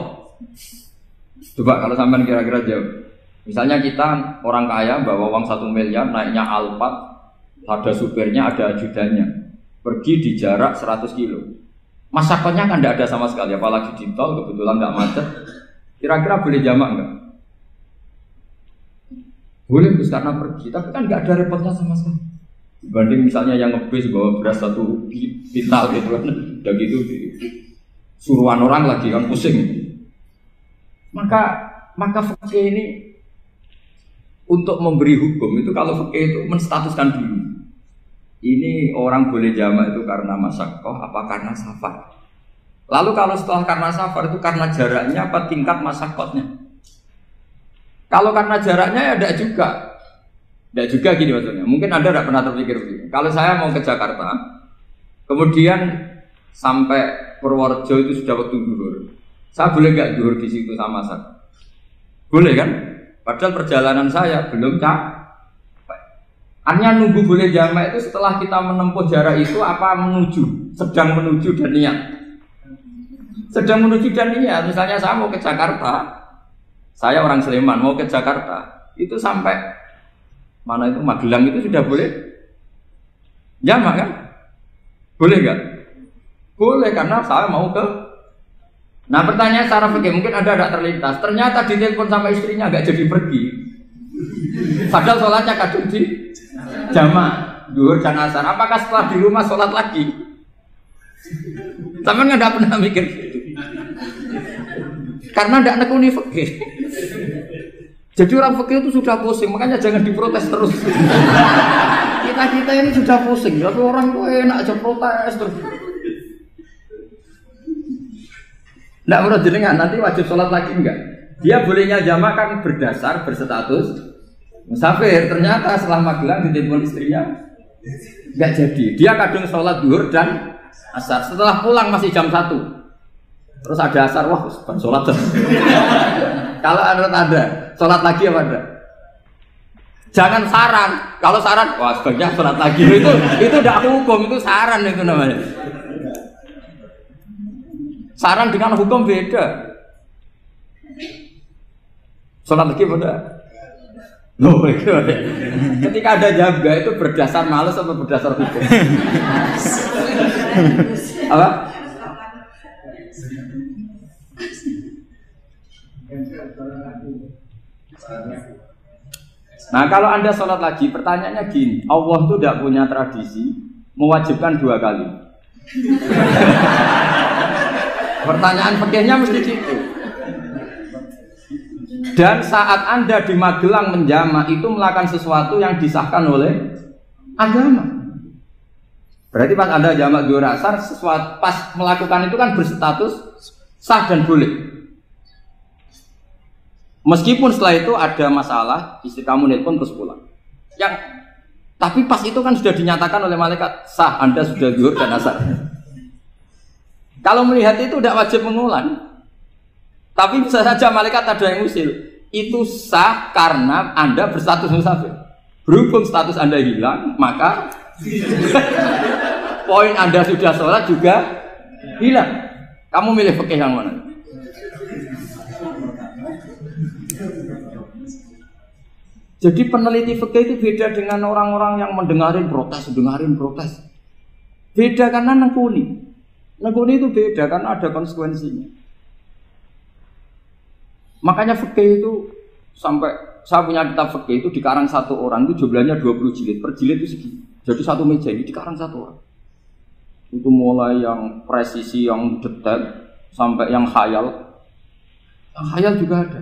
Coba kalau sampean kira-kira jawab. Misalnya kita orang kaya bawa uang 1 miliar naiknya Alphard, ada supirnya, ada ajudannya. Pergi di jarak 100 kilo. Masyaqqahnya kan tidak ada sama sekali, apalagi di tol kebetulan nggak macet. Kira-kira boleh jamak nggak? Boleh terus karena pergi, tapi kan nggak ada repotnya sama sekali. Dibanding misalnya yang ngebis bawa beras 1 pintal gitu kan, udah gitu suruhan orang lagi kan pusing. Maka fikih ini untuk memberi hukum itu kalau fikih itu menstatuskan dulu. Ini orang boleh jamak itu karena masyaqqah apa karena safar. Lalu kalau setelah karena safar itu karena jaraknya apa tingkat masyaqqahnya. Kalau karena jaraknya ya tidak juga. Tidak juga gini maksudnya. Mungkin Anda tidak pernah terpikir begini. Kalau saya mau ke Jakarta, kemudian sampai Purworejo itu sudah waktu zuhur. Saya boleh nggak zuhur di situ sama saya? Boleh kan? Padahal perjalanan saya belum capek. Artinya nunggu boleh jamak itu setelah kita menempuh jarak itu apa menuju, sedang menuju dan niat. Sedang menuju dan niat. Misalnya saya mau ke Jakarta, saya orang Sleman mau ke Jakarta, itu sampai mana itu Magelang itu sudah boleh jamak kan? Boleh nggak? Boleh karena saya mau ke. Nah pertanyaan secara fikih mungkin ada terlintas. Ternyata ditelepon sama istrinya nggak jadi pergi. Padahal sholatnya kadung di jamak, zuhur dan asar. Apakah setelah di rumah sholat lagi? Sama nggak pernah mikir gitu. Karena tidak nekuni fikih. Jadi orang fikih itu sudah pusing, makanya jangan diprotes terus. Kita ini sudah pusing, tapi orang itu enak aja protes terus. Tidak menurut jenengan nanti wajib sholat lagi enggak? Dia bolehnya jamak kan berdasar berstatus musafir. Ternyata setelah Magelang ditelepon istrinya enggak jadi. Dia kadung sholat zuhur dan asar. Setelah pulang masih jam 1. Terus ada asar, wah bukan sholat. Kalau ada sholat lagi apa ada? Jangan saran. Kalau saran, wah sebaiknya sholat lagi. Itu tidak hukum, itu saran itu namanya. Saran dengan hukum beda. Sholat lagi beda. Loh, ketika ada jaga itu berdasar malas atau berdasar hukum? Apa? Nah kalau Anda sholat lagi, pertanyaannya gini, Allah itu tidak punya tradisi mewajibkan 2 kali. Pertanyaan fikihnya mesti gitu. Dan saat Anda di Magelang menjamak itu melakukan sesuatu yang disahkan oleh agama. Berarti pas Anda jamak zuhur asar, sesuatu pas melakukan itu kan berstatus Sah dan boleh. Meskipun setelah itu ada masalah, istri kamu nelpon terus pulang. Tapi pas itu kan sudah dinyatakan oleh malaikat sah, Anda sudah zuhur dan asar. Kalau melihat itu tidak wajib mengulang. Tapi bisa saja malaikat ada yang usil. Itu sah karena Anda berstatus musafir. Berhubung status Anda hilang, maka poin Anda sudah sholat juga hilang. Kamu milih fikih yang mana? Jadi peneliti fikih itu beda dengan orang-orang yang mendengarin protes. Beda karena nengkuni. Nengkuni itu beda karena ada konsekuensinya. Makanya fikih itu sampai saya punya kitab fikih itu dikarang satu orang itu jumlahnya 20 jilid. Per jilid itu segini. Jadi satu meja ini dikarang satu orang. Itu mulai yang presisi, yang detail sampai yang khayal. Yang khayal juga ada.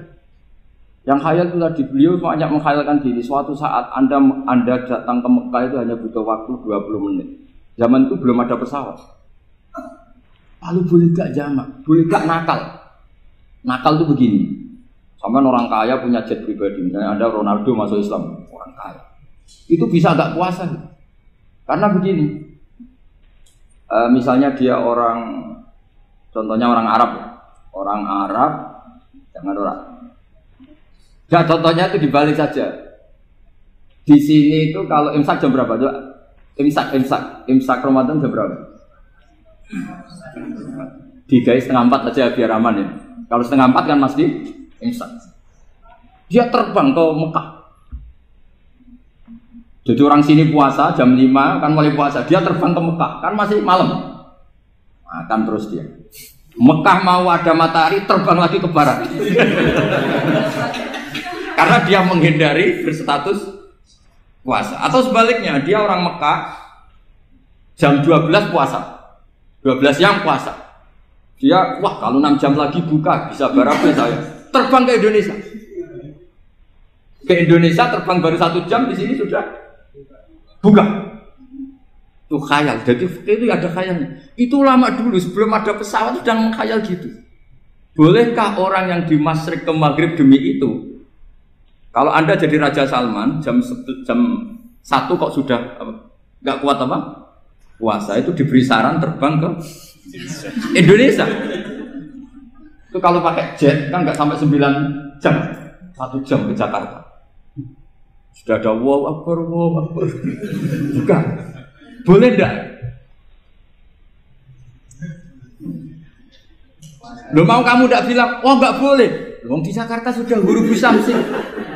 Yang khayal itu tadi beliau banyak menghayalkan diri. Suatu saat Anda datang ke Mekah itu hanya butuh waktu 20 menit. Zaman itu belum ada pesawat. Lalu boleh gak jamak? Boleh gak nakal? Nakal itu begini. Sampai orang kaya punya jet pribadi. Misalnya ada Ronaldo masuk Islam, orang kaya. Itu bisa gak puasa? Karena begini. Misalnya dia contohnya orang Arab. Orang Arab, jangan orang. Ya contohnya itu dibalik saja. Di sini itu kalau imsak jam berapa? Imsak Ramadan jam berapa? 3:30 aja biar aman ya. Kalau 3:30 kan masih imsak. Dia terbang ke Mekah. Jadi orang sini puasa jam 5 kan mulai puasa. Dia terbang ke Mekah kan masih malam. Makan terus dia. Mekah mau ada matahari terbang lagi ke barat. Karena dia menghindari berstatus puasa. Atau sebaliknya, dia orang Mekah jam 12 puasa. 12 siang puasa. Dia, wah kalau 6 jam lagi buka, bisa barabe saya. Terbang ke Indonesia. Ke Indonesia terbang baru 1 jam, di sini sudah buka. Itu khayal. Jadi itu ada khayalnya. Itu lama dulu sebelum ada pesawat sudah mengkhayal gitu. Bolehkah orang yang di Masyrik ke Maghrib demi itu? Kalau Anda jadi Raja Salman jam 1 kok sudah nggak kuat apa? Puasa itu diberi saran terbang ke Indonesia. Itu kalau pakai jet kan nggak sampai 9 jam, 1 jam ke Jakarta. Sudah ada wow akbar. Bukan. Boleh enggak? Loh mau kamu enggak bilang, oh enggak boleh. Wong di Jakarta sudah huruf samsi.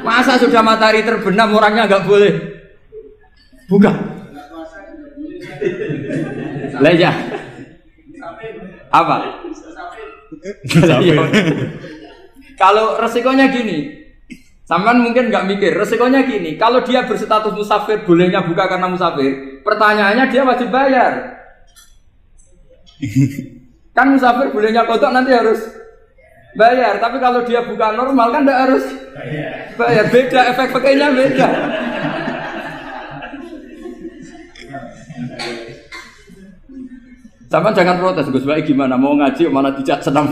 Masa sudah matahari terbenam orangnya enggak boleh? Bukan. Lah ya. Apa? Kalau resikonya gini, sampean mungkin nggak mikir, resikonya gini, kalau dia berstatus musafir, bolehnya buka karena musafir, pertanyaannya dia wajib bayar. Kan musafir bolehnya kodok nanti harus bayar, tapi kalau dia buka normal kan tidak harus bayar, beda, efek pakainya beda. Sama jangan protes, Gus Baik gimana mau ngaji mana tidak senang.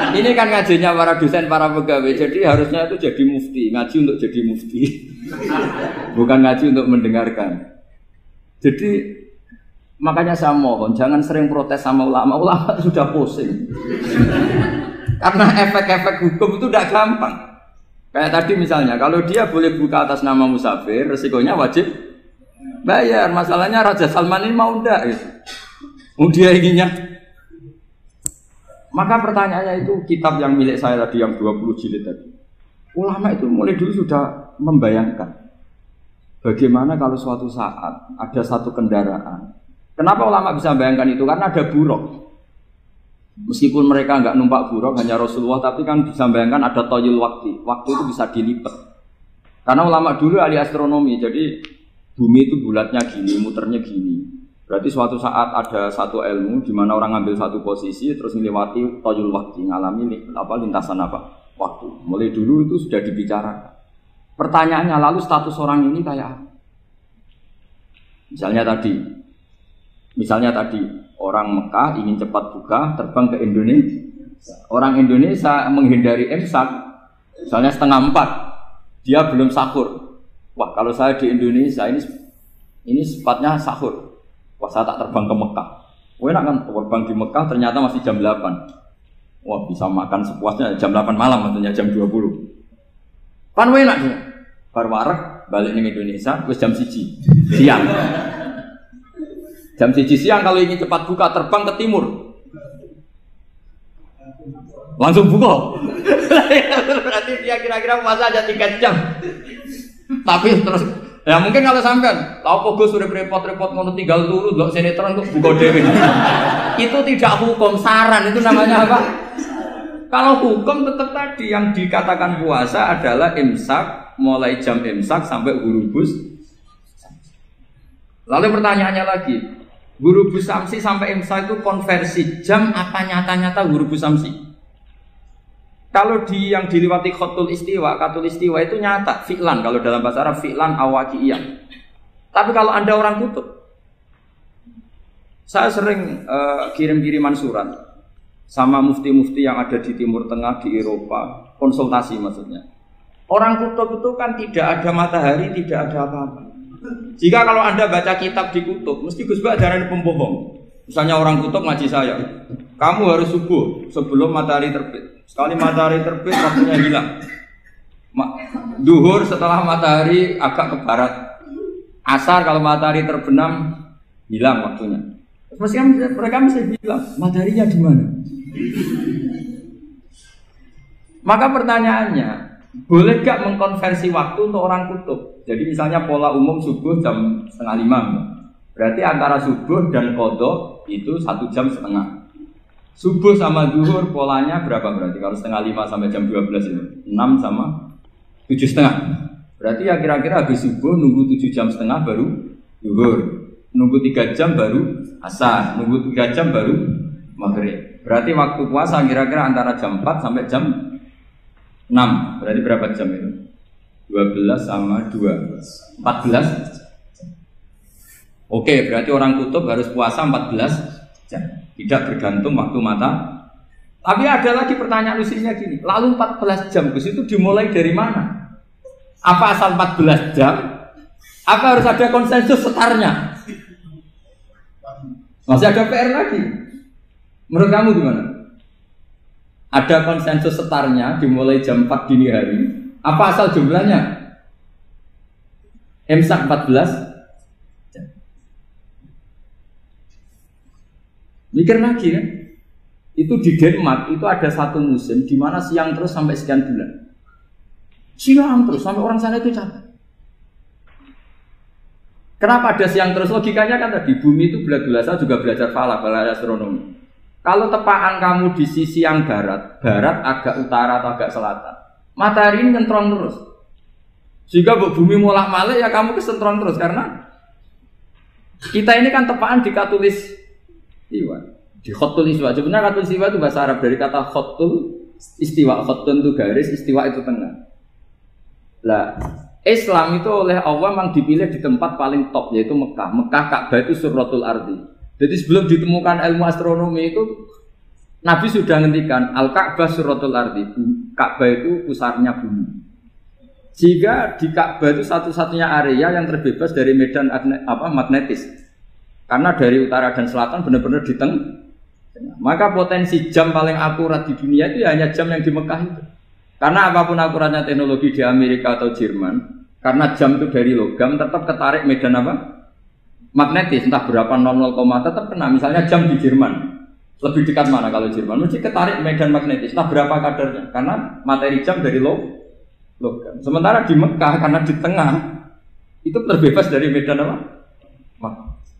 Ini kan ngajinya para dosen, para pegawai, jadi harusnya itu jadi mufti, ngaji untuk jadi mufti, bukan ngaji untuk mendengarkan. Jadi makanya saya mohon jangan sering protes sama ulama sudah pusing. Karena efek-efek hukum itu tidak gampang. Kayak tadi misalnya, kalau dia boleh buka atas nama musafir, resikonya wajib bayar. Masalahnya Raja Salman ini mau enggak gitu. Dia inginnya. Maka pertanyaannya itu kitab yang milik saya tadi yang 20 jilid tadi. Ulama itu mulai dulu sudah membayangkan bagaimana kalau suatu saat ada satu kendaraan. Kenapa ulama bisa membayangkan itu? Karena ada buruk. Meskipun mereka nggak numpak buruk, hanya Rasulullah, tapi kan bisa membayangkan ada toyul waktu. Waktu itu bisa dilipat. Karena ulama dulu ahli astronomi, jadi bumi itu bulatnya gini, muternya gini. Berarti suatu saat ada satu ilmu di mana orang ngambil satu posisi terus melewati toyul waktu, ngalami lintasan waktu. Mulai dulu itu sudah dibicarakan. Pertanyaannya lalu status orang ini kayak apa? Misalnya tadi orang Mekah ingin cepat buka terbang ke Indonesia. Orang Indonesia menghindari imsak, misalnya 3:30, dia belum sahur. Wah, kalau saya di Indonesia ini sifatnya sahur. Wah, saya tak terbang ke Mekah. Wah, enak kan terbang di Mekah ternyata masih jam 8. Wah, bisa makan sepuasnya jam 8 malam, maksudnya jam 20. Pan enak sih. Baru warek balik ke Indonesia, terus jam 1 siang. Jam 1 siang kalau ingin cepat buka terbang ke timur. Langsung buka. Berarti dia kira-kira puasa aja 3 jam. Tapi terus ya mungkin kalau sampean, tahu kok Gus sudah repot-repot ngono tinggal turu ndelok sinetron kok buka dhewe. Itu tidak hukum, saran itu namanya apa? Kalau hukum tetap tadi yang dikatakan puasa adalah imsak, mulai jam imsak sampai ghurubus. Lalu pertanyaannya lagi, ghurubus samsi sampai imsak itu konversi jam apa nyata-nyata ghurubus samsi? Kalau yang diliwati khatul istiwa itu nyata, fi'lan, kalau dalam bahasa Arab fi'lan awaqi'iyah. Tapi kalau Anda orang kutub, saya sering kirim-kiriman surat sama mufti-mufti yang ada di Timur Tengah, di Eropa, konsultasi maksudnya. Orang kutub itu kan tidak ada matahari, tidak ada apa-apa. Jika kalau Anda baca kitab di kutub, mesti Gus Bak darani pembohong. Misalnya orang kutub ngaji saya, kamu harus subuh sebelum matahari terbit. Sekali matahari terbit, waktunya hilang. Duhur setelah matahari agak ke barat. Asar kalau matahari terbenam, hilang waktunya. Mereka mesti bilang, mataharinya di mana? Maka pertanyaannya, boleh gak mengkonversi waktu untuk orang kutub? Jadi misalnya pola umum subuh jam 4:30. Berarti antara subuh dan qadha itu 1,5 jam. Subuh sama zuhur polanya berapa berarti? Kalau 4:30 sampai jam 12 itu 6 sama 7,5. Berarti ya kira-kira habis subuh nunggu 7,5 jam baru zuhur, nunggu 3 jam baru asar, nunggu 3 jam baru maghrib. Berarti waktu puasa kira-kira antara jam 4 sampai jam 6. Berarti berapa jam itu? 12 sama 2 14. Oke, berarti orang kutub harus puasa 14 jam. Tidak bergantung waktu mata. Tapi ada lagi pertanyaan lucunya gini, lalu 14 jam Gus itu dimulai dari mana? Apa asal 14 jam? Apa harus ada konsensus setarnya? Masih ada PR lagi. Menurut kamu gimana? Ada konsensus setarnya dimulai jam 4 dini hari. Apa asal jumlahnya? Imsak 14. Mikir lagi kan? Itu di Denmark itu ada satu musim di mana siang terus sampai sekian bulan. Siang terus sampai orang sana itu capek. Kenapa ada siang terus? Logikanya kan tadi bumi itu saya juga belajar falak, belajar astronomi. Kalau tepaan kamu di sisi yang barat agak utara atau agak selatan, matahari ini nyentrong terus. Sehingga bumi molak-malik ya kamu kesentrong terus karena kita ini kan tepaan di katulis istiwa, di khotul istiwa. Sebenarnya khotul istiwa itu bahasa Arab dari kata khotul istiwa. Khotun itu garis, istiwa itu tengah. Lah, Islam itu oleh Allah memang dipilih di tempat paling top yaitu Mekah. Mekah Ka'bah itu surratul ardi. Jadi sebelum ditemukan ilmu astronomi itu Nabi sudah ngendikan Al-Ka'bah surratul ardi. Ka'bah itu pusarnya bumi. Sehingga di Ka'bah itu satu-satunya area yang terbebas dari medan magnetis. Karena dari utara dan selatan benar-benar di tengah. Maka potensi jam paling akurat di dunia itu ya hanya jam yang di Mekah itu. Karena apapun akuratnya teknologi di Amerika atau Jerman, karena jam itu dari logam tetap ketarik medan apa? Magnetis, entah berapa 00, tetap kena. Misalnya jam di Jerman, lebih dekat mana kalau Jerman? Mesti ketarik medan magnetis, entah berapa kadarnya. Karena materi jam dari logam. Sementara di Mekah karena di tengah itu terbebas dari medan apa? Magnetis.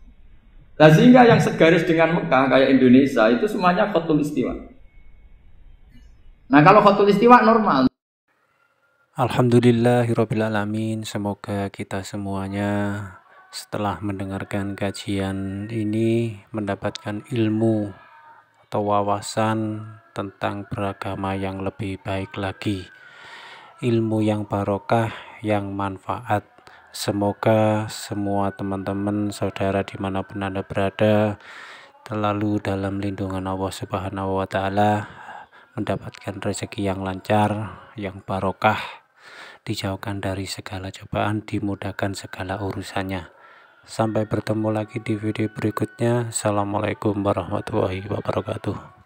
Nah, sehingga yang segaris dengan Mekah kayak Indonesia itu semuanya khotul istiwa. Nah kalau khotul istiwa normal. Alhamdulillahirrabbilalamin. Semoga kita semuanya setelah mendengarkan kajian ini mendapatkan ilmu atau wawasan tentang beragama yang lebih baik lagi, ilmu yang barokah, yang manfaat. Semoga semua teman-teman saudara dimanapun Anda berada selalu dalam lindungan Allah Subhanahu wa Ta'ala, mendapatkan rezeki yang lancar, yang barokah, dijauhkan dari segala cobaan, dimudahkan segala urusannya. Sampai bertemu lagi di video berikutnya. Assalamualaikum warahmatullahi wabarakatuh.